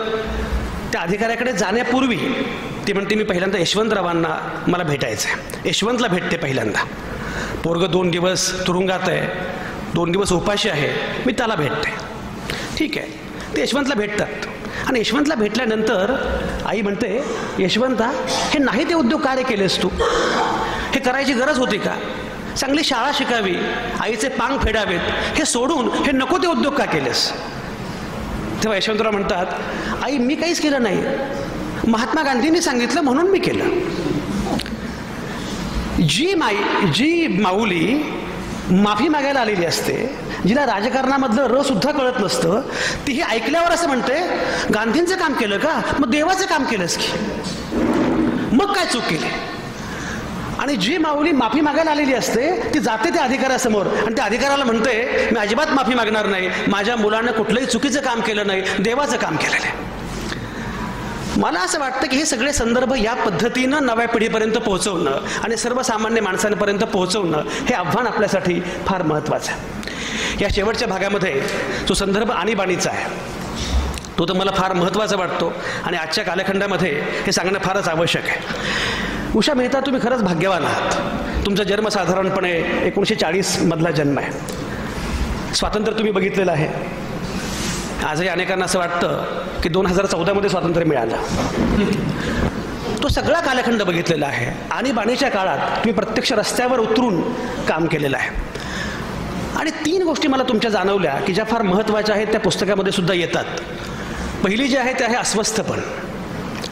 त्या अधिकाऱ्याकडे जाण्यापूर्वी ती म्हणते, मी पहिल्यांदा यशवंतरावांना मला भेटायचं आहे. यशवंतला भेटते पहिल्यांदा. पोरगं 2 दिवस तुरुंगात आहे, 2 दिवस उपाशी आहे, मी त्याला भेटते. ठीक आहे, ते यशवंतला भेटतात आणि यशवंतला भेटल्यानंतर आई म्हणते, यशवंता, हे नाही ते उद्योग कार्य केलेस तू, हे करायची गरज होती का? चांगली शाळा शिकावी, आईचे पांग फेडावेत, हे सोडून हे नको ते उद्योग का केलेस? तेव्हा यशवंतराव म्हणतात, आई मी काहीच केलं नाही, महात्मा गांधींनी सांगितलं म्हणून मी केलं. जी माऊली माफी मागायला आलेली असते, जिला राजकारणामधलं र सुद्धा कळत नसतं, ती हे ऐकल्यावर असं म्हणते, गांधींचं काम केलं का, मग देवाचं काम केलंस की, मग काय चूक केली? आणि जी माऊली माफी मागायला आलेली असते ती जाते त्या अधिकाऱ्यासमोर आणि त्या अधिकाऱ्याला म्हणते, मी अजिबात माफी मागणार नाही, माझ्या मुलानं कुठलंही चुकीचं काम केलं नाही, देवाचं काम केलेलं आहे. मला असं वाटतं की हे सगळे संदर्भ या पद्धतीनं नव्या पिढीपर्यंत पोहोचवणं आणि सर्वसामान्य माणसांपर्यंत पोहोचवणं हे आव्हान आपल्यासाठी फार महत्त्वाचं आहे. या शेवटच्या भागामध्ये जो संदर्भ आणीबाणीचा आहे तो तर मला फार महत्त्वाचा वाटतो आणि आजच्या कालखंडामध्ये हे सांगणं फारच आवश्यक आहे. उषा मेहता, तुम्ही खरंच भाग्यवान आहात. तुमचा जन्म साधारणपणे 1940 मधला जन्म आहे. स्वातंत्र्य तुम्ही बघितलेलं आहे. आजही अनेकांना असं वाटतं की 2014 स्वातंत्र्य मिळालं. तो सगळा कालखंड बघितलेला आहे. आणीबाणीच्या काळात तुम्ही प्रत्यक्ष रस्त्यावर उतरून काम केलेलं आहे. आणि 3 गोष्टी मला तुमच्या जाणवल्या की ज्या फार महत्त्वाच्या आहेत, त्या पुस्तकामध्ये सुद्धा येतात. पहिली जी आहे ते आहे अस्वस्थपण.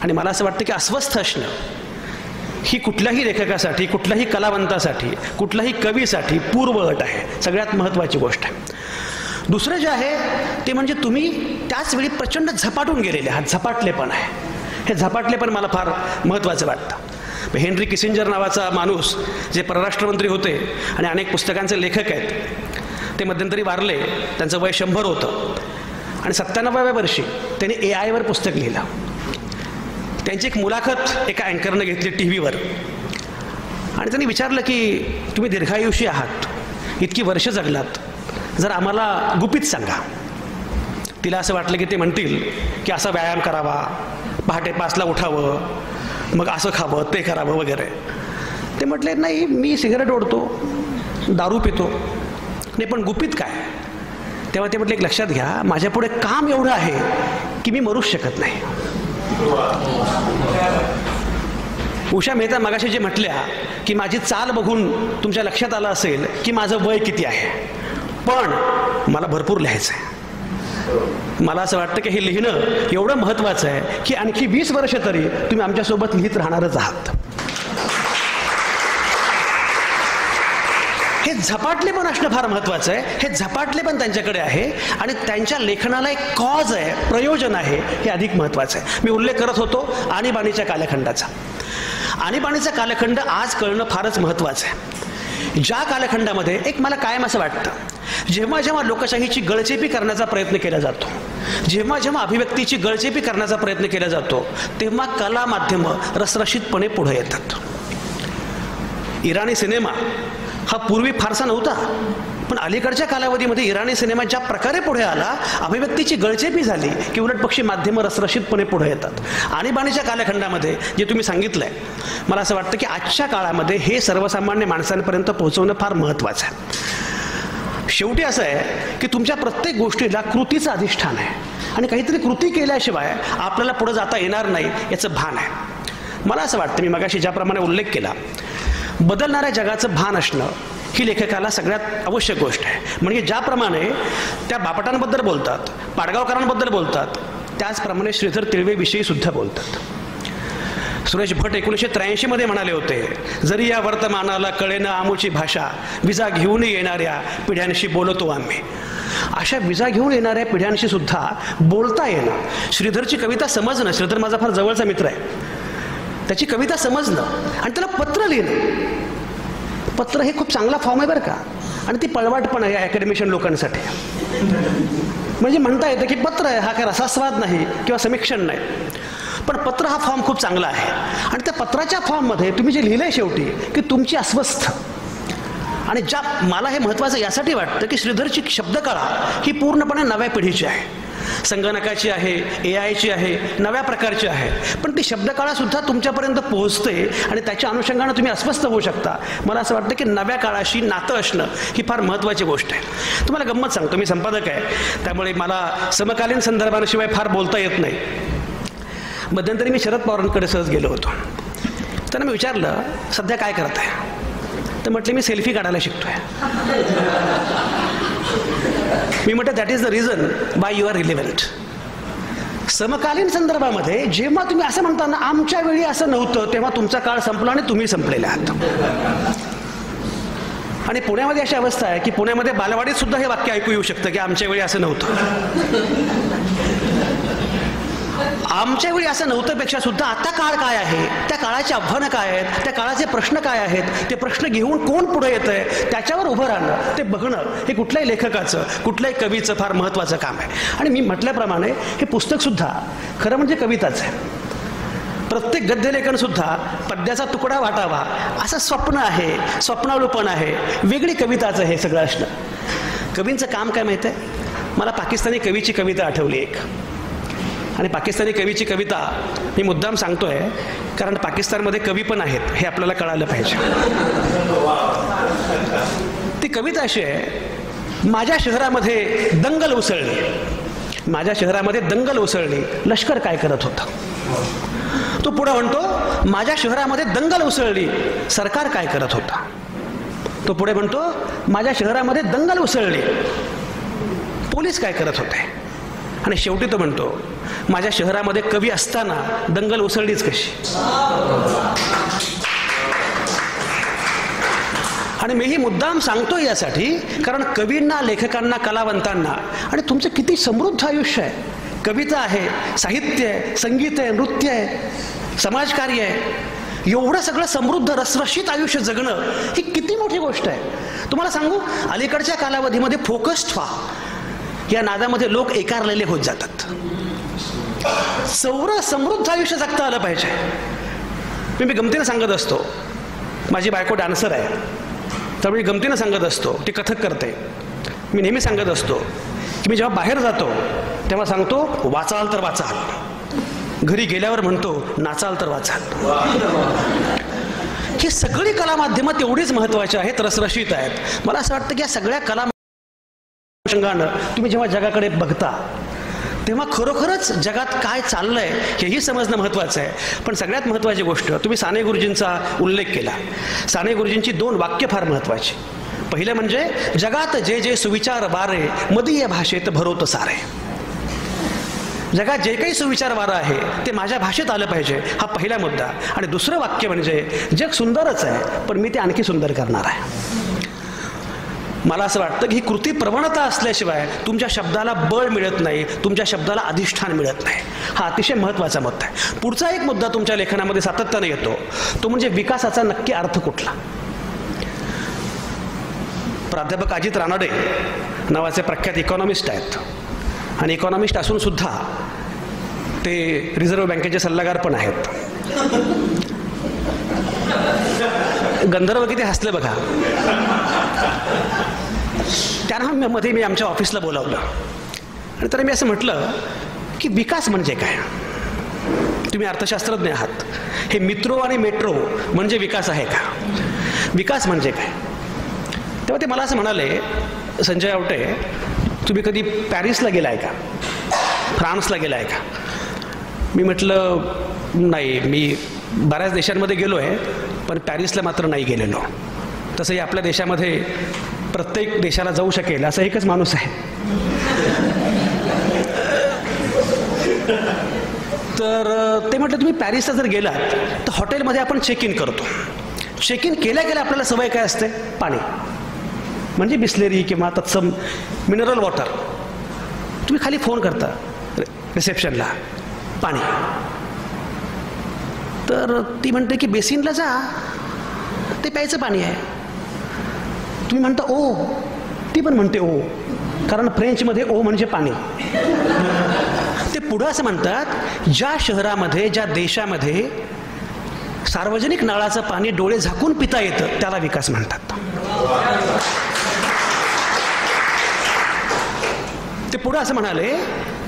आणि मला असं वाटतं की अस्वस्थ असणं ही कुठल्याही लेखकासाठी, कुठल्याही कलावंतासाठी, कुठल्याही कवीसाठी पूर्वअट आहे, सगळ्यात महत्त्वाची गोष्ट आहे. दुसरं जे आहे ते म्हणजे तुम्ही त्याच वेळी प्रचंड झपाटून गेलेले आहात. झपाटलेपण आहे. हे झपाटलेपण मला फार महत्त्वाचं वाटतं. हेनरी किसिंजर नावाचा माणूस जे परराष्ट्रमंत्री होते आणि अनेक पुस्तकांचे लेखक आहेत, ते मध्यंतरी वारले. त्यांचं वय 100 होतं आणि 97व्या वर्षी त्यांनी AI वर पुस्तक लिहिलं. त्यांची एक मुलाखत एका अँकरनं घेतली TV वर आणि त्यांनी विचारलं की तुम्ही दीर्घायुषी आहात, इतकी वर्ष जगलात, जर आम्हाला गुपित सांगा. तिला असं वाटलं की ते म्हणतील की असा व्यायाम करावा, पहाटे 5ला उठावं, मग असं खावं, ते करावं वगैरे. ते म्हटले, नाही, मी सिगारेट ओढतो, दारू पितो, नाही, पण गुपित काय? तेव्हा ते म्हटले, एक लक्षात घ्या, माझ्यापुढे काम एवढं आहे की मी मरूच शकत नाही. उषा मेहता मगाशी जे म्हटल्या की माझी चाल बघून तुमच्या लक्षात आलं असेल की माझं वय किती आहे, पण मला भरपूर लिहायचं आहे. मला असं वाटतं की हे लिहिणं एवढं महत्त्वाचं आहे की आणखी 20 वर्ष तरी तुम्ही आमच्यासोबत लिहित राहणारच आहात. हे झपाटलेपण असणं फार महत्त्वाचं आहे. हे झपाटलेपण त्यांच्याकडे आहे आणि त्यांच्या लेखनाला एक कॉज आहे, प्रयोजन आहे, हे अधिक महत्त्वाचं आहे. मी उल्लेख करत होतो आणीबाणीच्या कालखंडाचा. आणीबाणीचा कालखंड आज कळणं फारच महत्त्वाचं आहे. ज्या कालखंडामध्ये एक मला कायम असं वाटतं, जेव्हा जेव्हा लोकशाहीची गळचेपी करण्याचा प्रयत्न केला जातो, जेव्हा जेव्हा अभिव्यक्तीची गळचेपी करण्याचा प्रयत्न केला जातो तेव्हा कला माध्यमं रसरशीतपणे पुढे येतात. इराणी सिनेमा हा पूर्वी फारसा नव्हता, पण अलीकडच्या कालावधीमध्ये इराणी सिनेमा ज्या प्रकारे पुढे आला, अभिव्यक्तीची गळचेपी झाली की उलट पक्षी माध्यमं रसरशीतपणे पुढे येतात. आणीबाणीच्या कालखंडामध्ये जे तुम्ही सांगितलंय, मला असं वाटतं की आजच्या काळामध्ये हे सर्वसामान्य माणसांपर्यंत पोहोचवणं फार महत्त्वाचं आहे. शेवटी असं आहे की तुमच्या प्रत्येक गोष्टीला कृतीचं अधिष्ठान आहे आणि काहीतरी कृती केल्याशिवाय आपल्याला पुढे जाता येणार नाही याचं भान आहे. मला असं वाटतं, मी मगाशी ज्याप्रमाणे उल्लेख केला, बदलणाऱ्या जगाचं भान असणं ही लेखकाला सगळ्यात आवश्यक गोष्ट आहे. म्हणजे ज्याप्रमाणे त्या बापटांबद्दल बोलतात, पाडगावकरांबद्दल बोलतात, त्याचप्रमाणे श्रीधर तिळवेविषयी सुद्धा बोलतात. सुरेश भट 1983 मध्ये म्हणाले होते, जरी या वर्तमानाला कळेना आमुची भाषा, विजा घेऊन येणाऱ्या पिढ्यांशी बोलतो आम्ही. अशा विजा घेऊन येणाऱ्या पिढ्यांशी सुद्धा बोलता येणं, श्रीधरची कविता समजणं, श्रीधर माझा फार जवळचा मित्र आहे, त्याची कविता समजणं आणि त्याला पत्र लिहिणं, पत्र हे खूप चांगला फॉर्म आहे बरं का, आणि ती पळवाट पण आहे अकॅडमिशियन लोकांसाठी. म्हणजे म्हणता येतं की पत्र आहे हा काय रसास्वाद नाही किंवा समीक्षण नाही, पण पत्र हा फॉर्म खूप चांगला आहे. आणि त्या पत्राच्या फॉर्ममध्ये तुम्ही जे लिहिलंय शेवटी की तुमची अस्वस्थ, आणि ज्या मला हे महत्त्वाचं यासाठी वाटतं की श्रीधरची शब्दकळा ही पूर्णपणे नव्या पिढीची आहे, संगणकाची आहे, AI ची आहे, नव्या प्रकारची आहे, पण ती शब्दकळा सुद्धा तुमच्यापर्यंत पोहोचते आणि त्याच्या अनुषंगाने तुम्ही अस्वस्थ होऊ शकता. मला असं वाटतं की नव्या काळाशी नातं असणं ही फार महत्त्वाची गोष्ट आहे. तुम्हाला गंमत सांगतो, मी संपादक आहे, त्यामुळे मला समकालीन संदर्भांशिवाय फार बोलता येत नाही. मध्यंतरी मी शरद पवारांकडे सहज गेलो होतो. त्यांना मी विचारलं, सध्या काय करत आहे? तर म्हटले, मी सेल्फी काढायला शिकतोय. मी म्हटलं, that is the reason by you are relevant. समकालीन संदर्भामध्ये जेव्हा तुम्ही असं म्हणता ना, आमच्या वेळी असं नव्हतं, तेव्हा तुमचा काळ संपला आणि तुम्ही संपलेले आहात. आणि पुण्यामध्ये अशी अवस्था आहे की पुण्यामध्ये बालवाडीत सुद्धा हे वाक्य ऐकू येऊ शकतं की आमच्या वेळी असं नव्हतं. आमच्या वेळी असं नव्हतं पेक्षा सुद्धा आता काळ काय आहे, त्या काळाची आव्हानं काय आहेत, त्या काळाचे प्रश्न काय आहेत, ते प्रश्न घेऊन कोण पुढे येत आहे त्याच्यावर उभं राहणं, ते बघणं, हे कुठल्याही लेखकाचं, कुठल्याही कवीचं फार महत्त्वाचं काम आहे. आणि मी म्हटल्याप्रमाणे हे पुस्तक सुद्धा खरं म्हणजे कविताच आहे. प्रत्येक गद्यलेखन सुद्धा पद्याचा तुकडा वाटावा असं स्वप्न आहे, स्वप्नाळूपण आहे, वेगळी कविताचं हे सगळं असणं. कवींचं काम काय माहिती आहे? मला पाकिस्तानी कवीची कविता आठवली एक, आणि पाकिस्तानी कवीची कविता मी मुद्दाम सांगतोय कारण पाकिस्तानमध्ये कवी पण आहेत हे आपल्याला कळालं पाहिजे. ती कविता अशी आहे, माझ्या शहरामध्ये दंगल उसळली, माझ्या शहरामध्ये दंगल उसळली, लष्कर काय करत होतं. तो पुढे म्हणतो, माझ्या शहरामध्ये दंगल उसळली, सरकार काय करत होता. तो पुढे म्हणतो, माझ्या शहरामध्ये दंगल उसळली, पोलीस काय करत होते. आणि शेवटी तो म्हणतो, माझ्या शहरामध्ये कवी असताना दंगल उसळलीच कशी. आणि मी ही मुद्दाम सांगतो यासाठी कारण कवींना, लेखकांना, कलावंतांना, आणि तुमचं किती समृद्ध आयुष्य आहे, कविता आहे, साहित्य आहे, संगीत आहे, नृत्य आहे, समाजकार्य आहे, एवढं सगळं समृद्ध रसरशीत आयुष्य जगणं ही किती मोठी गोष्ट आहे. तुम्हाला सांगू, अलीकडच्या कालावधीमध्ये फोकस्ड व्हा या नादामध्ये लोक एकारलेले होत जातात. समृद्ध आयुष्य जगता आलं पाहिजे. मी गमतीनं सांगत असतो, माझी बायको डान्सर आहे, त्यामुळे गमतीनं सांगत असतो, ती कथक करते. मी नेहमी सांगत असतो की मी जेव्हा बाहेर जातो तेव्हा सांगतो, वाचाल तर वाचाल, घरी गेल्यावर म्हणतो, नाचाल तर वाचाल. ही सगळी कला माध्यमं तेवढीच महत्त्वाची आहेत, रसरशीत आहेत. मला असं वाटतं की या सगळ्या कला तुम्ही जेव्हा जगाकडे बघता तेव्हा खरोखरच जगात काय चाललंय हेही समजणं महत्त्वाचं आहे. पण सगळ्यात महत्त्वाची गोष्ट, तुम्ही साने गुरुजींचा उल्लेख केला. साने गुरुजींची 2 वाक्य फार महत्त्वाची. पहिलं म्हणजे, जगात जे जे सुविचार वारे, मदीय भाषेत भरोत सारे. जगात जे काही सुविचार वारं आहे ते माझ्या भाषेत आलं पाहिजे, हा पहिला मुद्दा. आणि दुसरं वाक्य म्हणजे, जग सुंदरच आहे पण मी ते आणखी सुंदर करणार आहे. मला असं वाटतं की ही कृती प्रवणता असल्याशिवाय तुमच्या शब्दाला बळ मिळत नाही, तुमच्या शब्दाला अधिष्ठान मिळत नाही. हा अतिशय महत्त्वाचा मुद्दा आहे. पुढचा एक मुद्दा तुमच्या लेखनामध्ये सातत्याने येतो, तो म्हणजे विकासाचा नक्की अर्थ कुठला. प्राध्यापक अजित रानडे नावाचे प्रख्यात इकॉनॉमिस्ट आहेत. आणि इकॉनॉमिस्ट असून सुद्धा ते रिझर्व्ह बँकेचे सल्लागार पण आहेत. गंधर्व किती हसले बघा. त्यांना मध्ये मी आमच्या ऑफिसला बोलावलं आणि तर मी असं म्हटलं की विकास म्हणजे काय? तुम्ही अर्थशास्त्रज्ञ आहात. हे मित्रो आणि मेट्रो म्हणजे विकास आहे का? विकास म्हणजे काय? तेव्हा ते मला असं म्हणाले, संजय आवटे, तुम्ही कधी पॅरिसला गेलाय का? फ्रान्सला गेलाय का? मी म्हटलं नाही, मी बऱ्याच देशांमध्ये गेलो आहे, पण पॅरिसला मात्र नाही गेलेलो. तसंही आपल्या देशामध्ये प्रत्येक देशाला जाऊ शकेल असा एकच माणूस आहे. तर ते म्हटलं तुम्ही पॅरिसला जर गेलात तर हॉटेलमध्ये आपण चेक इन करतो. चेक इन केल्या केल्या आपल्याला सवय काय असते? पाणी, म्हणजे बिस्लेरी किंवा तत्सम मिनरल वॉटर. तुम्ही खाली फोन करता रिसेप्शनला, पाणी. तर ती म्हणते की बेसिनला जा, ते प्यायचं पाणी आहे. तुम्ही म्हणता ओ, ती पण म्हणते ओ, कारण फ्रेंचमध्ये ओ म्हणजे पाणी. ते पुढं असं म्हणतात, ज्या शहरामध्ये, ज्या देशामध्ये सार्वजनिक नळाचं पाणी डोळे झाकून पिता येतं त्याला विकास म्हणतात. ते पुढे असं म्हणाले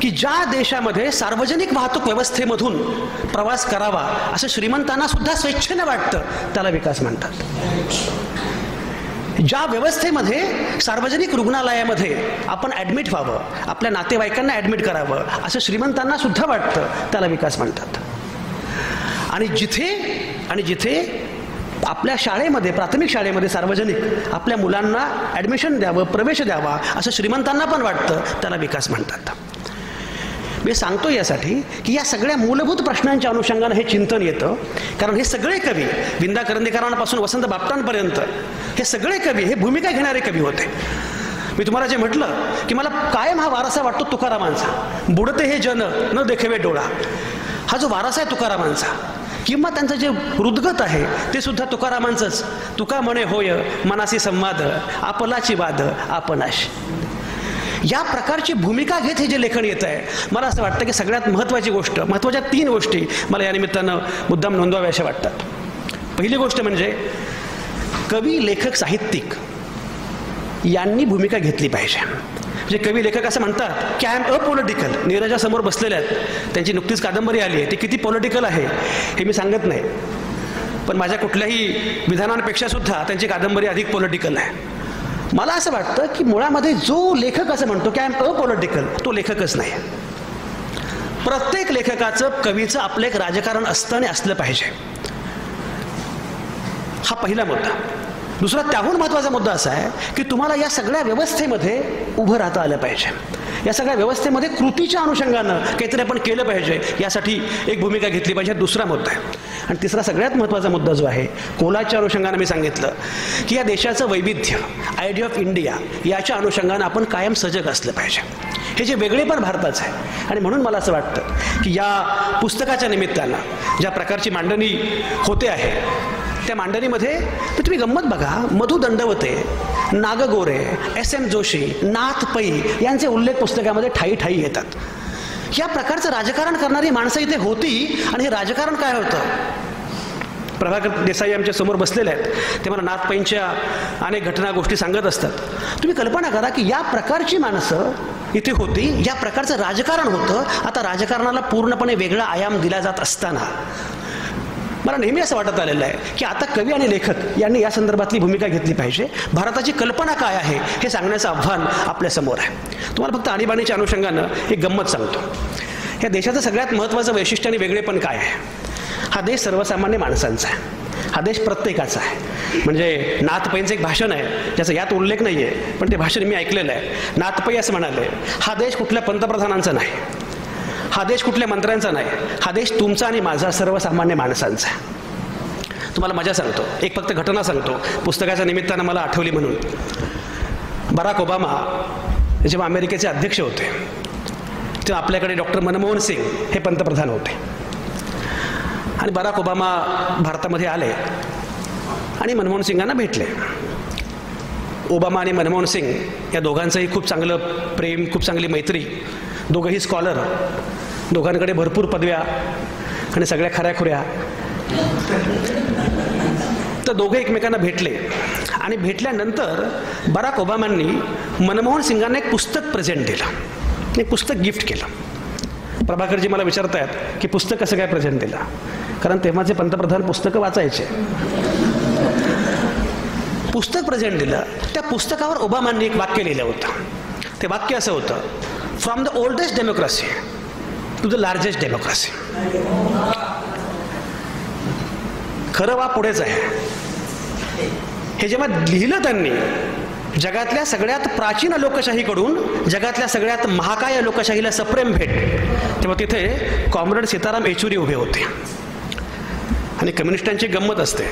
की ज्या देशामध्ये सार्वजनिक वाहतूक व्यवस्थेमधून प्रवास करावा असं श्रीमंतांना सुद्धा स्वेच्छेने वाटतं त्याला विकास म्हणतात. ज्या व्यवस्थेमध्ये सार्वजनिक रुग्णालयामध्ये आपण ॲडमिट व्हावं, आपल्या नातेवाईकांना ॲडमिट करावं असं श्रीमंतांना सुद्धा वाटतं त्याला विकास म्हणतात. आणि जिथे आपल्या शाळेमध्ये, प्राथमिक शाळेमध्ये सार्वजनिक आपल्या मुलांना ॲडमिशन द्यावं, प्रवेश द्यावा असं श्रीमंतांना पण वाटतं त्याला विकास म्हणतात. मी सांगतो यासाठी की या सगळ्या मूलभूत प्रश्नांच्या अनुषंगानं हे चिंतन येतं. कारण हे सगळे कवी, विंदा करंदीकरांपासून वसंत बापटांपर्यंत हे सगळे कवी हे भूमिका घेणारे कवी होते. मी तुम्हाला जे म्हटलं की मला कायम हा वारसा वाटतो तुकारामांचा, बुडते हे जन न देखेवे डोळा. हा जो वारसा आहे तुकारामांचा, किंवा त्यांचं जे हृदगत आहे ते सुद्धा तुकारामांचंच. तुका म्हणे होय मनासी संवाद, आपलाची वाद आपणाश. या प्रकारची भूमिका घेत हे जे लेखन येत आहे, मला असं वाटतं की सगळ्यात महत्त्वाची गोष्ट, महत्त्वाच्या 3 गोष्टी मला या निमित्तानं मुद्दाम नोंदवाव्या अशा वाटतात. पहिली गोष्ट म्हणजे कवी, लेखक, साहित्यिक यांनी भूमिका घेतली पाहिजे. म्हणजे कवी, लेखक असं म्हणतात की आय एम अपॉलिटिकल. नीरजासमोर बसलेल्या आहेत, त्यांची नुकतीच कादंबरी आली आहे, ती किती पॉलिटिकल आहे हे मी सांगत नाही, पण माझ्या कुठल्याही विधानांपेक्षा सुद्धा त्यांची कादंबरी अधिक पॉलिटिकल आहे. मला असं वाटतं की मुळामध्ये जो लेखक असं म्हणतो की आय एम अपॉलिटिकल, तो लेखकच नाही. प्रत्येक लेखकाचं, कवीचं आपलं एक राजकारण असतं आणि असलं पाहिजे. हा पहिला मुद्दा. दुसरा त्याहून महत्त्वाचा मुद्दा असा आहे की तुम्हाला या सगळ्या व्यवस्थेमध्ये उभं राहता आलं पाहिजे. या सगळ्या व्यवस्थेमध्ये कृतीच्या अनुषंगानं काहीतरी आपण केलं पाहिजे, यासाठी एक भूमिका घेतली पाहिजे. दुसरा मुद्दा आहे. आणि तिसरा सगळ्यात महत्त्वाचा मुद्दा जो आहे, कोलाच्या अनुषंगानं मी सांगितलं की या देशाचं वैविध्य, आयडिया ऑफ इंडिया, याच्या अनुषंगानं आपण कायम सजग असलं पाहिजे. हे जे वेगळेपण भारताचं आहे. आणि म्हणून मला असं वाटतं की या पुस्तकाच्या निमित्तानं ज्या प्रकारची मांडणी होते आहे, त्या मांडणीमध्ये तुम्ही गंमत बघा, मधु दंडवते, नागगोरे, SM जोशी, नाथ पै यांचे उल्लेख पुस्तकामध्ये ठाई ठाई येतात. या प्रकारचं राजकारण करणारी माणसं इथे होती. आणि हे राजकारण काय होतं? प्रभाकर देसाई आमच्या समोर बसलेले आहेत, ते मला नाथ पैंच्या अनेक घटना, गोष्टी सांगत असतात. तुम्ही कल्पना करा की या प्रकारची माणसं इथे होती, या प्रकारचं राजकारण होतं. आता राजकारणाला पूर्णपणे वेगळा आयाम दिला जात असताना मला नेहमी असं वाटत आलेलं आहे की आता कवी आणि लेखक यांनी या संदर्भातली भूमिका घेतली पाहिजे. भारताची कल्पना काय आहे हे सांगण्याचं आव्हान आपल्यासमोर आहे. तुम्हाला फक्त आणीबाणीच्या अनुषंगानं एक गंमत सांगतो. या देशाचं सगळ्यात महत्त्वाचं वैशिष्ट्य आणि वेगळेपण काय आहे? हा देश सर्वसामान्य माणसांचा आहे. हा देश प्रत्येकाचा आहे. म्हणजे नाथ पैंचं एक भाषण आहे ज्याचा यात उल्लेख नाही आहे, पण ते भाषण मी ऐकलेलं आहे. नाथ पै असं म्हणाले, हा देश कुठल्या पंतप्रधानांचा नाही, हा देश कुठल्या मंत्र्यांचा नाही, हा देश तुमचा आणि माझा, सर्वसामान्य माणसांचा आहे. तुम्हाला मजा सांगतो, एक फक्त घटना सांगतो, पुस्तकाच्या निमित्तानं मला आठवली म्हणून. बराक ओबामा जेव्हा अमेरिकेचे अध्यक्ष होते तेव्हा आपल्याकडे डॉक्टर मनमोहन सिंग हे पंतप्रधान होते. आणि बराक ओबामा भारतामध्ये आले आणि मनमोहन सिंगांना भेटले. ओबामा आणि मनमोहन सिंग या दोघांचंही खूप चांगलं प्रेम, खूप चांगली मैत्री दोघंही स्कॉलर, दोघांकडे भरपूर पदव्या आणि सगळ्या खऱ्याखुऱ्या. तर दोघे एकमेकांना भेटले आणि भेटल्यानंतर बराक ओबामांनी मनमोहन सिंगांना एक पुस्तक प्रेझेंट दिलं, एक पुस्तक गिफ्ट केलं. प्रभाकरजी मला विचारत आहेत की पुस्तक कसं काय प्रेझेंट दिलं, कारण तेव्हाचे पंतप्रधान पुस्तकं वाचायचे. पुस्तक प्रेझेंट दिलं. त्या पुस्तकावर ओबामांनी एक वाक्य लिहिलं होतं. ते वाक्य असं होतं, from the oldest democracy to the largest democracy. खरं वा पुढेच आहे. हे जेव्हा लिहिलं त्यांनी, जगातल्या सगळ्यात प्राचीन लोकशाहीकडून जगातल्या सगळ्यात महाकाय लोकशाहीला सप्रेम भेट, तेव्हा तिथे कॉम्रेड सीताराम येचुरी उभे होते. आणि कम्युनिस्टांची गंमत असते,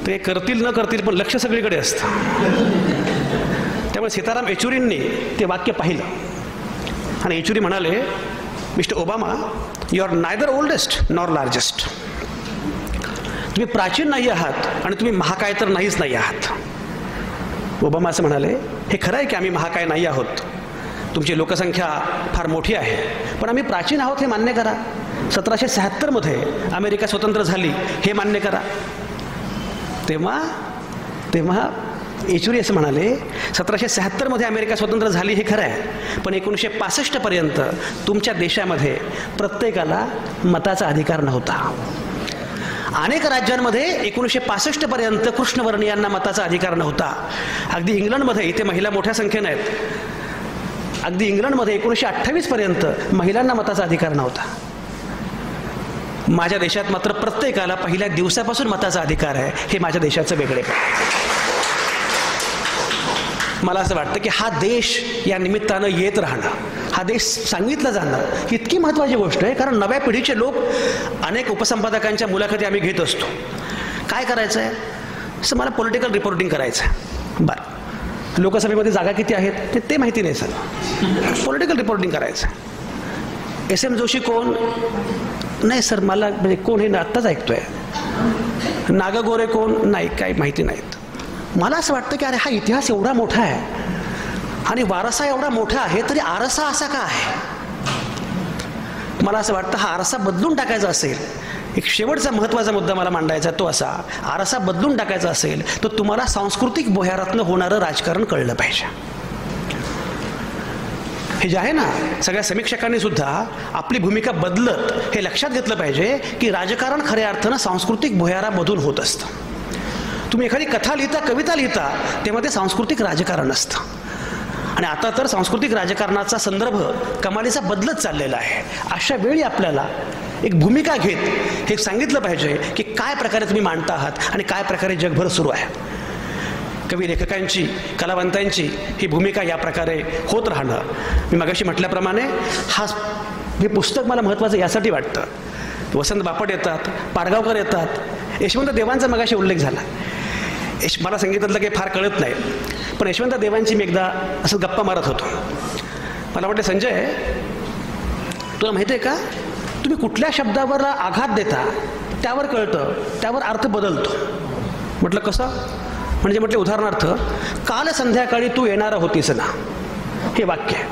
ते करतील न करतील पण लक्ष सगळीकडे असतं. त्यामुळे सीताराम येचुरींनी ते वाक्य पाहिलं आणि येचुरी म्हणाले, mister Obama, you are neither oldest nor largest. तुम्ही प्राचीन नाही आहात आणि तुम्ही महाकाय तर नाहीच नाही आहात. ओबामा असं म्हणाले, हे खरं आहे की आम्ही महाकाय नाही आहोत, तुमची लोकसंख्या फार मोठी आहे, पण आम्ही प्राचीन आहोत हे मान्य करा. 1776 अमेरिका स्वतंत्र झाली हे मान्य करा. तेव्हा येचुरी असं म्हणाले, 1776 अमेरिका स्वतंत्र झाली हे खरं आहे, पण 1965 पर्यंत तुमच्या देशामध्ये प्रत्येकाला मताचा अधिकार नव्हता. अनेक राज्यांमध्ये 1965 पर्यंत कृष्णवर्णीयांना मताचा अधिकार नव्हता. अगदी इंग्लंडमध्ये, इथे महिला मोठ्या संख्येने आहेत, अगदी इंग्लंडमध्ये 1928 पर्यंत महिलांना मताचा अधिकार नव्हता. माझ्या देशात मात्र प्रत्येकाला पहिल्या दिवसापासून मताचा अधिकार आहे. हे माझ्या देशाचं वेगळेपण. मला असं वाटतं की हा देश या निमित्तानं येत राहणं, हा देश सांगितलं जाणं इतकी महत्त्वाची गोष्ट आहे. कारण नव्या पिढीचे लोक, अनेक उपसंपादकांच्या मुलाखती आम्ही घेत असतो. काय करायचं आहे, असं मला पॉलिटिकल रिपोर्टिंग करायचं आहे. बरं, लोकसभेमध्ये जागा किती आहेत ते माहिती नाही सर, पॉलिटिकल रिपोर्टिंग करायचं आहे. SM जोशी कोण, नाही सर मला म्हणजे कोण हे आत्ताच ऐकतोय. नागा गोरे कोण, नाही काही माहिती नाहीत. मला असं वाटतं की अरे हा इतिहास एवढा मोठा आहे आणि वारसा एवढा मोठा आहे, तरी आरसा असा का आहे. मला असं वाटतं हा आरसा बदलून टाकायचा असेल, एक शेवटचा महत्त्वाचा मुद्दा मला मांडायचा तो असा, आरसा बदलून टाकायचा असेल तर तुम्हाला सांस्कृतिक भुयारातनं होणारं राजकारण कळलं पाहिजे. हे जे आहे ना, सगळ्या समीक्षकांनी सुद्धा आपली भूमिका बदलत हे लक्षात घेतलं पाहिजे की राजकारण खऱ्या अर्थानं सांस्कृतिक भुयारामधून होत असतं. तुम्ही एखादी कथा लिहिता, कविता लिहिता, तेव्हा ते सांस्कृतिक राजकारण असतं. आणि आता तर सांस्कृतिक राजकारणाचा संदर्भ कमालीचा बदलत चाललेला आहे. अशा वेळी आपल्याला एक भूमिका घेत हे सांगितलं पाहिजे की काय प्रकारे तुम्ही मांडता आहात आणि काय प्रकारे जगभर सुरू आहे. कवी लेखकांची, कलावंतांची ही भूमिका या प्रकारे होत राहणं. मी मगाशी म्हटल्याप्रमाणे हे पुस्तक मला महत्त्वाचं यासाठी वाटतं. वसंत बापट येतात, पाडगावकर येतात, यशवंत देवांचा मगाशी उल्लेख झाला. मला संगीतातलं काही फार कळत नाही, पण यशवंत देवांची मी एकदा असं गप्पा मारत होतो. मला वाटतं, संजय तुला माहिती आहे का, तुम्ही कुठल्या शब्दावर आघात देता त्यावर कळतं, त्यावर अर्थ बदलतो. म्हटलं कसं, म्हणजे म्हटलं उदाहरणार्थ, काल संध्याकाळी तू येणार होतीस ना, हे वाक्य आहे.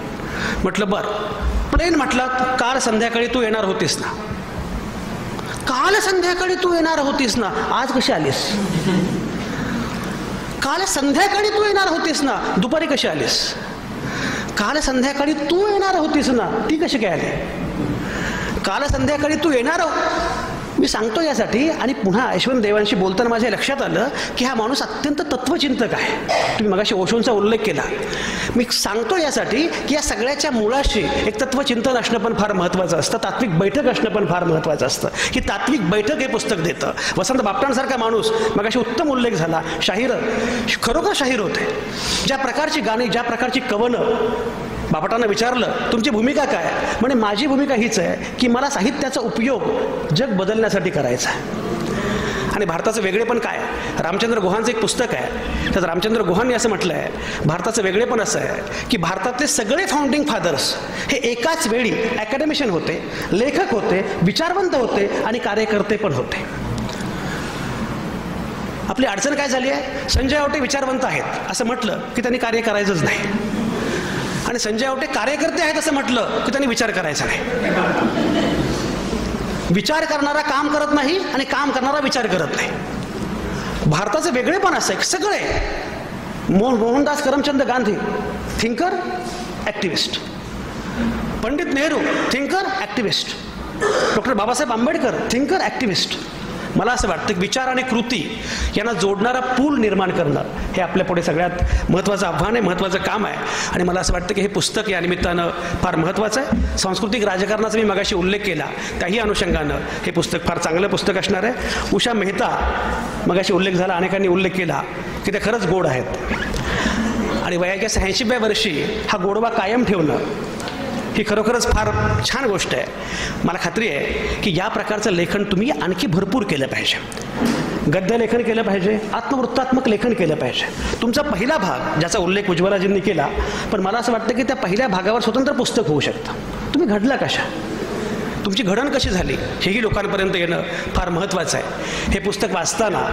म्हटलं बरं, प्लेन म्हटलं काल संध्याकाळी तू येणार होतीस ना. काल संध्याकाळी तू येणार होतीस ना, आज कशी आलीस. काल संध्याकाळी तू येणार होतीस ना, दुपारी कशी आलीस. काल संध्याकाळी तू येणार होतीस ना, ती कशी काय आली. काल संध्याकाळी तू येणार, मी सांगतो यासाठी. आणि पुन्हा यशवंत देवांशी बोलताना माझ्या लक्षात आलं की हा माणूस अत्यंत तत्वचिंतक आहे. तुम्ही मगाशी ओशोंचा उल्लेख केला. मी सांगतो यासाठी की या सगळ्याच्या मुळाशी एक तत्वचिंतन असणं पण फार महत्त्वाचं असतं, तात्विक बैठक असणं पण फार महत्त्वाचं असतं. ही तात्विक बैठक हे पुस्तक देतं. वसंत बापटांसारखा माणूस, मगाशी उत्तम उल्लेख झाला, शाहीर, खरोखर शाहीर होते. ज्या प्रकारची गाणी, ज्या प्रकारची कवनं. बापटांना विचारलं तुमची भूमिका काय, म्हणजे माझी भूमिका हीच आहे की मला साहित्याचा उपयोग जग बदलण्यासाठी करायचा आहे. आणि भारताचं वेगळेपण काय, रामचंद्र गुहांचं एक पुस्तक आहे, त्यात रामचंद्र गुहांनी असं म्हटलं आहे, भारताचं वेगळेपण असं आहे की भारतातले सगळे फाउंडिंग फादर्स हे एकाच वेळी अकॅडमिशियन होते, लेखक होते, विचारवंत होते आणि कार्यकर्ते पण होते. आपली अडचण काय झाली आहे, संजय आवटे विचारवंत आहेत असं म्हटलं की त्यांनी कार्य करायचंच नाही. आणि संजय आवटे कार्यकर्ते आहेत असं म्हटलं की त्यांनी विचार करायचा नाही. विचार करणारा काम करत नाही आणि काम करणारा विचार करत नाही. भारताचे वेगळेपण असं आहे. सगळे Mohandas Karamchand Gandhi thinker activist, Pandit Nehru thinker activist, doctor Babasaheb Ambedkar thinker activist. मला असं वाटतं की विचार आणि कृती यांना जोडणारा पूल निर्माण करणं हे आपल्यापुढे सगळ्यात महत्त्वाचं आव्हान आहे, महत्त्वाचं काम आहे. आणि मला असं वाटतं की हे पुस्तक या निमित्तानं फार महत्त्वाचं आहे. सांस्कृतिक राजकारणाचा मी मगाशी उल्लेख केला, त्याही अनुषंगानं हे पुस्तक फार चांगलं पुस्तक असणार आहे. उषा मेहता मगाशी उल्लेख झाला, अनेकांनी उल्लेख केला की त्या खरंच गोड आहेत. आणि वयाच्या 86व्या वर्षी हा गोडवा कायम ठेवणं ही खरोखरच फार छान गोष्ट आहे. मला खात्री आहे की या प्रकारचं लेखन तुम्ही आणखी भरपूर केलं पाहिजे. गद्य लेखन केलं पाहिजे, आत्मवृत्तात्मक लेखन केलं पाहिजे. तुमचा पहिला भाग ज्याचा उल्लेख उज्ज्वलाजींनी केला, पण मला असं वाटतं की त्या पहिल्या भागावर स्वतंत्र पुस्तक होऊ शकतं. तुम्ही घडला कशा, तुमची घडण कशी झाली हेही लोकांपर्यंत येणं फार महत्त्वाचं आहे. हे पुस्तक वाचताना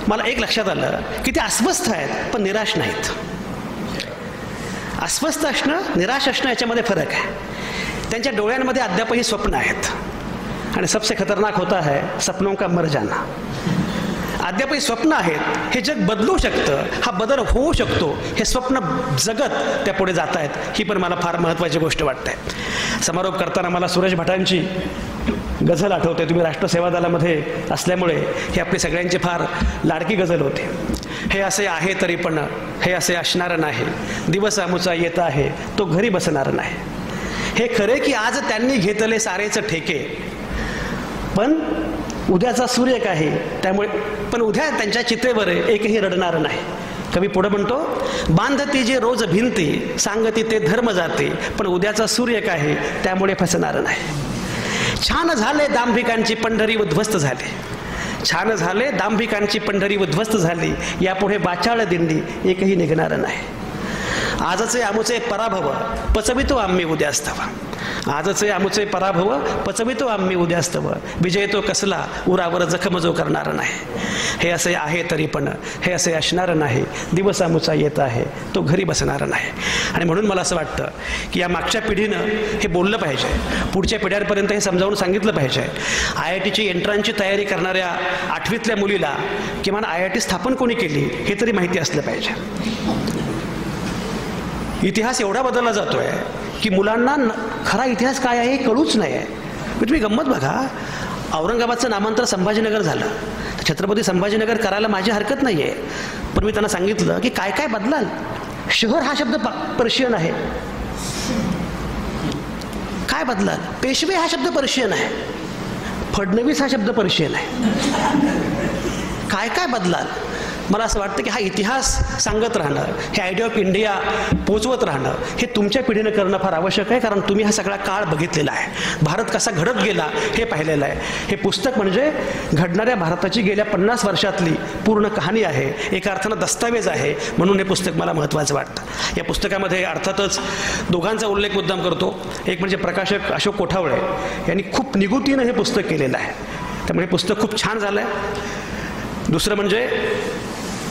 मला एक लक्षात आलं की ते अस्वस्थ आहेत पण निराश नाहीत. अस्वस्थ असणं, निराश असणं याच्यामध्ये फरक आहे. त्यांच्या डोळ्यांमध्ये अद्यापही स्वप्न आहेत. आणि सबसे खतरनाक होता है सपनों का मर जाना. अद्यापही स्वप्न आहेत, हे जग बदलू शकतं, हा बदल होऊ शकतो, हे स्वप्न जगत त्या पुढे जात आहेत. ही पण मला फार महत्त्वाची गोष्ट वाटते. समारोप करताना मला सुरेश भटांची गझल आठवते. तुम्ही राष्ट्रसेवा दलामध्ये असल्यामुळे ही आपली सगळ्यांची फार लाडकी गझल होती. हे असे आहे तरी पण हे असे असणार नाही, दिवस आमुचा येत आहे तो घरी बसणार नाही. हे खरे की आज त्यांनी घेतले सारेच ठेके, पण उद्याचा सूर्य आहे त्यामुळे, पण उद्या त्यांच्या चितेवर एकही रडणार नाही. कवी पुढे म्हणतो, बांधती जे रोज भिंती सांगती ते धर्म जाते, पण उद्याचा सूर्य आहे त्यामुळे फसणार नाही. छान झाले दांभिकांची पंढरी उद्ध्वस्त झाली, छान झाले दांभिकांची पंढरी उद्ध्वस्त झाली, यापुढे बाचाळ दिंडी एकही निघणार नाही. आजचे आमुचे पराभव पचवितो आम्ही उद्यास्तव, आजचे आमुचे पराभव पचवितो आम्ही उद्यास्तव, विजय तो कसला उरावर जखम जो करणार नाही. हे असे आहे तरी पण हे असे असणार नाही, दिवस आमुचा येत आहे तो घरी बसणार नाही. आणि म्हणून मला असं वाटतं की या मागच्या पिढीनं हे बोललं पाहिजे, पुढच्या पिढ्यांपर्यंत हे समजावून सांगितलं पाहिजे. IITची एंट्रन्सची तयारी करणाऱ्या 8वीतल्या मुलीला किमान IIT स्थापन कोणी केली हे तरी माहिती असलं पाहिजे. इतिहास एवढा बदलला जातोय की मुलांना खरा इतिहास काय आहे हे कळूच नाही आहे. तुम्ही गंमत बघा, औरंगाबादचं नामांतर संभाजीनगर झालं, छत्रपती संभाजीनगर करायला माझी हरकत नाही आहे, पण मी त्यांना सांगितलं की काय काय बदलाल. शहर हा शब्द पर्शियन आहे, काय बदलाल. पेशवे हा शब्द पर्शियन आहे, फडणवीस हा शब्द पर्शियन आहे, काय काय बदलाल. मला असं वाटतं की हा इतिहास सांगत राहणं, हे आयडिया ऑफ इंडिया पोचवत राहणं हे तुमच्या पिढीनं करणं फार आवश्यक आहे. कारण तुम्ही हा सगळा काळ बघितलेला आहे, भारत कसा घडत गेला हे पाहिलेलं आहे. हे पुस्तक म्हणजे घडणाऱ्या भारताची गेल्या 50 वर्षातली पूर्ण कहाणी आहे, एका अर्थानं दस्तावेज आहे. म्हणून हे पुस्तक मला महत्त्वाचं वाटतं. या पुस्तकामध्ये अर्थातच दोघांचा उल्लेख मुद्दाम करतो. एक म्हणजे प्रकाशक अशोक कोठावळे यांनी खूप निगुतीनं हे पुस्तक केलेलं आहे, त्यामुळे पुस्तक खूप छान झालं आहे. दुसरं म्हणजे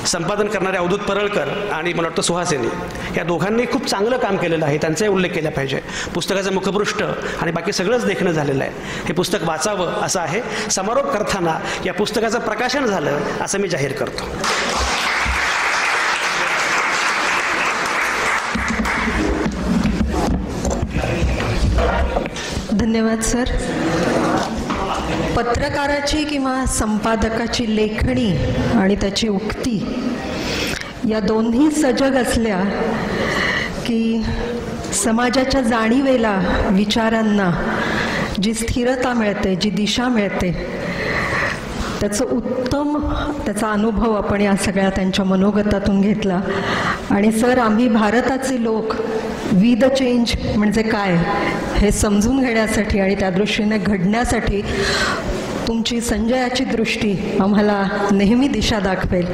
संपादन करणारे अवधूत परळकर आणि मला वाटतं सुहासिनी या दोघांनी खूप चांगलं काम केलेलं आहे, त्यांचाही उल्लेख केला पाहिजे. पुस्तकाचं मुखपृष्ठ आणि बाकी सगळंच देखणं झालेलं आहे. हे पुस्तक वाचावं असं आहे. समारोप करताना या पुस्तकाचं प्रकाशन झालं असं मी जाहीर करतो. धन्यवाद सर. पत्रकाराची किंवा संपादकाची लेखणी आणि त्याची उक्ती या दोन्ही सजग असल्या की समाजाच्या जाणीवेला, विचारांना जी स्थिरता मिळते, जी दिशा मिळते, त्याचा अनुभव आपण या सगळ्या त्यांच्या मनोगतातून घेतला. आणि सर, आम्ही भारताचे लोक वी द चेंज म्हणजे काय हे समजून घेण्यासाठी आणि त्या दृष्टीने घडण्यासाठी तुमची संजयाची दृष्टी आम्हाला नेहमी दिशा दाखवेल.